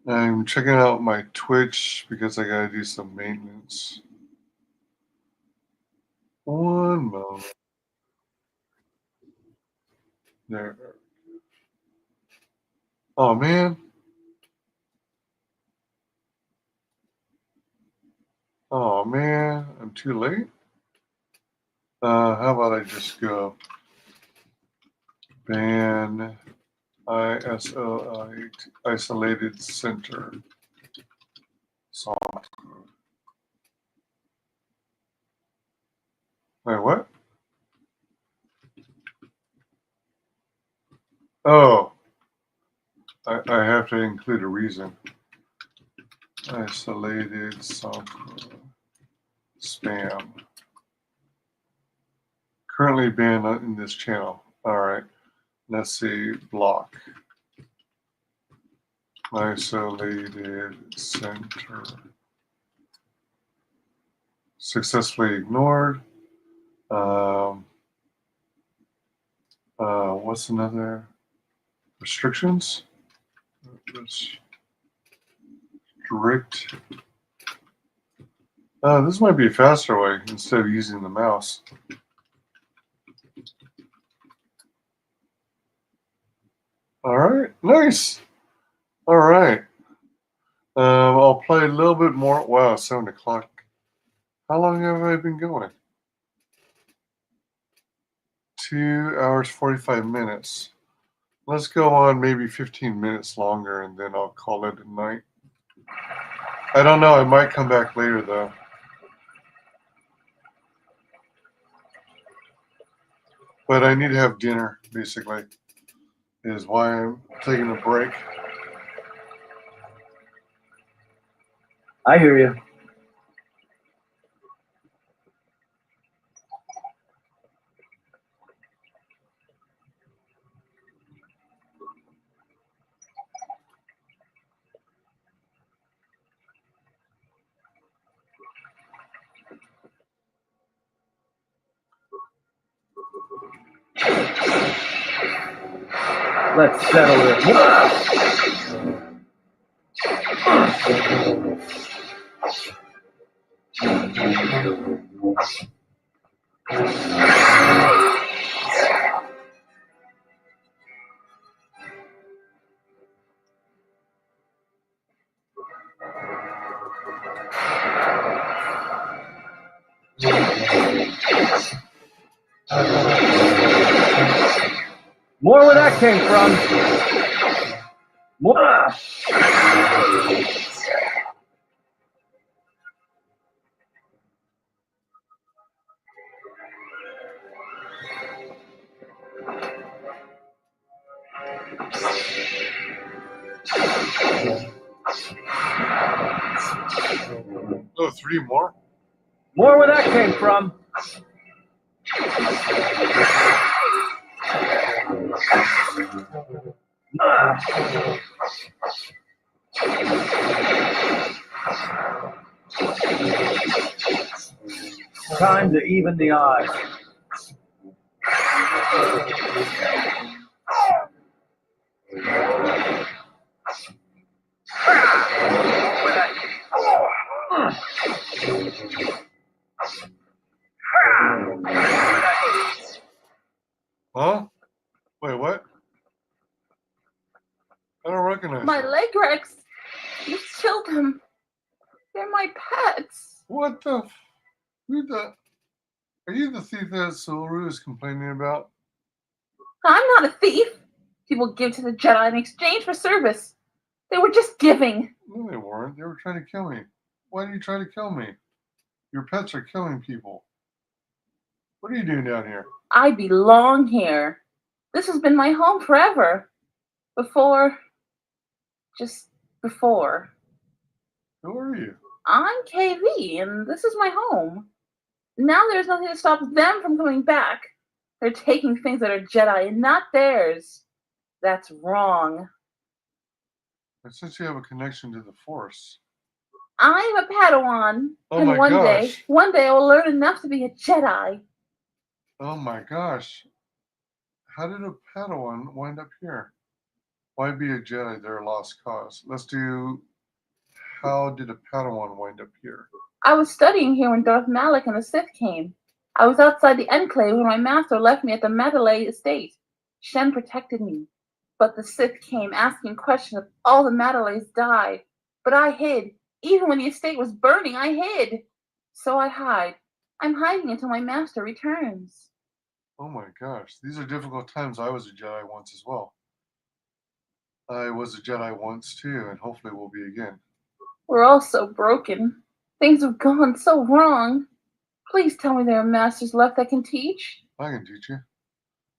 I'm checking out my Twitch because I gotta do some maintenance. One moment. There. Oh man. Oh man, I'm too late. How about I just go ban isolated center software. Wait, what? Oh, I have to include a reason. Isolated software spam. Currently banned in this channel. All right. Let's see. Block. Isolated center. Successfully ignored. What's another? Restrictions? Restrict. This might be a faster way instead of using the mouse. All right, nice. All right. I'll play a little bit more. Wow, 7 o'clock. How long have I been going? 2 hours, 45 minutes. Let's go on maybe 15 minutes longer and then I'll call it a night. I don't know. I might come back later though. But I need to have dinner, basically, is why I'm taking a break. I hear you. Let's settle this. More where that came from. More. Oh, 3 more? More where that came from. Time to even the odds. Huh? Wait, what? I don't recognize My that. leg Rex. You killed them. They're my pets. What the? Who the? Are you the thief that Sulu is complaining about? I'm not a thief. People give to the Jedi in exchange for service. They were just giving. No, they weren't. They were trying to kill me. Why do you try to kill me? Your pets are killing people. What are you doing down here? I belong here. This has been my home forever. Just before. Who are you? I'm KV, and this is my home. Now there's nothing to stop them from coming back. They're taking things that are Jedi and not theirs. That's wrong. And since you have a connection to the Force. I'm a Padawan, Oh and my one gosh. day I will learn enough to be a Jedi. Oh my gosh. How did a Padawan wind up here? Why be a Jedi? They're a lost cause. Let's do, how did a Padawan wind up here? I was studying here when Darth Malak and the Sith came. I was outside the Enclave when my master left me at the Madelay estate. Shen protected me. But the Sith came asking questions if all the Madelays died. But I hid. Even when the estate was burning, I hid. So I hide. I'm hiding until my master returns. Oh my gosh. These are difficult times. I was a Jedi once as well. I was a Jedi once too, and hopefully will be again. We're all so broken. Things have gone so wrong. Please tell me there are masters left that can teach. I can teach you.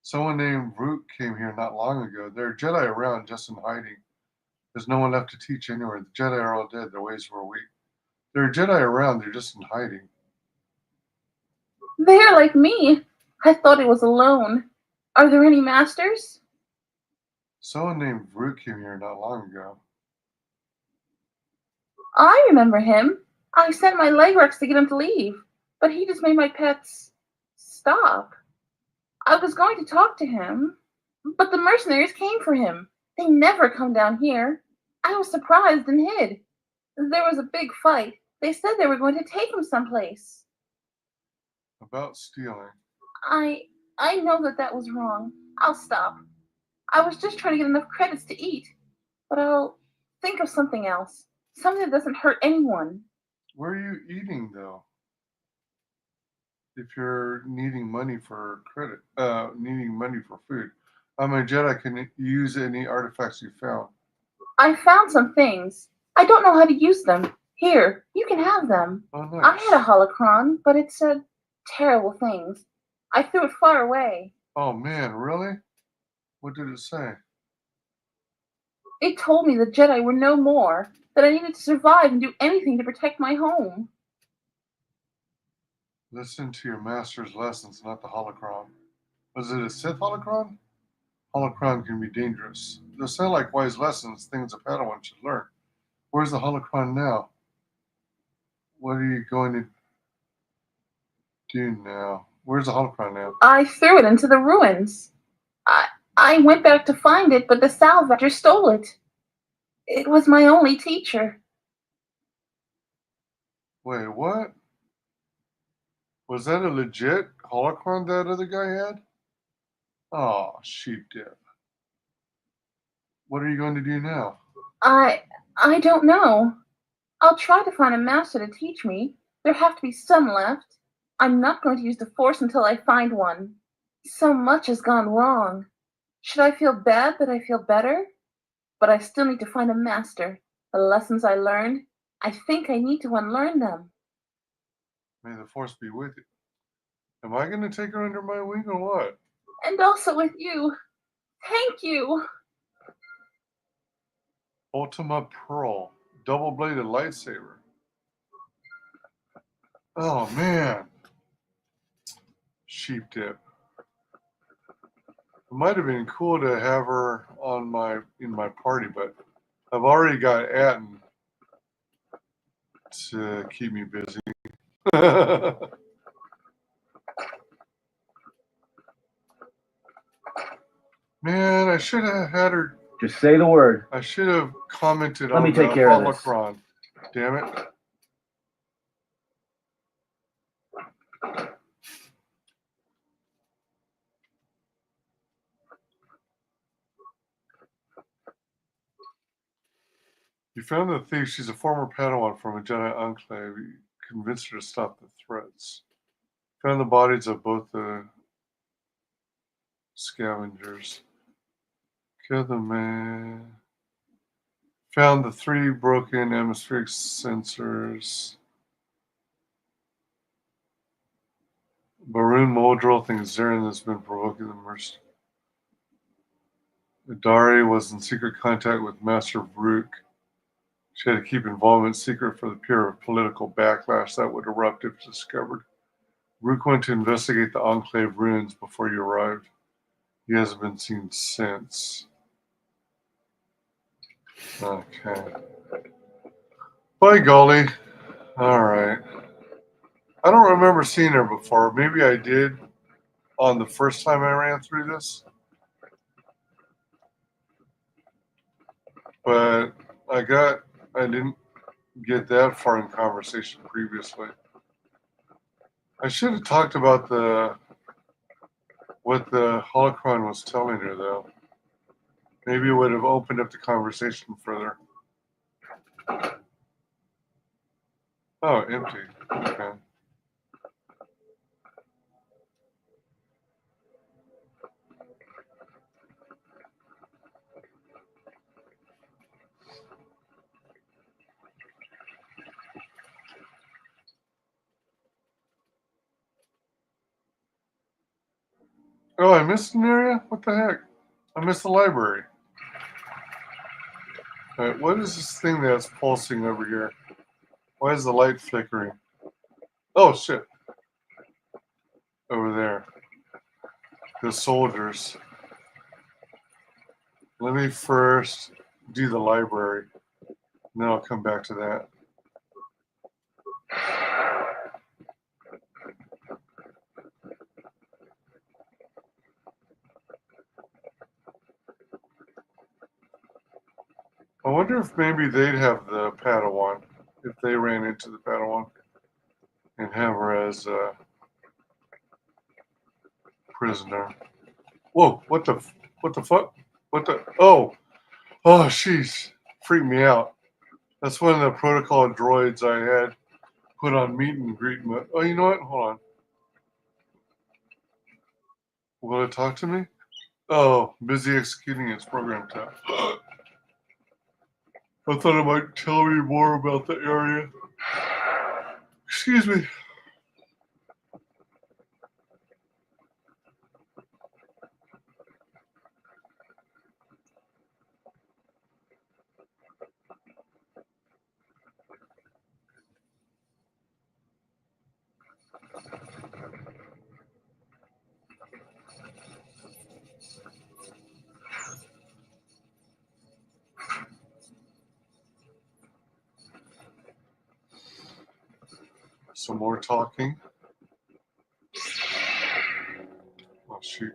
Someone named Root came here not long ago. There are Jedi around just in hiding. There's no one left to teach anywhere. The Jedi are all dead. Their ways were weak. There are Jedi around. They're just in hiding. They're like me. I thought I was alone. Are there any masters? Someone named Root came here not long ago. I remember him. I sent my Legrex to get him to leave, but he just made my pets stop. I was going to talk to him, but the mercenaries came for him. They never come down here. I was surprised and hid. There was a big fight. They said they were going to take him someplace. About stealing. I know that was wrong. I'll stop. I was just trying to get enough credits to eat, but I'll think of something else. Something that doesn't hurt anyone. Where are you eating though? If you're needing money for credit, needing money for food. I'm a Jedi. Can use any artifacts you found. I found some things. I don't know how to use them. Here, you can have them. Oh, nice. I had a holocron, but it said terrible things. I threw it far away. Oh man, really? What did it say? It told me the Jedi were no more, that I needed to survive and do anything to protect my home. Listen to your master's lessons, not the holocron. Was it a Sith holocron? Holocron can be dangerous. They sound like wise lessons, things a Padawan should learn. Where's the holocron now? What are you going to do now? Where's the holocron now? I threw it into the ruins. I went back to find it, but the salvager stole it. It was my only teacher. Wait, what? Was that a legit holocron that other guy had? Oh, sheep dip. What are you going to do now? I don't know. I'll try to find a master to teach me. There have to be some left. I'm not going to use the Force until I find one. So much has gone wrong. Should I feel bad that I feel better? But I still need to find a master. The lessons I learned, I think I need to unlearn them. May the Force be with you. Am I going to take her under my wing or what? And also with you. Thank you. Ultima Pearl. Double-bladed lightsaber. Oh, man. Sheep dip. It might have been cool to have her in my party, but I've already got Atten to keep me busy. Man, I should have had her. Just say the word. I should have commented Let on me take the care of this. holocron. Damn it. You found the thief. She's a former Padawan from a Jedi Enclave. You convinced her to stop the threats. Found the bodies of both the scavengers. Kill the man. Found the 3 broken atmospheric sensors. Baroon Moldril thinks Zarin has been provoking the mercy. Adari was in secret contact with Master Vrook. She had to keep involvement secret for the fear of political backlash that would erupt if discovered. Rook went to investigate the Enclave ruins before you arrived. He hasn't been seen since. Okay. By golly. Alright. I don't remember seeing her before. Maybe I did on the first time I ran through this. But I didn't get that far in conversation previously. I should have talked about what the holocron was telling her, though. Maybe it would have opened up the conversation further. Oh, empty. Okay. Oh, I missed an area? What the heck? I missed the library. Alright, what is this thing that's pulsing over here? Why is the light flickering? Oh, shit. Over there. The soldiers. Let me first do the library. And then I'll come back to that. I wonder if maybe they'd have the Padawan, if they ran into the Padawan, and have her as a prisoner. Whoa, what the fuck? Oh, jeez, freaked me out. That's one of the protocol droids I had put on meet and greet mode. Oh, you know what? Hold on. Will it talk to me? Oh, busy executing its program tab. I thought it might tell me more about the area. Excuse me. Some more talking. Oh, shoot.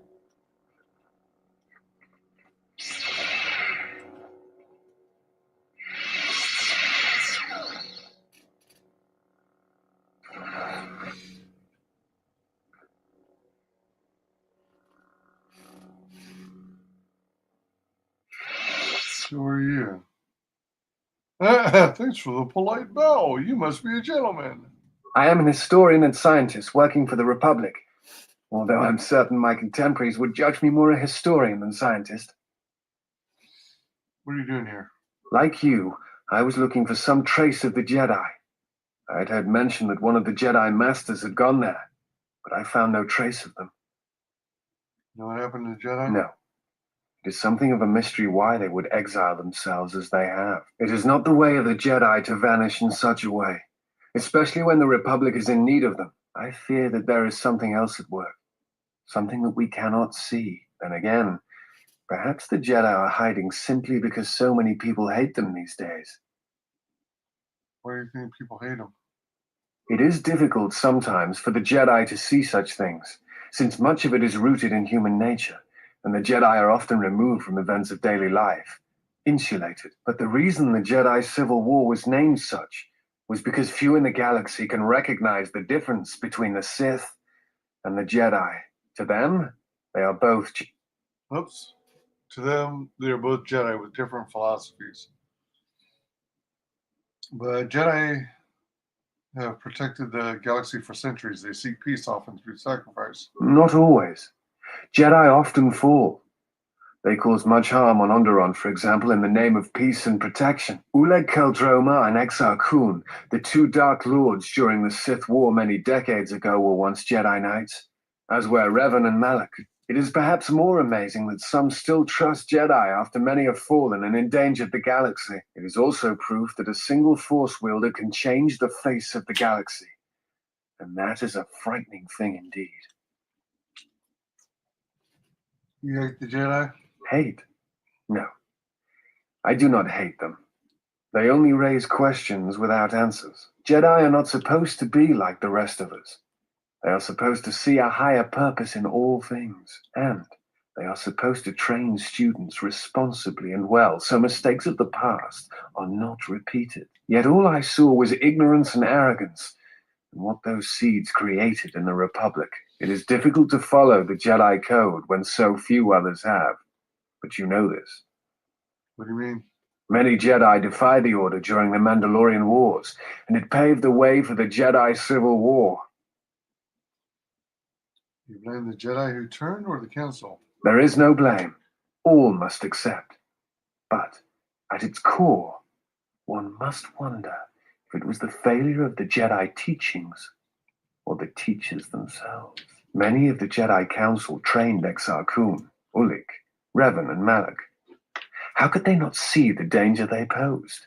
Who are you? Thanks for the polite bow. You must be a gentleman. I am an historian and scientist working for the Republic, although I'm certain my contemporaries would judge me more a historian than scientist. What are you doing here? Like you, I was looking for some trace of the Jedi. I had heard mention that one of the Jedi Masters had gone there, but I found no trace of them. Know what happened to the Jedi? No. It is something of a mystery why they would exile themselves as they have. It is not the way of the Jedi to vanish in such a way, especially when the Republic is in need of them. I fear that there is something else at work, something that we cannot see. Then again, perhaps the Jedi are hiding simply because so many people hate them these days. Why do you think people hate them? It is difficult sometimes for the Jedi to see such things, since much of it is rooted in human nature, and the Jedi are often removed from events of daily life, insulated. But the reason the Jedi Civil War was named such was because few in the galaxy can recognize the difference between the Sith and the Jedi. To them, they are both... Oops. To them, they are both Jedi with different philosophies. But Jedi have protected the galaxy for centuries. They seek peace often through sacrifice. Not always. Jedi often fall. They cause much harm on Onderon, for example, in the name of peace and protection. Uleg Keldroma and Exar Kun, the two Dark Lords during the Sith War many decades ago, were once Jedi Knights, as were Revan and Malak. It is perhaps more amazing that some still trust Jedi after many have fallen and endangered the galaxy. It is also proof that a single Force wielder can change the face of the galaxy. And that is a frightening thing indeed. You hate the Jedi? Hate? No. I do not hate them. They only raise questions without answers. Jedi are not supposed to be like the rest of us. They are supposed to see a higher purpose in all things, and they are supposed to train students responsibly and well, so mistakes of the past are not repeated. Yet all I saw was ignorance and arrogance, and what those seeds created in the Republic. It is difficult to follow the Jedi Code when so few others have, but you know this. What do you mean? Many Jedi defied the Order during the Mandalorian Wars, and it paved the way for the Jedi Civil War. You blame the Jedi who turned or the Council? There is no blame. All must accept. But at its core, one must wonder if it was the failure of the Jedi teachings or the teachers themselves. Many of the Jedi Council trained Exar Kun, Ulik, Revan, and Malak. How could they not see the danger they posed?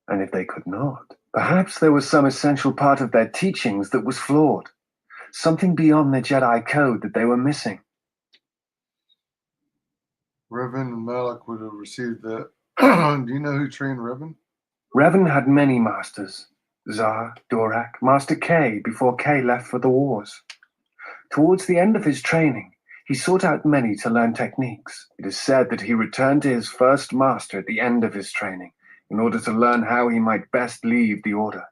And if they could not, perhaps there was some essential part of their teachings that was flawed. Something beyond the Jedi Code that they were missing. Revan and Malak would have received that. Do you know who trained Revan? Revan had many masters. Zar, Dorak, Master K before K left for the wars. Towards the end of his training, he sought out many to learn techniques. It is said that he returned to his first master at the end of his training in order to learn how he might best leave the Order.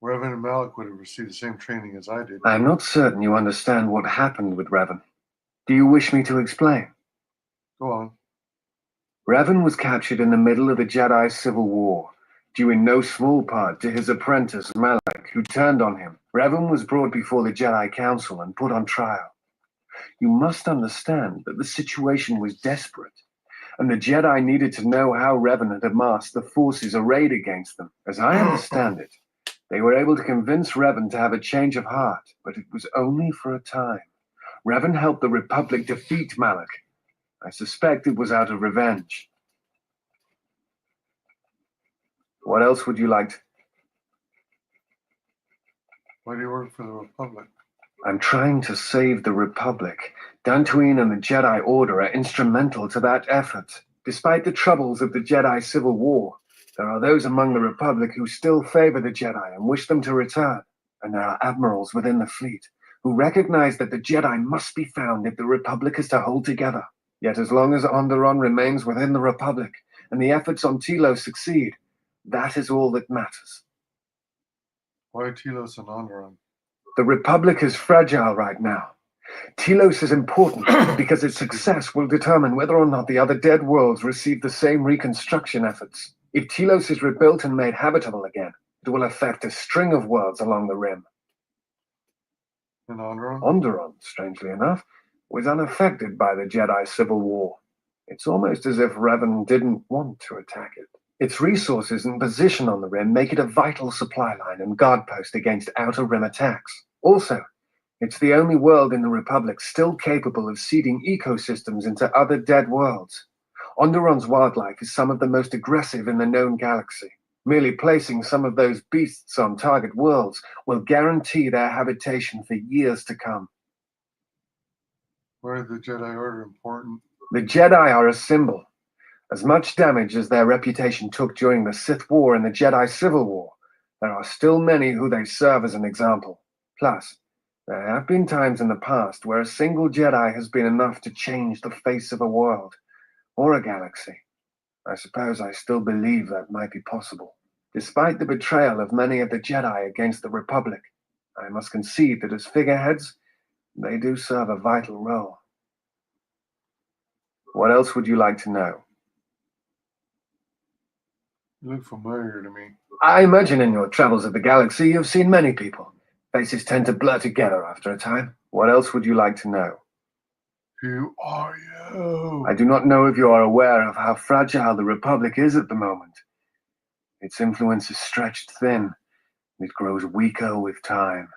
Revan and Malak would have received the same training as I did. I am not certain you understand what happened with Revan. Do you wish me to explain? Go on. Revan was captured in the middle of the Jedi Civil War, due in no small part to his apprentice Malak, who turned on him. Revan was brought before the Jedi Council and put on trial. You must understand that the situation was desperate, and the Jedi needed to know how Revan had amassed the forces arrayed against them. As I understand it, they were able to convince Revan to have a change of heart, but it was only for a time. Revan helped the Republic defeat Malak. I suspect it was out of revenge. What else would you like to... Why do you work for the Republic? I'm trying to save the Republic. Dantooine and the Jedi Order are instrumental to that effort. Despite the troubles of the Jedi Civil War, there are those among the Republic who still favor the Jedi and wish them to return. And there are admirals within the fleet who recognize that the Jedi must be found if the Republic is to hold together. Yet as long as Onderon remains within the Republic and the efforts on Telos succeed, that is all that matters. Why Telos and Onderon? The Republic is fragile right now. Telos is important because its success will determine whether or not the other dead worlds receive the same reconstruction efforts. If Telos is rebuilt and made habitable again, it will affect a string of worlds along the rim. And Onderon? Onderon, strangely enough, was unaffected by the Jedi Civil War. It's almost as if Revan didn't want to attack it. Its resources and position on the rim make it a vital supply line and guard post against outer rim attacks. Also, it's the only world in the Republic still capable of seeding ecosystems into other dead worlds. Onderon's wildlife is some of the most aggressive in the known galaxy. Merely placing some of those beasts on target worlds will guarantee their habitation for years to come. Why is the Jedi Order important? The Jedi are a symbol. As much damage as their reputation took during the Sith War and the Jedi Civil War, there are still many who they serve as an example. Plus, there have been times in the past where a single Jedi has been enough to change the face of a world or a galaxy. I suppose I still believe that might be possible. Despite the betrayal of many of the Jedi against the Republic, I must concede that as figureheads, they do serve a vital role. What else would you like to know? You look familiar to me. I imagine in your travels of the galaxy, you've seen many people. Faces tend to blur together after a time. What else would you like to know? Who are you? I do not know if you are aware of how fragile the Republic is at the moment. Its influence is stretched thin, and it grows weaker with time.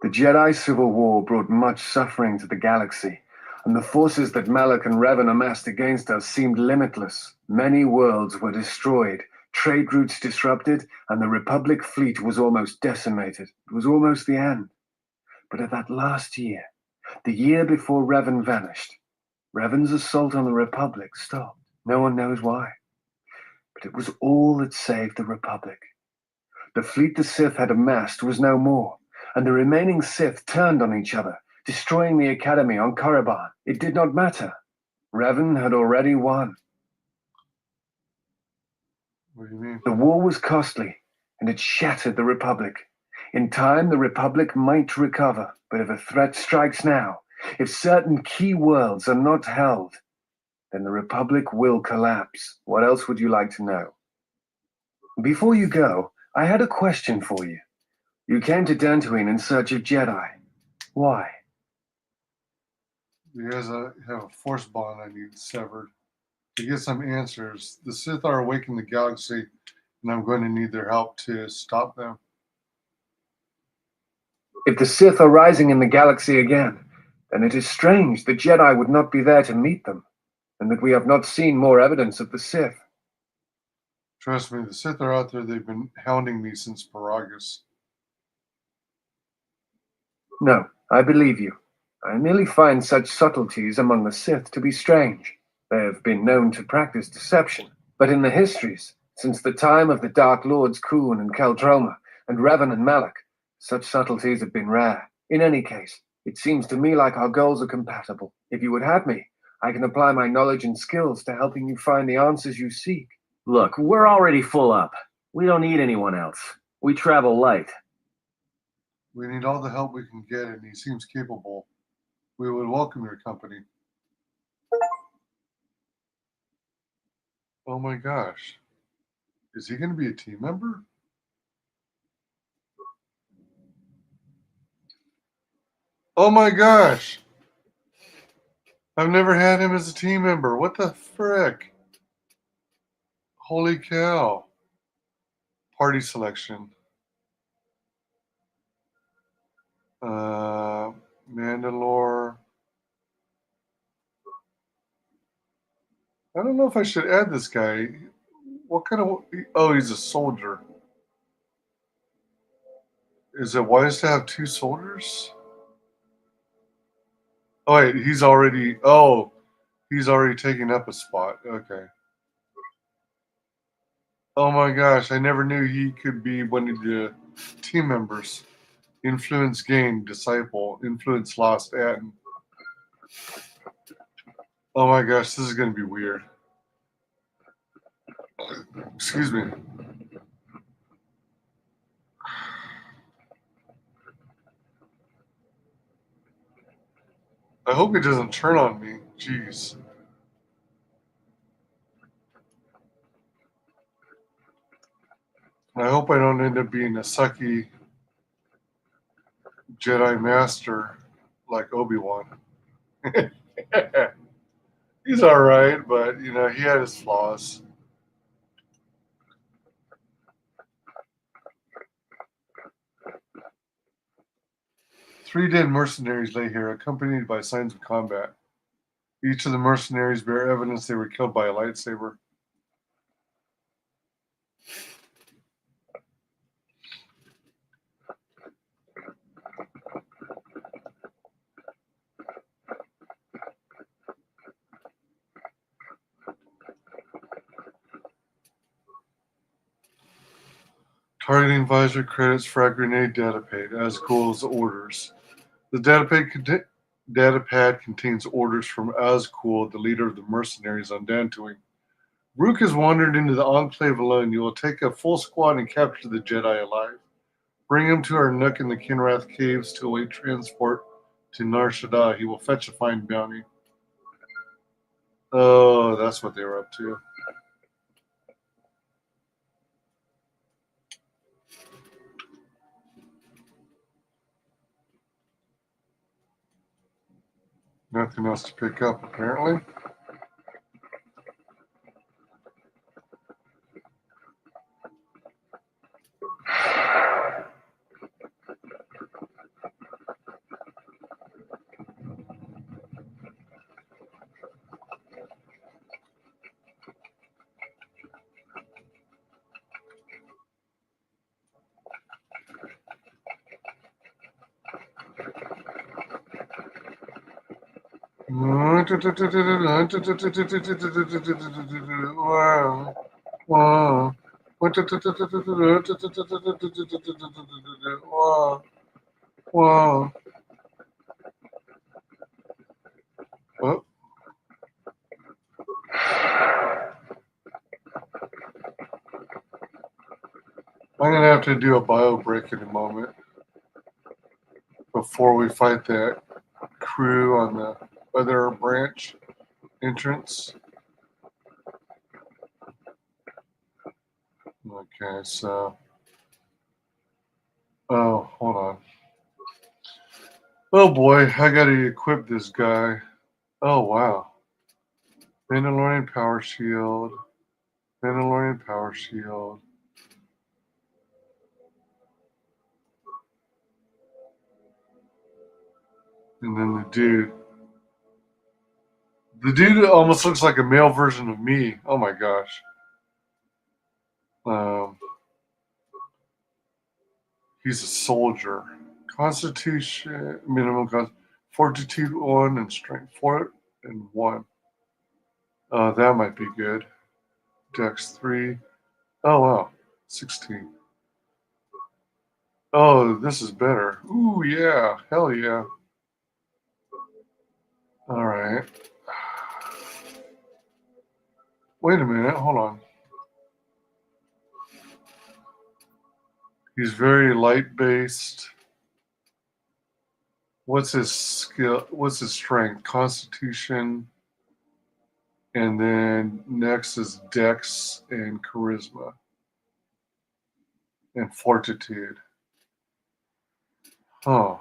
The Jedi Civil War brought much suffering to the galaxy, and the forces that Malak and Revan amassed against us seemed limitless. Many worlds were destroyed, trade routes disrupted, and the Republic fleet was almost decimated. It was almost the end. But at that last year, the year before Revan vanished, Revan's assault on the Republic stopped. No one knows why. But it was all that saved the Republic. The fleet the Sith had amassed was no more, and the remaining Sith turned on each other, destroying the Academy on Korriban. It did not matter. Revan had already won. What do you mean? The war was costly, and it shattered the Republic. In time, the Republic might recover, but if a threat strikes now, if certain key worlds are not held, then the Republic will collapse. What else would you like to know? Before you go, I had a question for you. You came to Dantooine in search of Jedi. Why? Because I have a force bond I need severed. To get some answers, the Sith are awake in the galaxy, and I'm going to need their help to stop them. If the Sith are rising in the galaxy again, then it is strange the Jedi would not be there to meet them, and that we have not seen more evidence of the Sith. Trust me, the Sith are out there. They've been hounding me since Paragus. No, I believe you. I merely find such subtleties among the Sith to be strange. They have been known to practice deception, but in the histories, since the time of the Dark Lords Khoon and Keldroma, and Revan and Malak, such subtleties have been rare. In any case, it seems to me like our goals are compatible. If you would have me, I can apply my knowledge and skills to helping you find the answers you seek. Look, we're already full up. We don't need anyone else. We travel light. We need all the help we can get, and he seems capable. We would welcome your company. Oh my gosh. Is he going to be a team member? Oh my gosh. I've never had him as a team member. What the frick? Holy cow. Party selection. Mandalore. I don't know if I should add this guy. What kind of... Oh, he's a soldier. Is it wise to have two soldiers? Oh, wait, he's already taken up a spot. Okay. Oh my gosh, I never knew he could be one of the team members. Influence gained, disciple. Influence lost, add. Oh my gosh, this is going to be weird. Excuse me. I hope he doesn't turn on me. Jeez. I hope I don't end up being a sucky Jedi Master like Obi-Wan. He's alright, but, you know, he had his flaws. Three dead mercenaries lay here, accompanied by signs of combat. Each of the mercenaries bear evidence they were killed by a lightsaber. Targeting visor credits frag grenade datapad, as cool as orders. The datapad contains orders from Azkul, the leader of the mercenaries on Dantooine. Rook has wandered into the Enclave alone. You will take a full squad and capture the Jedi alive. Bring him to our nook in the Kinrath Caves to await transport to Nar Shaddaa. He will fetch a fine bounty. Oh, that's what they were up to. Nothing else to pick up, apparently. Wow. Wow. Wow. Wow. Oh. I'm going to have to do a bio break in a moment before we fight that crew on the other branch entrance. Okay, so. Oh, hold on. Oh boy, I got to equip this guy. Oh, wow. Mandalorian power shield. Mandalorian power shield. And then the dude. The dude almost looks like a male version of me. Oh my gosh. He's a soldier. Constitution, minimum fortitude 1 and strength 4 and 1. That might be good. Dex 3. Oh wow. 16. Oh, this is better. Ooh, yeah. Hell yeah. All right. Wait a minute. Hold on. He's very light based. What's his skill? What's his strength? Constitution. And then next is Dex and Charisma. And Fortitude. Huh.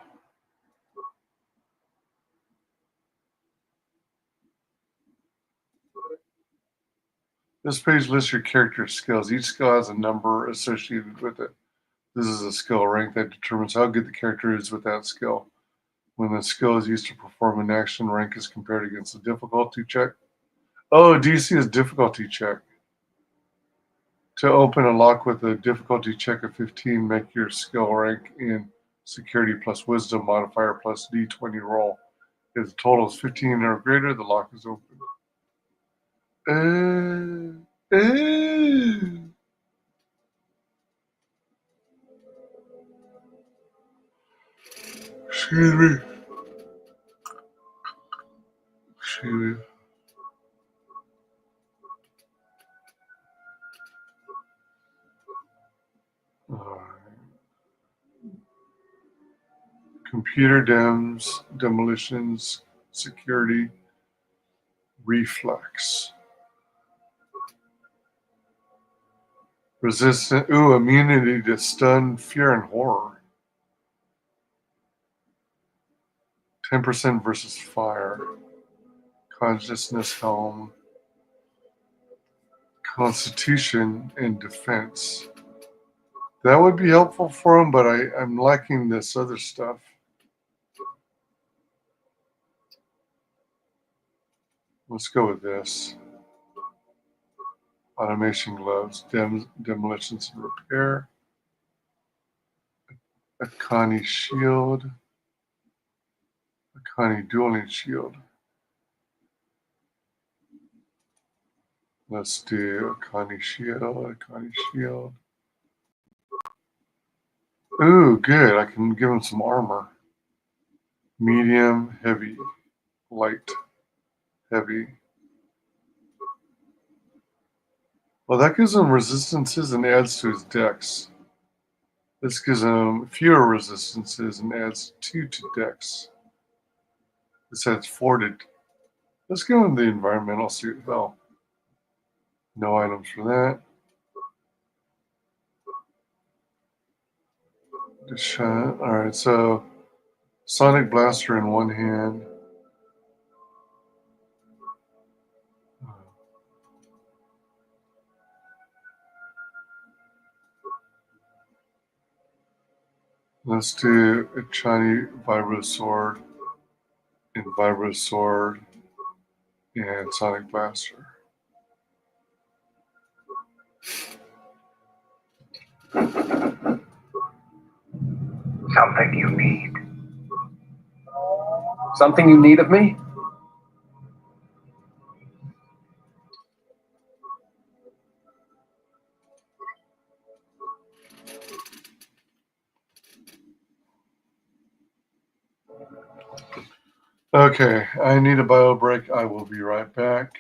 This page lists your character's skills. Each skill has a number associated with it. This is a skill rank that determines how good the character is with that skill. When the skill is used to perform an action, rank is compared against the difficulty check. Oh, DC is difficulty check. To open a lock with a difficulty check of 15, make your skill rank in security plus wisdom modifier plus d20 roll. If the total is 15 or greater, the lock is open. Excuse me. Excuse me. Computer demolitions, security, reflex. Resistant, immunity to stun, fear, and horror. 10% versus fire. Consciousness, helm. Constitution, and defense. That would be helpful for him, but I'm lacking this other stuff. Let's go with this. Automation gloves, demolitions and repair. A Connie shield. A Connie dueling shield. Let's do a Connie shield, a Connie shield. Ooh, good. I can give him some armor. Medium, heavy, light, heavy. Well, that gives him resistances and adds to his dex. This gives him fewer resistances and adds 2 to dex. This adds 4 to... Let's give him the environmental suit, though. No items for that. Alright, so Sonic Blaster in one hand. Let's do a Chani Vibro Sword and Vibro Sword and Sonic Blaster. Something you need. Something you need of me? Okay, I need a bio break. I will be right back.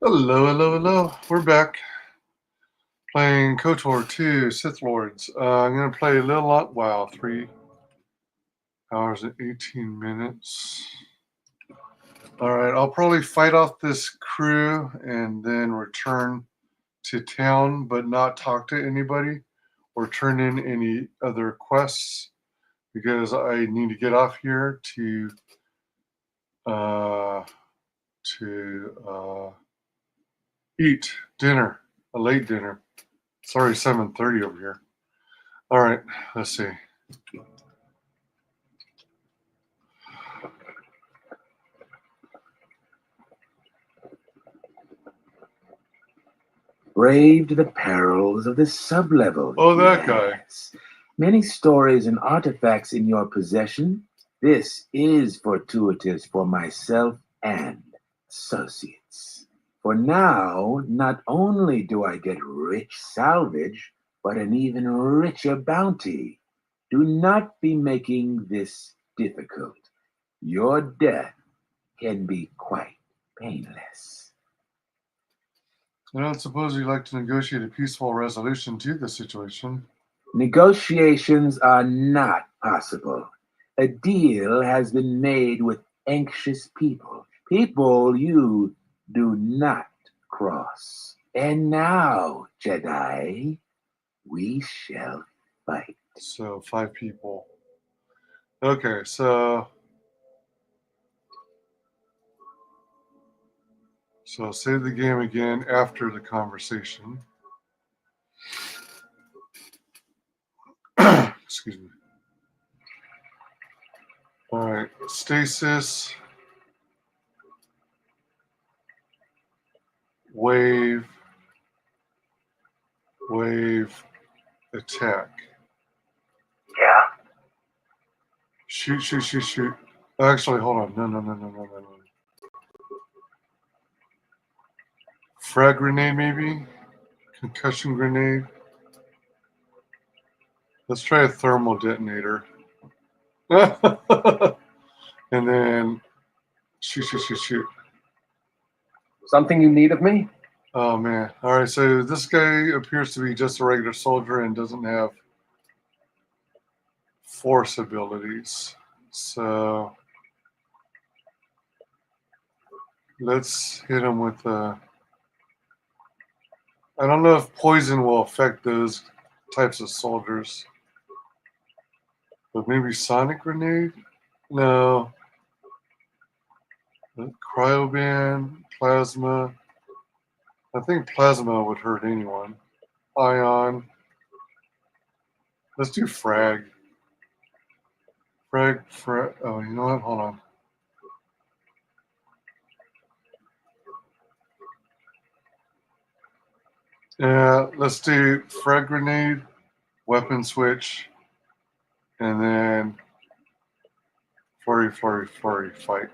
Hello, hello, hello. We're back playing KOTOR 2 Sith Lords. I'm going to play a little lot. Wow, 3 hours and 18 minutes. Alright, I'll probably fight off this crew and then return to town, but not talk to anybody or turn in any other quests because I need to get off here to eat dinner, a late dinner. It's already 7:30 over here. All right, let's see. Braved the perils of the sublevel. Oh, that guy. Many stories and artifacts in your possession. This is fortuitous for myself and associates. For now, not only do I get rich salvage, but an even richer bounty. Do not be making this difficult. Your death can be quite painless. I don't suppose you'd like to negotiate a peaceful resolution to the situation. Negotiations are not possible. A deal has been made with anxious people. People you do not cross. And now, Jedi, we shall fight. So 5 people. Okay, so save the game again after the conversation. Excuse me. All right, stasis, wave, attack. Yeah? Shoot. Actually, hold on. No. Frag grenade, maybe? Concussion grenade. Let's try a thermal detonator. And then shoot. Something you need of me? Oh, man. All right, so this guy appears to be just a regular soldier and doesn't have force abilities. So let's hit him with a... I don't know if poison will affect those types of soldiers. But maybe sonic grenade? No. Cryoban, plasma. I think plasma would hurt anyone. Ion. Let's do frag. Frag. Oh, you know what? Hold on. Yeah, let's do frag grenade, weapon switch, and then flurry, fight.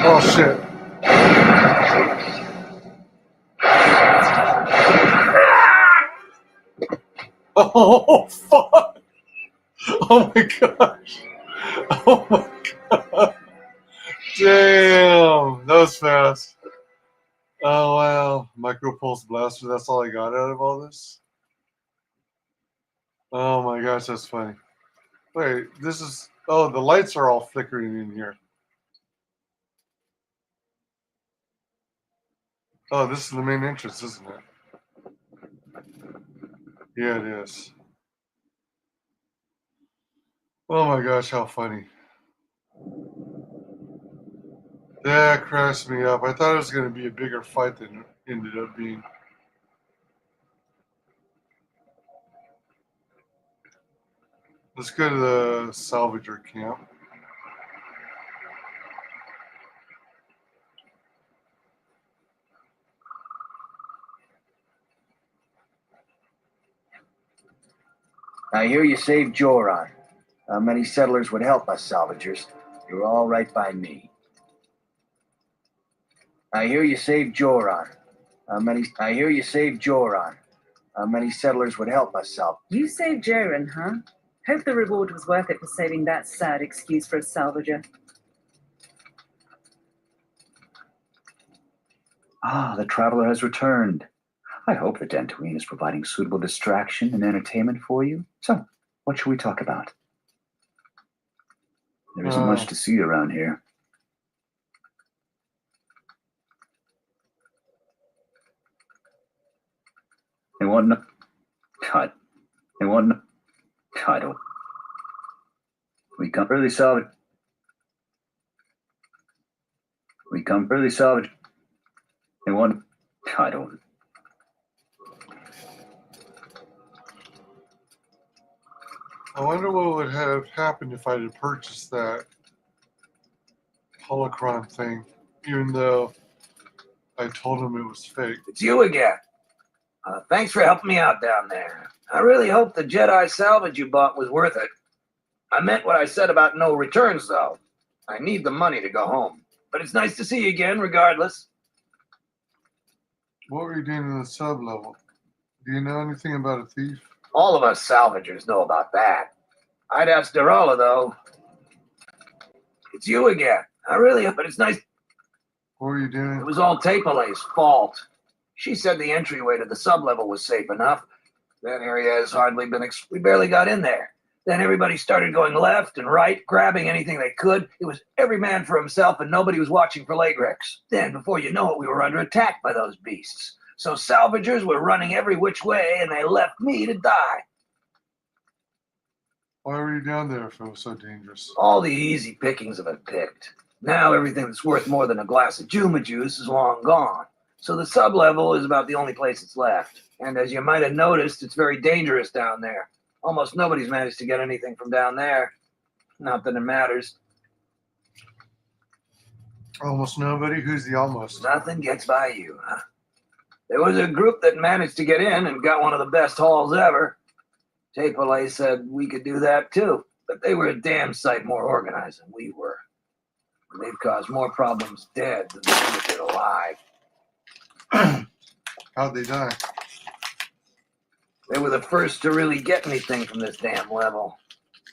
Oh, shit. Oh, fuck. Oh, my gosh. Oh, my God. Damn. That was fast. Oh, wow. Micropulse blaster. That's all I got out of all this? Oh, my gosh. That's funny. Wait, this is... Oh, the lights are all flickering in here. Oh, this is the main entrance, isn't it? Yeah, it is. Oh my gosh, how funny. That crashed me up. I thought it was going to be a bigger fight than it ended up being. Let's go to the salvager camp. I hear you saved Joron. How many settlers would help us, salvagers? You're all right by me. I hear you saved Joron. I hear you saved Joron. How many settlers would help us, Sal? You saved Joran, huh? Hope the reward was worth it for saving that sad excuse for a salvager. Ah, the traveler has returned. I hope the Dantooine is providing suitable distraction and entertainment for you. So, what should we talk about? There isn't much to see around here. They want no... Cut. They want no... I don't... We come early salvage. We come early salvage. They want... I don't... I wonder what would have happened if I had purchased that holocron thing, even though I told him it was fake. It's you again. Thanks for helping me out down there. I really hope the Jedi salvage you bought was worth it. I meant what I said about no returns, though. I need the money to go home. But it's nice to see you again, regardless. What were you doing in the sub-level? Do you know anything about a thief? All of us salvagers know about that. I'd ask Darola, though. It's you again. I really, but it's nice. What were you doing? It was all Tapelay's fault. She said the entryway to the sub-level was safe enough. That area has hardly been, we barely got in there. Then everybody started going left and right, grabbing anything they could. It was every man for himself, and nobody was watching for Lagrex. Then, before you know it, we were under attack by those beasts. So salvagers were running every which way, and they left me to die. Why were you down there if it was so dangerous? All the easy pickings have been picked. Now everything that's worth more than a glass of Juma juice is long gone. So the sub-level is about the only place it's left. And as you might have noticed, it's very dangerous down there. Almost nobody's managed to get anything from down there. Not that it matters. Almost nobody? Who's the almost? Nothing gets by you, huh? There was a group that managed to get in and got one of the best hauls ever. Tapelay said we could do that too, but they were a damn sight more organized than we were. And they've caused more problems dead than they did alive. How'd they die? They were the first to really get anything from this damn level.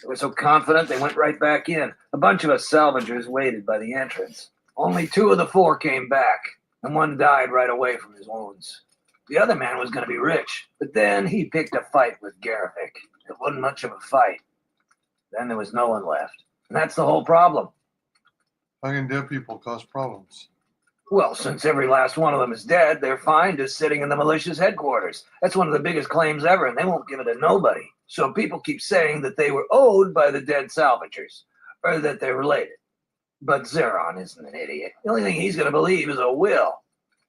They were so confident they went right back in. A bunch of us salvagers waited by the entrance. Only 2 of the 4 came back, and 1 died right away from his wounds. The other man was going to be rich, but then he picked a fight with Garvik. It wasn't much of a fight. Then there was no one left. And that's the whole problem. How can dead people cause problems? Well, since every last one of them is dead, they're fine just sitting in the militia's headquarters. That's one of the biggest claims ever, and they won't give it to nobody. So people keep saying that they were owed by the dead salvagers, or that they're related. But Zeron isn't an idiot. The only thing he's going to believe is a will.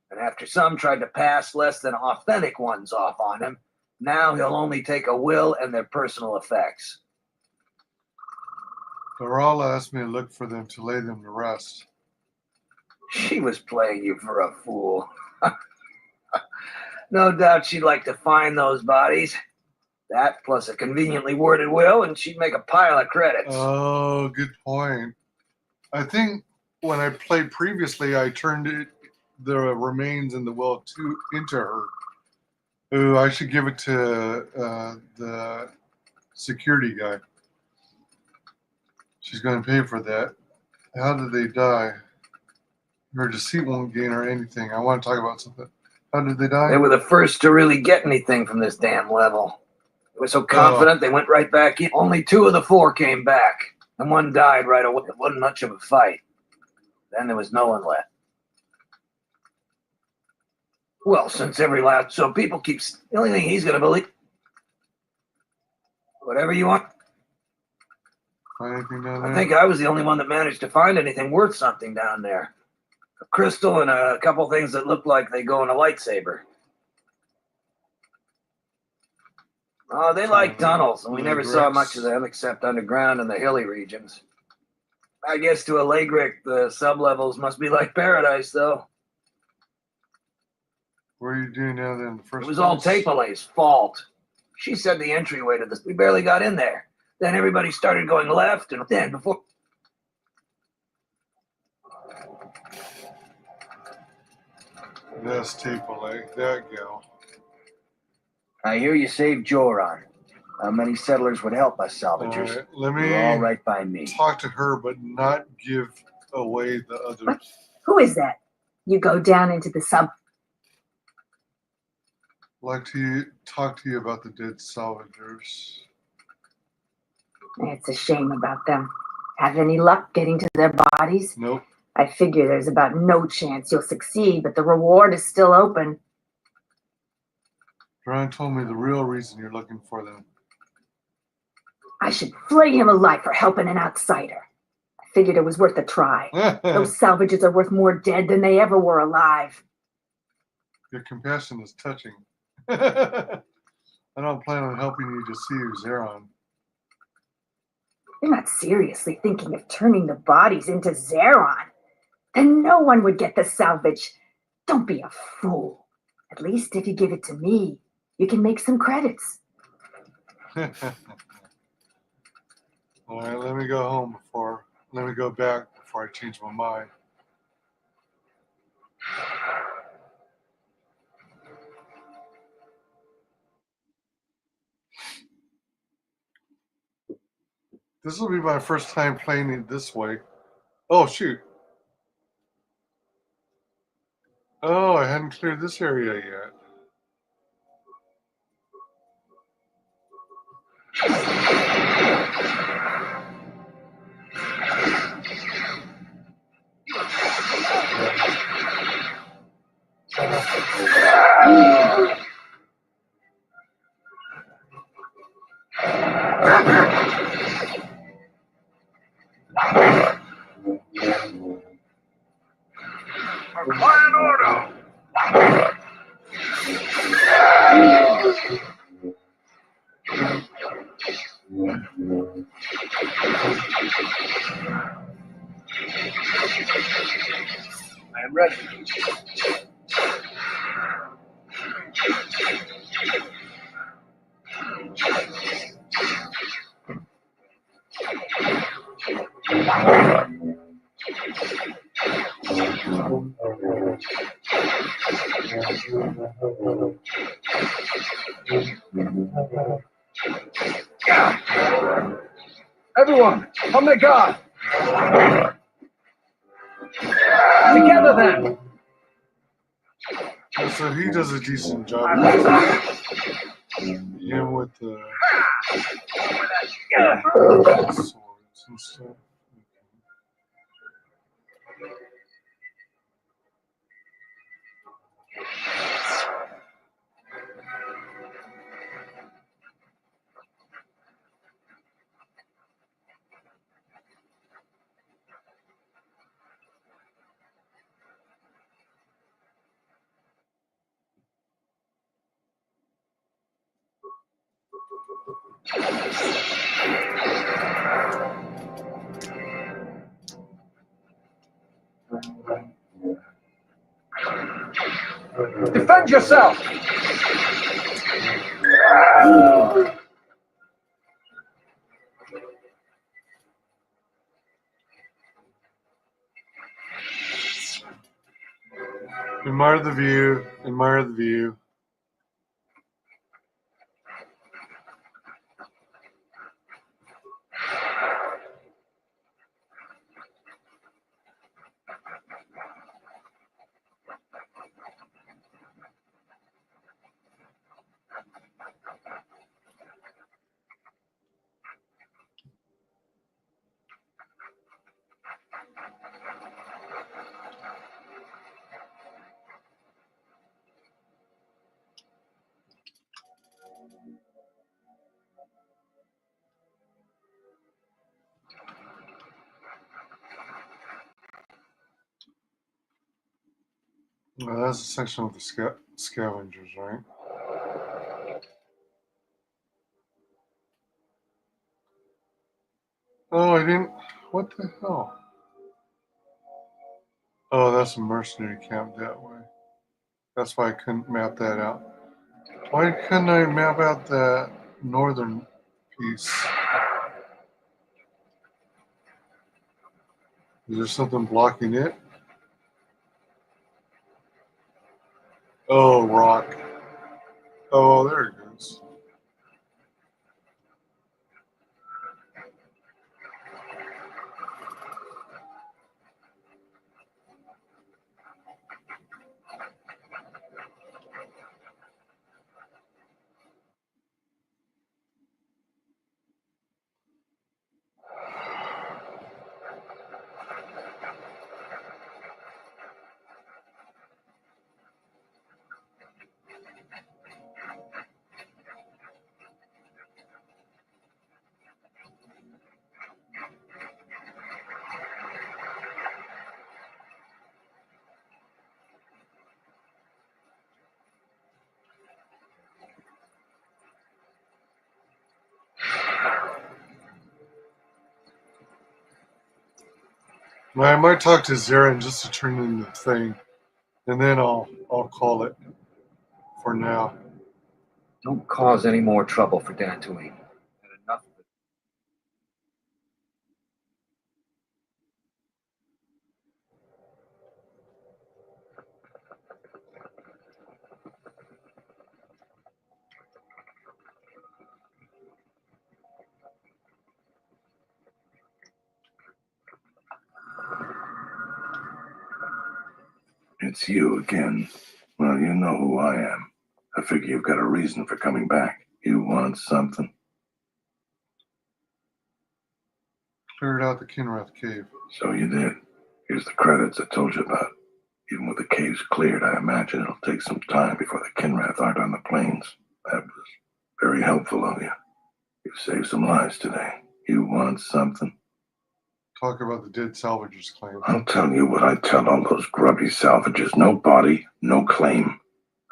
And after some tried to pass less than authentic ones off on him, now he'll only take a will and their personal effects. Darala asked me to look for them to lay them to rest. She was playing you for a fool. No doubt she'd like to find those bodies. That plus a conveniently worded will, and she'd make a pile of credits. Oh, good point. I think when I played previously, I turned the remains in the will into her. Ooh, I should give it to the security guy. She's going to pay for that. How did they die? Her deceit won't gain her anything. I want to talk about something. How did they die? They were the first to really get anything from this damn level. They were so confident they went right back in. Only 2 of the 4 came back, and 1 died right away. It wasn't much of a fight. Then there was no one left. Well, since every last... So people keep... The only thing he's going to believe... Whatever you want. Anything down there? I think I was the only one that managed to find anything worth something down there. A crystal and a couple things that looked like they go in a lightsaber. Oh, they like tunnels, and we never saw much of them except underground in the hilly regions. I guess to a Lagric, the sublevels must be like paradise, though. What are you doing down there in the first place? It was all Tapelay's fault. She said the entryway to this. We barely got in there. Then everybody started going left, and then before... Yes, Tapelay, that gal. I hear you saved Joran. How many settlers would help us salvagers? Right, let me You're all right by me. talk to her, but not give away the others. Who is that? You go down into the sub. I'd like to talk to you about the dead salvagers. It's a shame about them. Have any luck getting to their bodies? Nope. I figure there's about no chance you'll succeed, but the reward is still open. Brian told me the real reason you're looking for them. I should flay him alive for helping an outsider. I figured it was worth a try. Those salvages are worth more dead than they ever were alive. Your compassion is touching. I don't plan on helping you to see Zeron. You're not seriously thinking of turning the bodies into Zeron. Then no one would get the salvage. Don't be a fool. At least if you give it to me, you can make some credits. All right, let me go back before I change my mind. This will be my first time playing it this way. Oh, shoot. Oh, I hadn't cleared this area yet. Quiet order! I am ready. Everyone, on their guard! Together then! So he does a decent job. Him with the swords and stuff. Defend yourself! Admire the view. Admire the view. Well, that's a section of the scavengers, right? Oh, I didn't. What the hell? Oh, that's a mercenary camp that way. That's why I couldn't map that out. Why couldn't I map out that northern piece? Is there something blocking it? Oh, rock. Oh, there it goes. I might talk to Zarin just to turn in the thing, and then I'll call it for now. Don't cause any more trouble for Dantooine. Had enough of it. It's you again. Well, you know who I am. I figure you've got a reason for coming back. You want something? Cleared out the Kinrath cave. So you did. Here's the credits I told you about. Even with the caves cleared, I imagine it'll take some time before the Kinrath aren't on the plains. That was very helpful of you. You've saved some lives today. You want something? Talk about the dead salvagers claim. I'll tell you what I tell all those grubby salvagers. No body, no claim.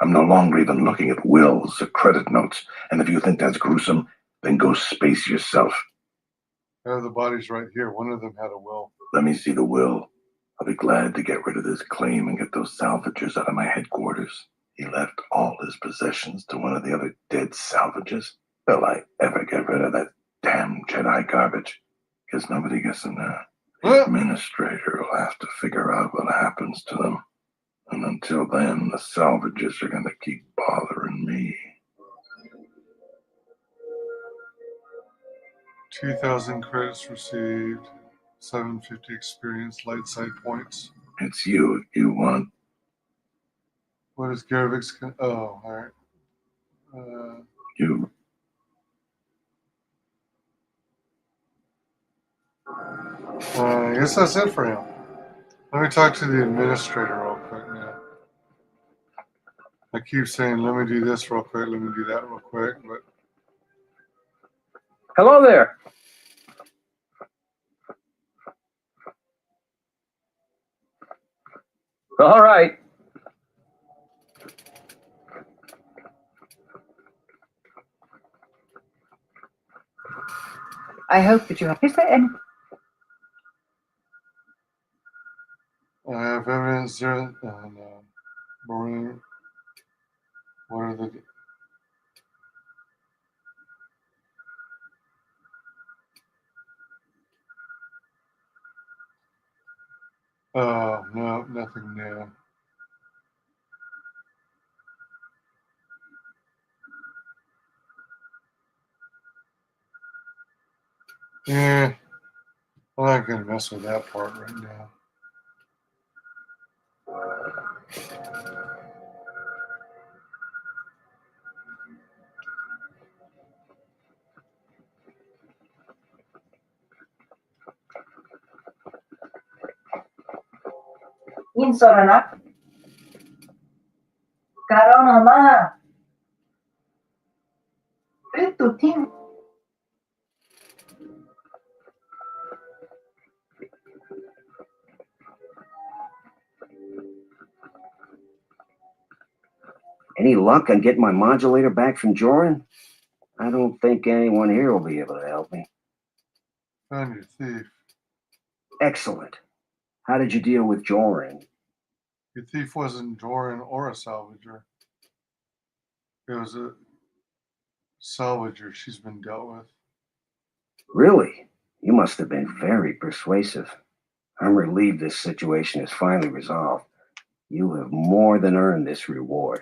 I'm no longer even looking at wills or credit notes. And if you think that's gruesome, then go space yourself. I have the bodies right here. One of them had a will. Let me see the will. I'll be glad to get rid of this claim and get those salvagers out of my headquarters. He left all his possessions to one of the other dead salvagers. Will I ever get rid of that damn Jedi garbage? Guess nobody gets them now. The administrator will have to figure out what happens to them. And until then, the salvagers are going to keep bothering me. 2,000 credits received. 750 experience, light side points. It's you. You want? What is Garavic's? Oh, all right. You. I guess that's it for him. Let me talk to the administrator real quick now. I keep saying, let me do this real quick, let me do that real quick, but... Hello there. All right. I hope that you have. Is there any? I have evidence there, and Marine. What are the? Oh no, nothing new. Yeah, I'm not gonna mess with that part right now. Insorana. Karona ma. Itu tim. Any luck on getting my modulator back from Joran? I don't think anyone here will be able to help me. Found your thief. Excellent. How did you deal with Joran? Your thief wasn't Joran or a salvager. It was a salvager she's been dealt with. Really? You must have been very persuasive. I'm relieved this situation is finally resolved. You have more than earned this reward.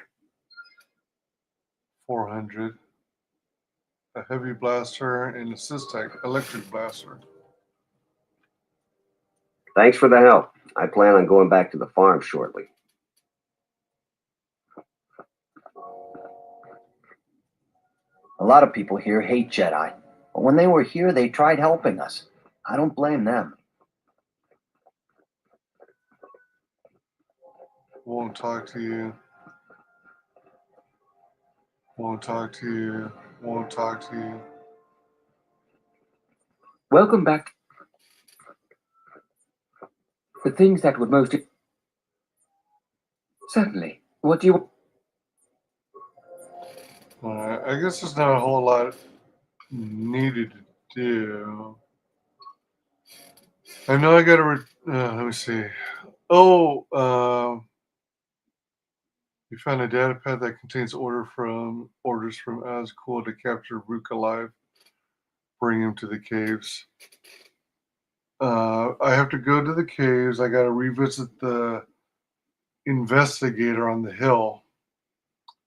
400. A heavy blaster and a Systech electric blaster. Thanks for the help. I plan on going back to the farm shortly. A lot of people here hate Jedi, but when they were here, they tried helping us. I don't blame them. Won't talk to you. Won't talk to you. Won't talk to you. Welcome back. The things that would most... Certainly. What do you... I guess there's not a whole lot needed to do. I know I gotta Let me see. Oh, we found a data pad that contains orders from Azcool to capture Rook alive, bring him to the caves. I have to go to the caves. I got to revisit the investigator on the hill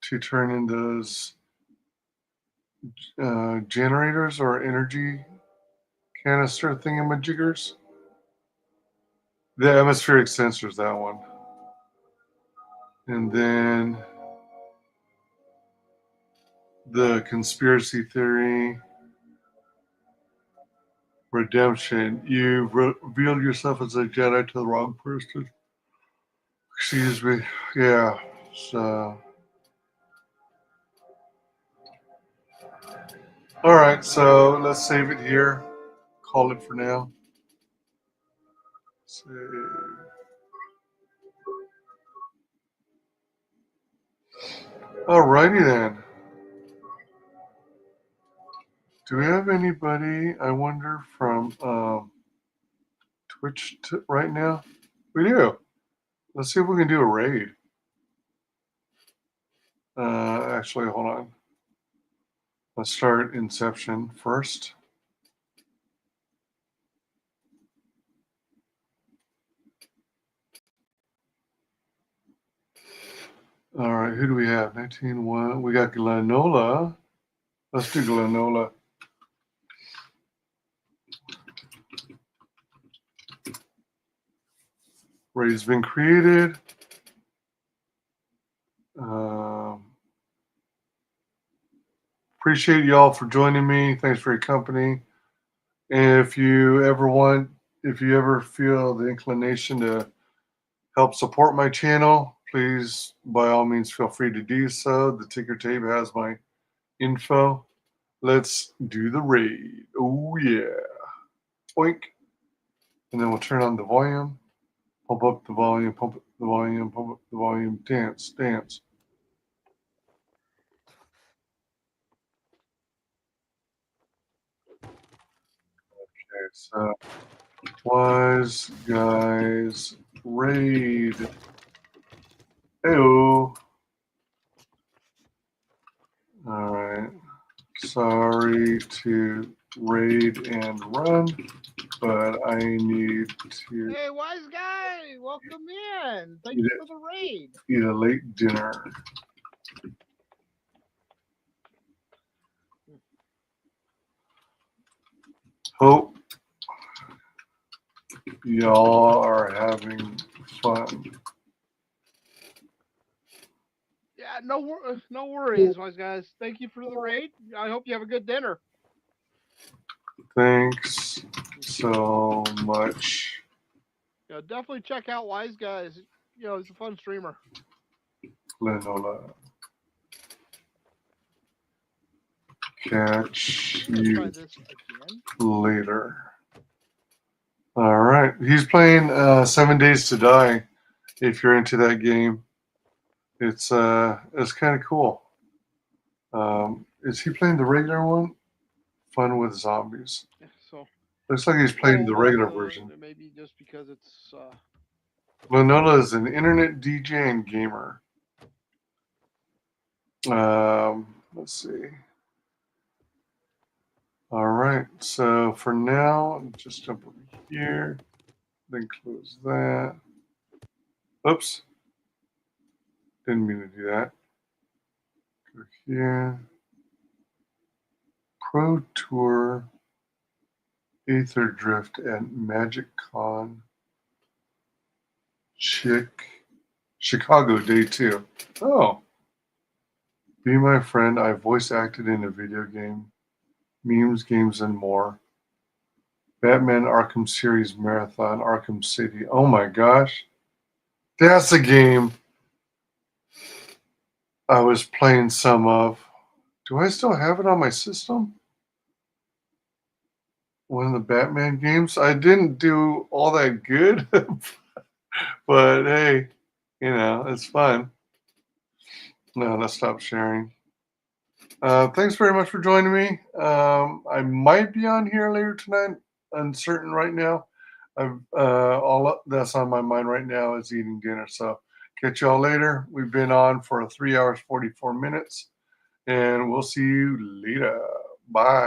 to turn in those generators or energy canister thingamajiggers. The atmospheric sensors, that one. And then the conspiracy theory, redemption. You revealed yourself as a Jedi to the wrong person. Excuse me. Yeah. So. All right. So let's save it here. Call it for now. Save. Alrighty then. Do we have anybody, I wonder, from Twitch right now? We do. Let's see if we can do a raid. Actually, hold on. Let's start Inception first. All right, who do we have? 19-1. We got Glenola. Let's do Glenola. Raid's been created. Appreciate y'all for joining me. Thanks for your company. And if you ever feel the inclination to help support my channel, please, by all means, feel free to do so. The ticker tape has my info. Let's do the raid. Oh, yeah. Oink. And then we'll turn on the volume. Pump up the volume, pump up the volume, pump up the volume. Dance, dance. Okay, so WyzGames raid. Heyo. All right. Sorry to raid and run, but I need to Hey, wise guy, welcome in. Thank you for the raid. eat a late dinner. Hope y'all are having fun. Yeah, no worries, wise guys. Thank you for the raid. I hope you have a good dinner. Thanks so much. Yeah, definitely check out Wise Guys. You know, he's a fun streamer. Glenola. Catch you later. All right. He's playing 7 Days to Die. If you're into that game, it's kind of cool. Is he playing the regular one? Fun with zombies. Yeah, so looks like he's playing the regular version. Maybe just because it's. Glenola is an internet DJ and gamer. Let's see. All right. So for now, just jump over here. Then close that. Oops. Didn't mean to do that. Go here. Pro Tour Aether Drift at Magic Con Chicago Day 2. Oh. Be my friend. I voice acted in a video game. Memes, games, and more. Batman Arkham Series Marathon, Arkham City. Oh my gosh. That's a game I was playing some of. Do I still have it on my system? One of the Batman games. I didn't do all that good, but hey, you know, it's fun. No, let's stop sharing. Thanks very much for joining me. I might be on here later tonight. Uncertain right now. All that's on my mind right now is eating dinner. So catch y'all later. We've been on for 3 hours 44 minutes, and we'll see you later. Bye.